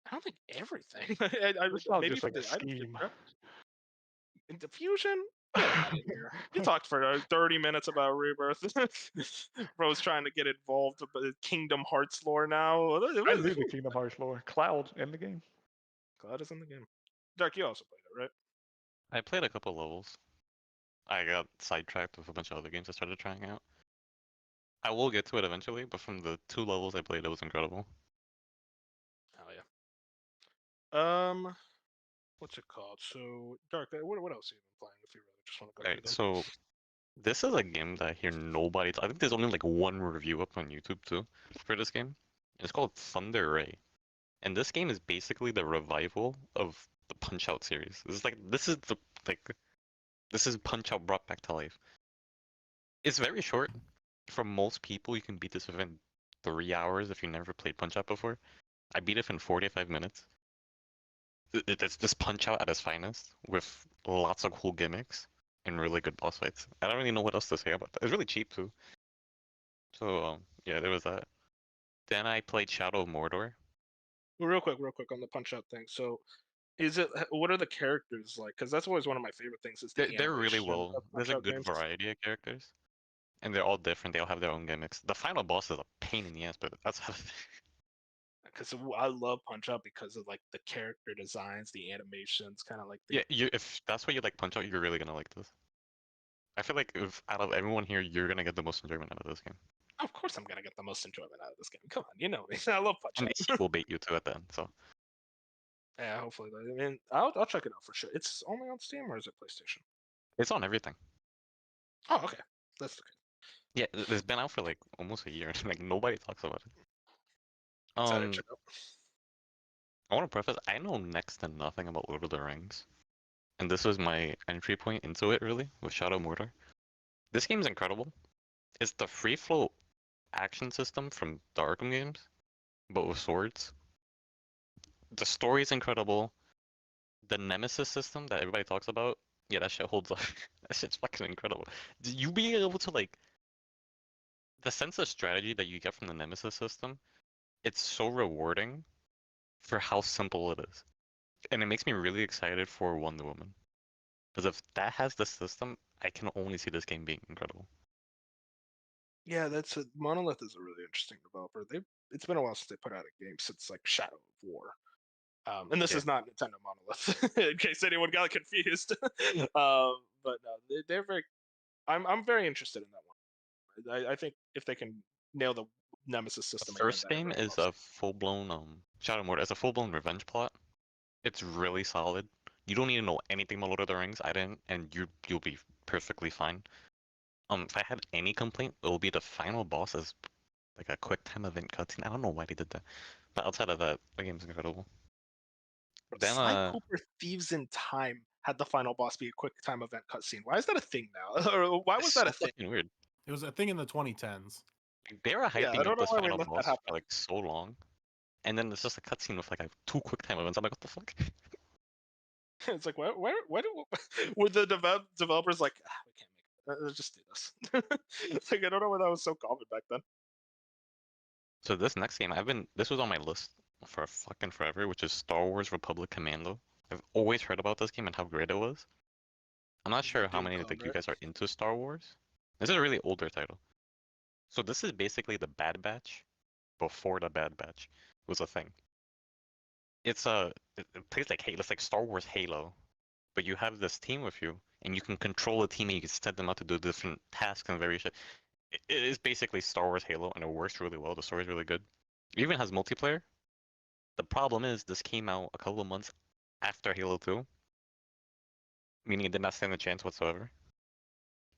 B: I don't think everything.
C: Maybe just like a scheme.
B: In diffusion? Get out of here. You talked for 30 minutes about Rebirth. Bro's trying to get involved with Kingdom Hearts lore now.
C: I knew the Kingdom Hearts lore. Cloud in the game.
B: Cloud is in the game. Dark, you also played it, right?
D: I played a couple levels. I got sidetracked with a bunch of other games I started trying out. I will get to it eventually, but from the 2 levels I played, it was incredible.
B: Hell yeah. What's it called? So, Dark, what else have you been playing? If you really just want to go
D: Right, so this is a game that I hear nobody. I think there's only like one review up on YouTube too for this game. It's called Thunder Ray, and this game is basically the revival of the Punch Out series. This is Punch Out brought back to life. It's very short. For most people, you can beat this within 3 hours if you never played Punch Out before. I beat it in 45 minutes. It's just Punch Out at its finest, with lots of cool gimmicks and really good boss fights. I don't really know what else to say about that. It's really cheap too. So yeah, there was that. Then I played Shadow of Mordor.
B: Well, real quick on the Punch Out thing. So, what are the characters like? Because that's always one of my favorite things. Is
D: They're really well. There's a good variety of characters, and they're all different. They all have their own gimmicks. The final boss is a pain in the ass, but that's how.
B: Because I love Punch Out because of like the character designs, the animations, kind of like.
D: Yeah, if that's what you like Punch Out, you're really gonna like this. I feel like if out of everyone here, you're gonna get the most enjoyment out of this game.
B: Of course, I'm gonna get the most enjoyment out of this game. Come on, you know me. I love Punch
D: And
B: Out.
D: he will bait you to it then. So.
B: Yeah, hopefully. I mean, I'll check it out for sure. It's only on Steam or is it PlayStation?
D: It's on everything.
B: Oh, okay. That's okay.
D: Yeah, it's been out for like almost a year. Like nobody talks about it.
B: Check out.
D: I want to preface, I know next to nothing about Lord of the Rings. And this was my entry point into it, really, with Shadow of Mordor. This game's incredible. It's the free flow action system from the Arkham games, but with swords. The story's incredible. The Nemesis system that everybody talks about, yeah, that shit holds up. That shit's fucking incredible. You being able to, like, the sense of strategy that you get from the Nemesis system, it's so rewarding for how simple it is. And it makes me really excited for Wonder Woman. Because if that has the system, I can only see this game being incredible.
B: Yeah, Monolith is a really interesting developer. It's been a while since they put out a game since like Shadow of War. And this is not Nintendo Monolith, in case anyone got confused. But no, they're very. I'm very interested in that one. I think if they can nail the Nemesis system,
D: The first game is a full-blown Shadow Mord. It's a full-blown revenge plot. It's really solid. You don't need to know anything about Lord of the Rings. I didn't, and you'll be perfectly fine. If I had any complaint, it will be the final boss is like a quick time event cutscene. I don't know why they did that, but outside of that, the game's incredible.
B: Then Sly Cooper Thieves in Time had the final boss be a quick time event cutscene. Why is that a thing now? Or why was that a thing?
D: Weird.
A: It was a thing in the 2010s.
D: They were hyping up this final boss for like so long, and then it's just a cutscene with like 2 quick time events. I'm like, what the fuck?
B: It's like, where were the developers like? We can't make it. Let's just do this. Like, I don't know why that was so common back then.
D: So this next game, this was on my list for fucking forever, which is Star Wars Republic Commando. I've always heard about this game and how great it was. I'm not sure how many of you guys are into Star Wars. This is a really older title. So this is basically the Bad Batch before the Bad Batch was a thing. It plays like Halo. It's like Star Wars Halo, but you have this team with you, and you can control a team, and you can set them out to do different tasks and various shit. It is basically Star Wars Halo, and it works really well. The story is really good. It even has multiplayer. The problem is this came out a couple of months after Halo 2, meaning it did not stand a chance whatsoever.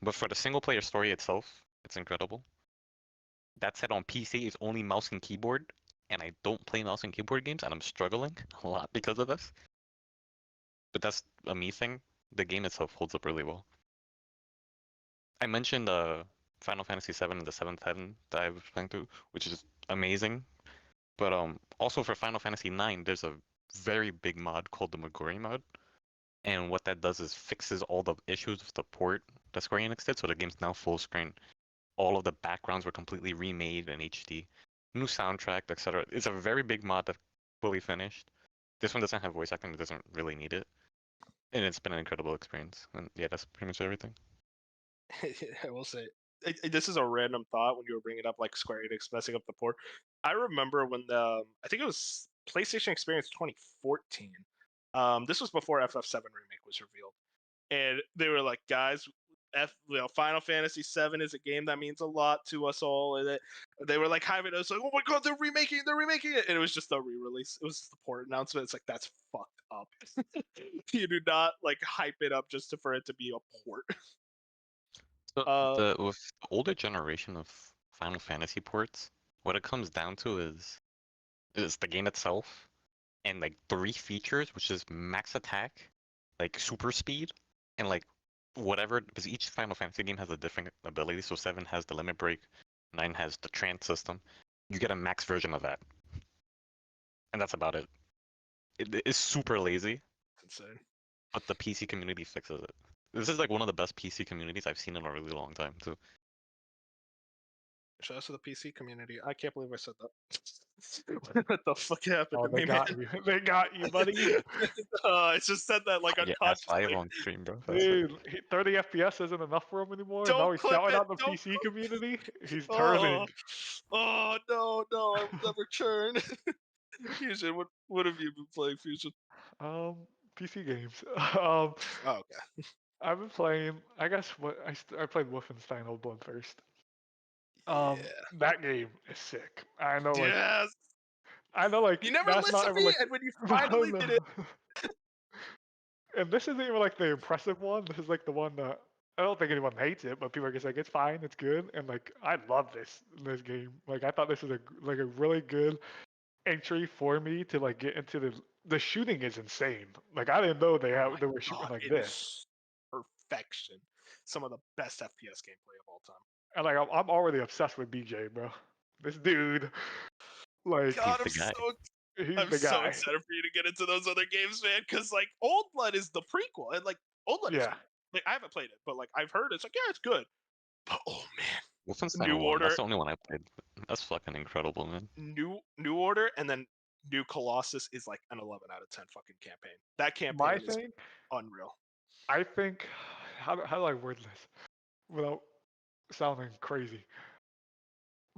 D: But for the single player story itself, it's incredible. That said, on PC, it's only mouse and keyboard, and I don't play mouse and keyboard games, and I'm struggling a lot because of this. But that's a me thing. The game itself holds up really well. I mentioned Final Fantasy VII and the 7th Heaven that I was playing through, which is amazing. But also for Final Fantasy IX, there's a very big mod called the Magori mod. And what that does is fixes all the issues with the port that Square Enix did, so the game's now full screen. All of the backgrounds were completely remade in HD. New soundtrack, etc. It's a very big mod that's fully finished. This one doesn't have voice acting, it doesn't really need it. And it's been an incredible experience. And yeah, that's pretty much everything.
B: I will say, this is a random thought when you were bringing up like Square Enix messing up the port. I remember when I think it was PlayStation Experience 2014. This was before FF7 Remake was revealed, and they were like, guys, Final Fantasy VII is a game that means a lot to us all, and they were like hyping us like, oh my god, they're remaking it, and it was just a re-release. It was just the port announcement. It's like, that's fucked up. You do not like hype it up just for it to be a port.
D: So with the older generation of Final Fantasy ports, what it comes down to is the game itself and like 3 features, which is max attack, like super speed, and like whatever, because each Final Fantasy game has a different ability. So 7 has the limit break, 9 has the trance system. You get a max version of that, and that's about it. It is super lazy.
B: It's insane.
D: But the PC community fixes it. This is like one of the best PC communities I've seen in a really long time too.
B: Shout out to the PC community. I can't believe I said that. What the fuck happened to
C: they
B: me,
C: got
B: man?
C: you. They got you, buddy.
B: I just said that like unconsciously.
D: Yeah, on stream, bro.
C: Dude, 30 FPS isn't enough for him anymore. Now he's shouting out the PC community. He's turning.
B: Oh no, I'll never turn. Fusion, what have you been playing, Fusion?
C: PC games.
B: Oh, okay.
C: I've been playing. I guess I played Wolfenstein Old Blood first. That game is sick. I know. Like,
B: yes.
C: I know. Like,
B: you never listened to me,
C: like,
B: and when you finally did it.
C: And this isn't even like the impressive one. This is like the one that I don't think anyone hates it, but people are just like, it's fine, it's good, and like I love this game. Like I thought this was a really good entry for me to like get into the shooting is insane. Like I didn't know they were shooting like this.
B: Perfection. Some of the best FPS gameplay of all time.
C: And like I'm already obsessed with BJ, bro. This dude, like,
B: God, I'm so excited for you to get into those other games, man. Because like Old Blood is the prequel, and like Old Blood, like I haven't played it, but like I've heard it's like it's good. But oh man,
D: Wolfenstein New Order. That's the only one I played. That's fucking incredible, man.
B: New Order, and then New Colossus is like an 11 out of 10 fucking campaign. That campaign is unreal.
C: I think how do I word this without sounding crazy?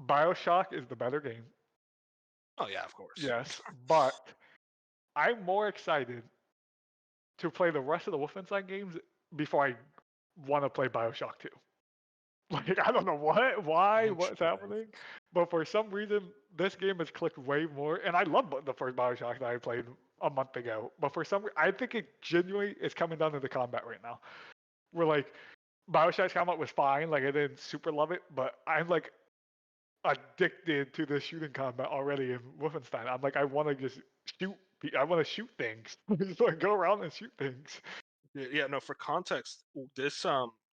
C: BioShock is the better game.
B: Oh yeah, of course.
C: Yes, but I'm more excited to play the rest of the Wolfenstein games before I want to play Bioshock 2. Like, I don't know what's happening, but for some reason, this game has clicked way more. And I love the first Bioshock that I played a month ago, but for some reason, I think it genuinely is coming down to the combat right now. Where like Bioshock's combat was fine, like I didn't super love it, but I'm like addicted to the shooting combat already in Wolfenstein. I'm like, I want to just shoot. I want to shoot things. Just like go around and shoot things.
B: Yeah, no. For context, this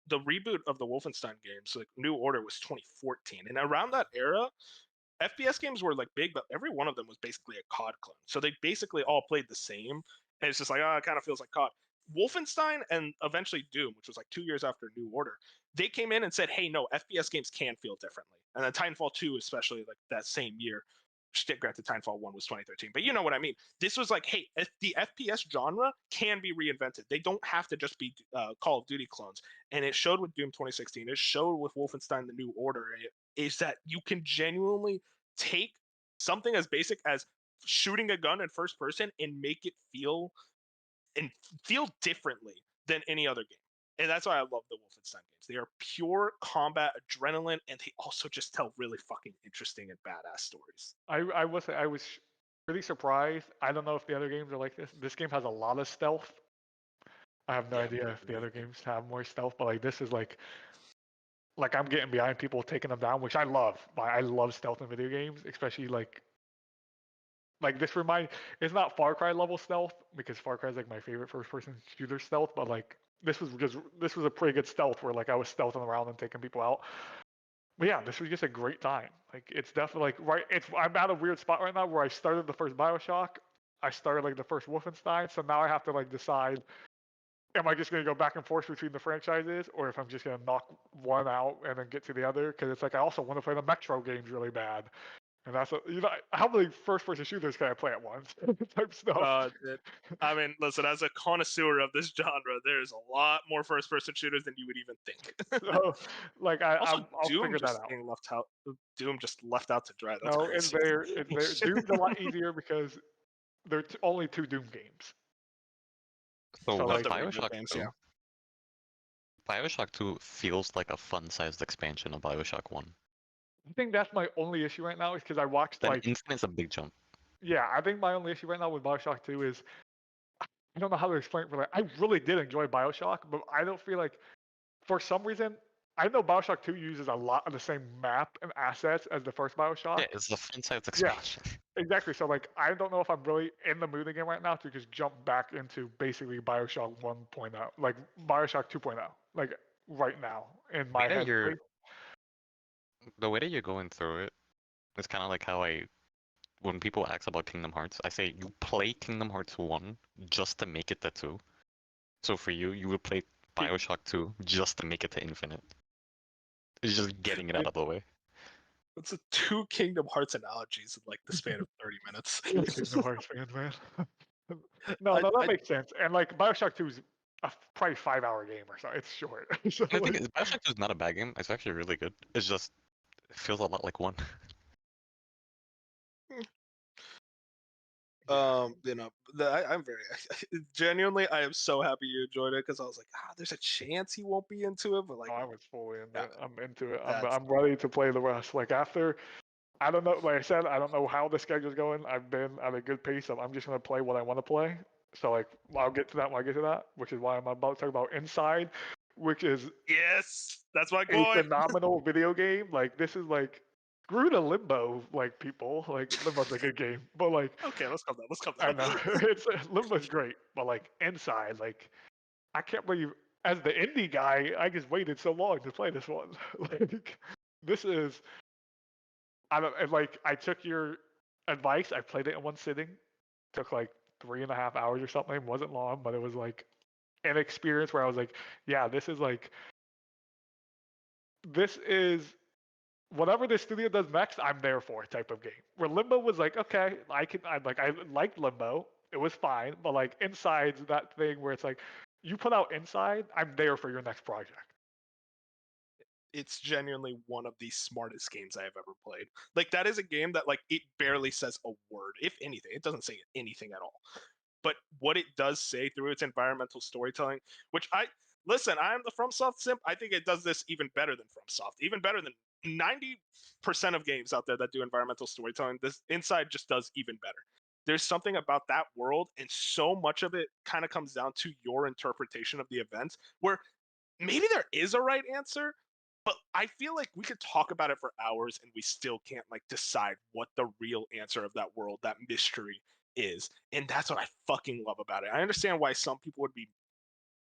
B: the reboot of the Wolfenstein games, like New Order, was 2014, and around that era, FPS games were like big, but every one of them was basically a COD clone. So they basically all played the same, and it's just like, it kind of feels like COD. Wolfenstein and eventually Doom, which was like 2 years after New Order, they came in and said, hey, no, FPS games can feel differently. And then Titanfall 2, especially like that same year, granted Titanfall 1 was 2013, but you know what I mean. This was like, hey, the FPS genre can be reinvented. They don't have to just be Call of Duty clones. And it showed with Doom 2016. It showed with Wolfenstein The New Order. Is that you can genuinely take something as basic as shooting a gun in first person and make it feel differently than any other game. And that's why I love the Wolfenstein games. They are pure combat adrenaline, and they also just tell really fucking interesting and badass stories.
C: I was pretty surprised. I don't know if the other games are like this. This game has a lot of stealth. I have no idea if the other games have more stealth, but like this is like I'm getting behind people taking them down, which I love. I love stealth in video games, especially like this it's not Far Cry level stealth because Far Cry is like my favorite first person shooter stealth, but like this was a pretty good stealth where like I was stealthing around and taking people out. But yeah, this was just a great time. Like it's definitely like I'm at a weird spot right now where I started the first Bioshock, I started like the first Wolfenstein, so now I have to like decide, am I just gonna go back and forth between the franchises, or if I'm just gonna knock one out and then get to the other? Because it's like I also want to play the Metro games really bad. And that's how many first-person shooters can I play at once? Type stuff.
B: I mean, listen, as a connoisseur of this genre, there's a lot more first-person shooters than you would even think.
C: So, like, I'll
B: Doom
C: figure that out.
B: Doom just left out to dry. That's
C: no,
B: crazy.
C: it's there. Doom's a lot easier because there are only 2 Doom games.
D: So
B: like,
D: Bioshock
B: games,
D: 2, Bioshock 2 feels like a fun-sized expansion of Bioshock 1.
C: I think that's my only issue right now is because I watched
D: Then Infinite's a big jump.
C: Yeah, I think my only issue right now with Bioshock 2 is I don't know how to explain it, but like, I really did enjoy Bioshock, but I don't feel like for some reason I know Bioshock 2 uses a lot of the same map and assets as the first Bioshock.
D: Yeah, it's a fun-sized expansion.
C: Yeah, exactly. So like I don't know if I'm really in the mood again right now to just jump back into basically Bioshock 1.0, like Bioshock 2.0, like right now in my head.
D: The way that you're going through it is kind of like how when people ask about Kingdom Hearts, I say you play Kingdom Hearts 1 just to make it to 2. So for you, you would play Bioshock 2 just to make it to Infinite. It's just getting it out of the way.
B: It's 2 Kingdom Hearts analogies in like the span of 30 minutes.
C: Kingdom Hearts fan, man. No, that makes sense. And like Bioshock 2 is probably 5-hour game or so. It's short. So,
D: I think Bioshock 2 is not a bad game. It's actually really good. It's just it feels a lot like 1.
B: I'm very genuinely. I am so happy you enjoyed it because I was like, there's a chance he won't be into it, but like,
C: I was fully into it. I'm into it. I'm ready to play the rest. Like after, I don't know. Like I said, I don't know how the schedule's going. I've been at a good pace, so I'm just gonna play what I want to play. So like, I'll get to that when I get to that, which is why I'm about to talk about Inside, which is
B: that's my
C: a phenomenal video game. Like this is like. Screw the Limbo, like people. Like Limbo's a good game, but like
B: okay, let's come down.
C: I know Limbo's great, but like Inside, like I can't believe as the indie guy, I just waited so long to play this one. Like this is, I took your advice. I played it in one sitting. Took like 3.5 hours or something. It wasn't long, but it was like an experience where I was like, yeah, this is whatever the studio does next, I'm there for type of game. Where Limbo was like, okay, I liked Limbo. It was fine, but like Inside's that thing where it's like, you put out Inside, I'm there for your next project.
B: it's genuinely one of the smartest games I have ever played. Like, that is a game that, like, it barely says a word. If anything, it doesn't say anything at all. But what it does say through its environmental storytelling, which I'm the FromSoft simp. I think it does this even better than FromSoft, even better than 90% of games out there that do environmental storytelling. This Inside just does even better. There's something about that world, and so much of it kind of comes down to your interpretation of the events, where maybe there is a right answer, but I feel like we could talk about it for hours and we still can't like decide what the real answer of that world, that mystery is. And that's what I fucking love about it. I understand why some people would be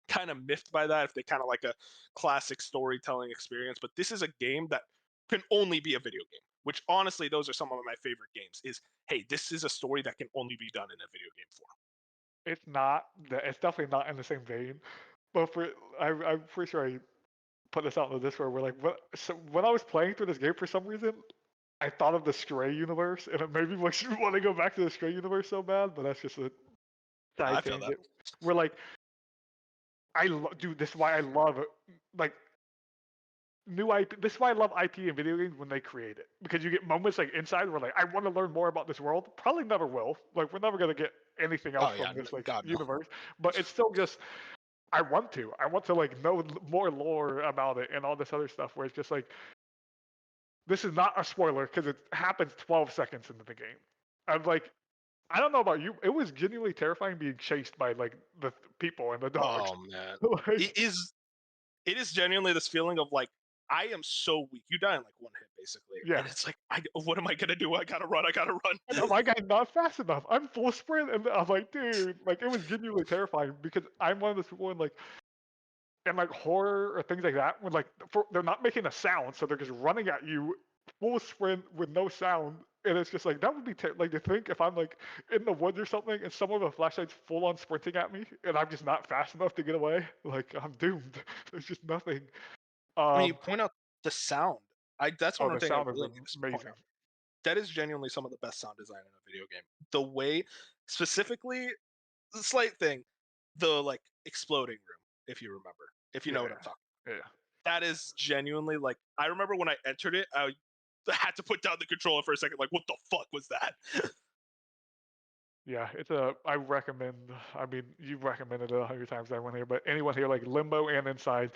B: kind of miffed by that if they kind of like a classic storytelling experience, but this is a game that can only be a video game, which honestly, those are some of my favorite games. Is, hey, this is a story that can only be done in a video game form.
C: It's not. It's definitely not in the same vein. But I'm pretty sure I put this out in the Discord. Where like, when I was playing through this game, for some reason, I thought of the Stray universe, and it made me want to go back to the Stray universe so bad. But that's just a side thing. We're like, dude, this is why I love like new IP. This is why I love IP in video games when they create it, because you get moments like Inside where like I want to learn more about this world. Probably never will. Like, we're never gonna get anything else from this like universe. But it's still just, I want to like know more lore about it and all this other stuff. Where it's just like, this is not a spoiler because it happens 12 seconds into the game. I'm like, I don't know about you. It was genuinely terrifying being chased by like the people and the dogs.
B: Oh man,
C: Like,
B: it is genuinely this feeling of like, I am so weak. You die in like one hit basically,
C: yeah.
B: and it's like, what am I gonna do? I gotta run.
C: And my guy's not fast enough. I'm full sprint, and I'm like, dude, like, it was genuinely terrifying because I'm one of those people in like horror or things like that when like they're not making a sound, so they're just running at you full sprint with no sound, and it's just like that would be like, to think if I'm like in the woods or something and someone with a flashlight's full on sprinting at me and I'm just not fast enough to get away, like I'm doomed. There's just nothing.
B: I mean, you point out the sound. That's one
C: The
B: thing I
C: sound
B: really
C: is
B: need to point
C: amazing.
B: out. That is genuinely some of the best sound design in a video game. The way, specifically, the slight thing, the like exploding room, if you remember, if you know what I'm talking about.
C: Yeah.
B: That is genuinely like, I remember when I entered it, I had to put down the controller for a second. Like, what the fuck was that?
C: Yeah, I recommend. I mean, you've recommended it 100 times. Everyone here, but anyone here, like Limbo and Inside,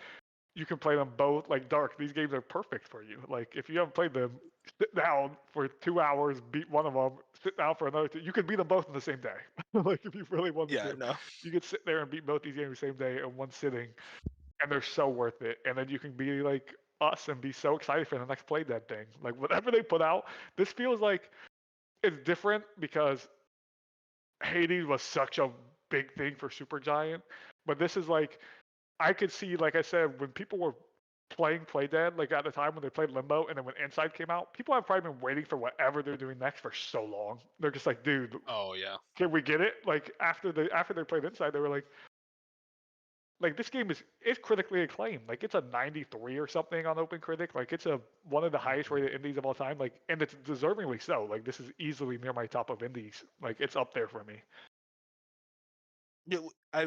C: you can play them both. Like Dark, these games are perfect for you. Like, if you haven't played them, sit down for 2 hours, beat one of them, sit down for another 2. You could beat them both in the same day. Like, if you really wanted to,
B: no.
C: you could sit there and beat both these games the same day in one sitting, and they're so worth it. And then you can be like us and be so excited for the next Play Dead thing. Like, whatever they put out, this feels like it's different because Hades was such a big thing for Supergiant, but this is like, I could see, like I said, when people were playing Playdead, like at the time when they played Limbo, and then when Inside came out, people have probably been waiting for whatever they're doing next for so long. They're just like, dude,
B: Oh yeah.
C: can we get it? Like after they played Inside, they were like this game is critically acclaimed. Like it's a 93 or something on OpenCritic. Like it's one of the highest rated indies of all time. Like, and it's deservingly so. Like this is easily near my top of indies. Like it's up there for me.
B: Yeah,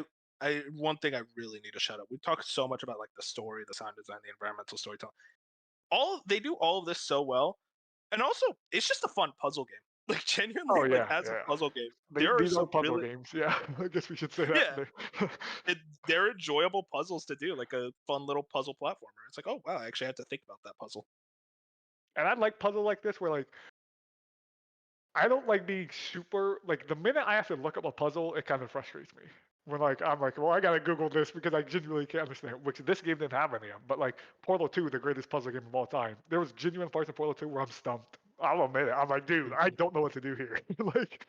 B: one thing I really need to shout out. We talked so much about like the story, the sound design, the environmental storytelling. They do all of this so well, and also it's just a fun puzzle game. Like genuinely, a puzzle game.
C: These are puzzle games. Yeah, I guess we should say that.
B: Yeah, they're enjoyable puzzles to do, like a fun little puzzle platformer. It's like, oh wow, I actually had to think about that puzzle.
C: And I like puzzle like this where like I don't like being super like the minute I have to look up a puzzle, it kind of frustrates me. When like I'm like, well, I gotta Google this because I genuinely can't understand it, which this game didn't have any of them. But like Portal 2, the greatest puzzle game of all time, there was genuine parts of Portal 2 where I'm stumped. I'll admit it. I'm like, dude, I don't know what to do here. Like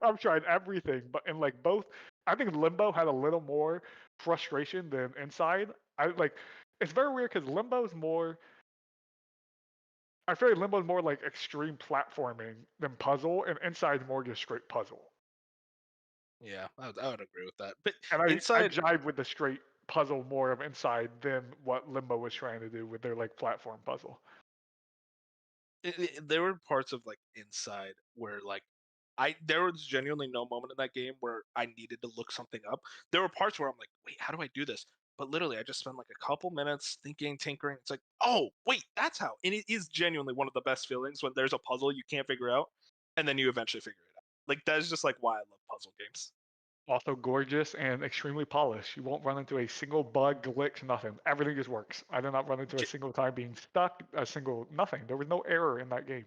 C: I'm trying everything, but in like both, I think Limbo had a little more frustration than Inside. It's very weird because Limbo's more. I feel like Limbo's more like extreme platforming than puzzle, and Inside's more just straight puzzle.
B: Yeah, I would agree with that. But
C: and I jive with the straight puzzle more of Inside than what Limbo was trying to do with their like platform puzzle.
B: There were parts of like Inside where like there was genuinely no moment in that game where I needed to look something up. There were parts where I'm like, wait, how do I do this? But literally, I just spent like a couple minutes thinking, tinkering. It's like, oh, wait, that's how. And it is genuinely one of the best feelings when there's a puzzle you can't figure out, and then you eventually figure it out. Like, that is just like why I love puzzle games.
C: Also gorgeous and extremely polished. You won't run into a single bug, glitch, nothing. Everything just works. I did not run into a single time being stuck, a single nothing. There was no error in that game.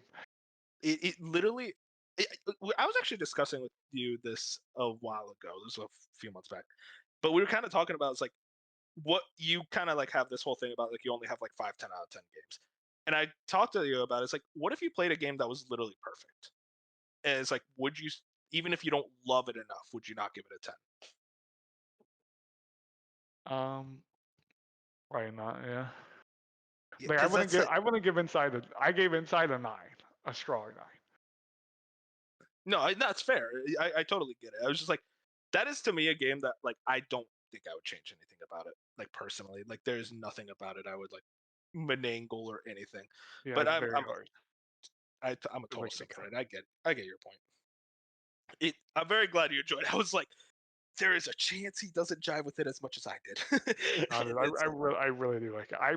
B: It literally. I was actually discussing with you this a while ago. This was a few months back, but we were kind of talking about it's like what you kind of like have this whole thing about like you only have like 5, 10 out of 10 games, and I talked to you about it. It's like what if you played a game that was literally perfect? And it's like would you, even if you don't love it enough, would you not give it a 10?
C: Probably not. Yeah.
B: Yeah,
C: Like,
B: 'cause
C: I wouldn't give Inside I gave Inside a 9, a strong 9.
B: No, that's fair. I totally get it. I was just like, that is to me a game that like I don't think I would change anything about it. Like personally, like there's nothing about it I would like menangle or anything.
C: Yeah,
B: But
C: it's very hard.
B: I'm a total
C: like
B: sympathetic. I get your point. I'm very glad you enjoyed it. I was like, there is a chance he doesn't jive with it as much as I did.
C: I really do like it. I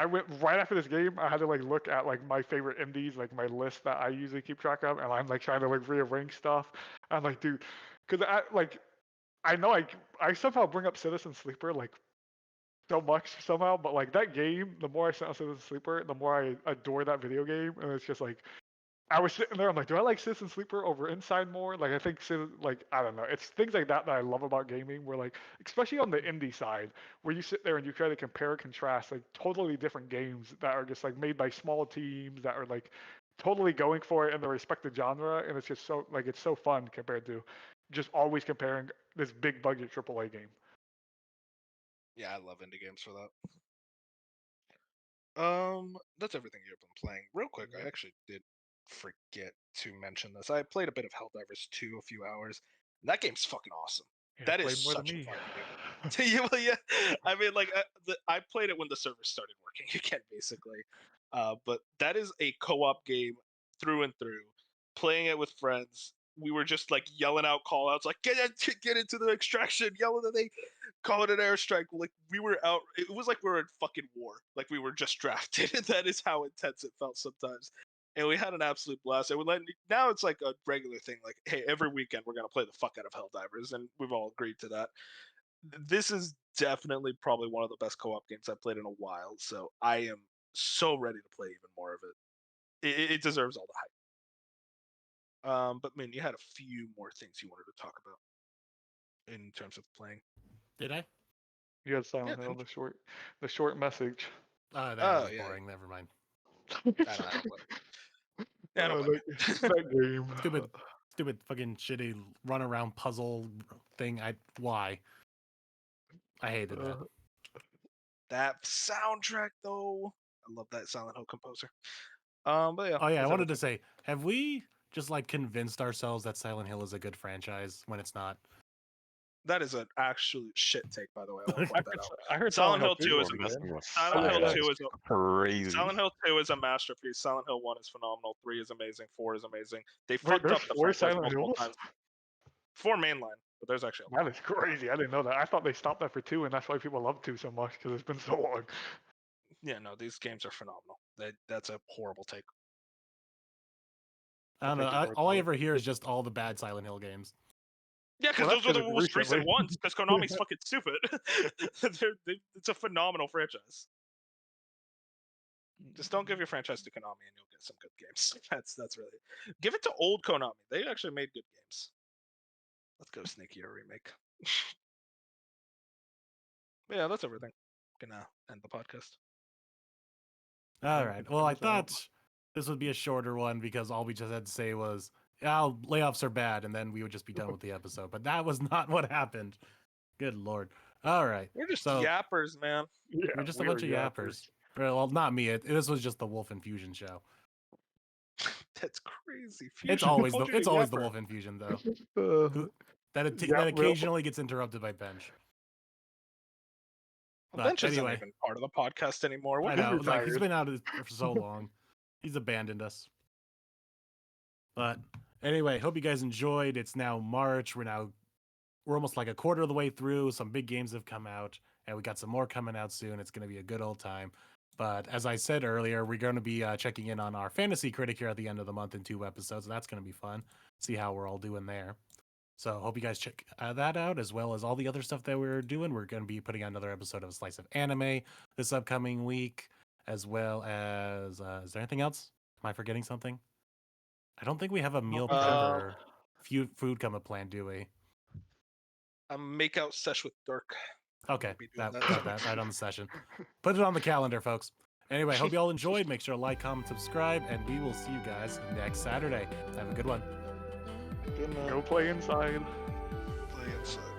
C: went right after this game. I had to like look at like my favorite indies, like my list that I usually keep track of, and I'm like trying to like rearrange stuff. I'm like, dude, because I know I somehow bring up Citizen Sleeper like so much somehow, but like that game, the more I sit on Citizen Sleeper, the more I adore that video game, and it's just like I was sitting there, I'm like, do I like Citizen Sleeper over Inside more? Like, I think, like, I don't know. It's things like that that I love about gaming, where, like, especially on the indie side, where you sit there and you try to compare and contrast, like, totally different games that are just, like, made by small teams that are, like, totally going for it in the respective genre. And it's just so, like, it's so fun compared to just always comparing this big budget AAA game.
B: Yeah, I love indie games for that. That's everything you've been playing. Real quick, I actually did forget to mention this. I played a bit of Helldivers 2 a few hours. And that game's fucking awesome.
C: Yeah,
B: That is
C: played more than
B: such a
C: me.
B: fun game. Yeah, well, yeah. I mean, like, I played it when the servers started working again, basically. But that is a co-op game through and through. Playing it with friends, we were just like yelling out call outs, like get into the extraction, yelling at they call it an airstrike. Like we were out. It was like we were in fucking war. Like we were just drafted. That is how intense it felt sometimes. And we had an absolute blast. And now it's like a regular thing. Like, hey, every weekend we're gonna play the fuck out of Helldivers, and we've all agreed to that. This is definitely probably one of the best co-op games I've played in a while. So I am so ready to play even more of it. It deserves all the hype. But man, you had a few more things you wanted to talk about in terms of playing.
A: Did I?
C: You had Silent Hill, the short message.
A: That was boring. Never mind.
B: I don't like it.
C: That game.
A: Stupid fucking shitty run around puzzle thing. Why? I hated that.
B: That soundtrack though. I love that Silent Hill composer. But yeah.
A: Oh yeah, I wanted to say, have we just like convinced ourselves that Silent Hill is a good franchise when it's not?
B: That is an actual shit take, by the way.
C: I heard
B: Silent Hill 2 is amazing. Silent Hill 2 is
D: crazy.
B: Silent Hill 2 is a masterpiece. Silent Hill 1 is phenomenal. 3 is amazing. 4 is amazing. They fucked up the franchise multiple times. 4 mainline, but there's actually
C: that is crazy. I didn't know that. I thought they stopped that for 2, and that's why people love 2 so much because it's been so long.
B: Yeah, no, these games are phenomenal. That's a horrible take.
A: I don't know. All I ever hear is just all the bad Silent Hill games.
B: Yeah, because those are the most recent ones. Because Konami's fucking stupid. It's a phenomenal franchise. Just don't give your franchise to Konami, and you'll get some good games. That's really. Give it to old Konami. They actually made good games. Let's go Snake Eater remake. But yeah, that's everything. Gonna end the podcast.
A: All right. Well, I thought this would be a shorter one because all we just had to say was, layoffs are bad, and then we would just be done with the episode. But that was not what happened. Good Lord. All right.
B: We're just yappers, man.
C: Yeah,
A: we're just a bunch of yappers. Well, not me. This was just the Wolf Infusion show.
B: That's crazy.
A: Fusion. It's always the Wolf Infusion though. that occasionally gets interrupted by Bench.
B: Well, Bench isn't even part of the podcast anymore.
A: I know. Like he's been out for so long. He's abandoned us. But anyway, hope you guys enjoyed. It's now March. We're now we're almost like a quarter of the way through. Some big games have come out, and we got some more coming out soon. It's going to be a good old time. But as I said earlier, we're going to be checking in on our fantasy critic here at the end of the month in 2 episodes. That's going to be fun. See how we're all doing there. So hope you guys check that out, as well as all the other stuff that we're doing. We're going to be putting out another episode of A Slice of Anime this upcoming week, as well as is there anything else? Am I forgetting something? I don't think we have a meal prep or food come up plan, do we?
B: A makeout sesh with Dirk.
A: Okay, that right on the session. Put it on the calendar, folks. Anyway, hope you all enjoyed. Make sure to like, comment, subscribe, and we will see you guys next Saturday. Have a good one.
C: Go play inside.
E: Play inside.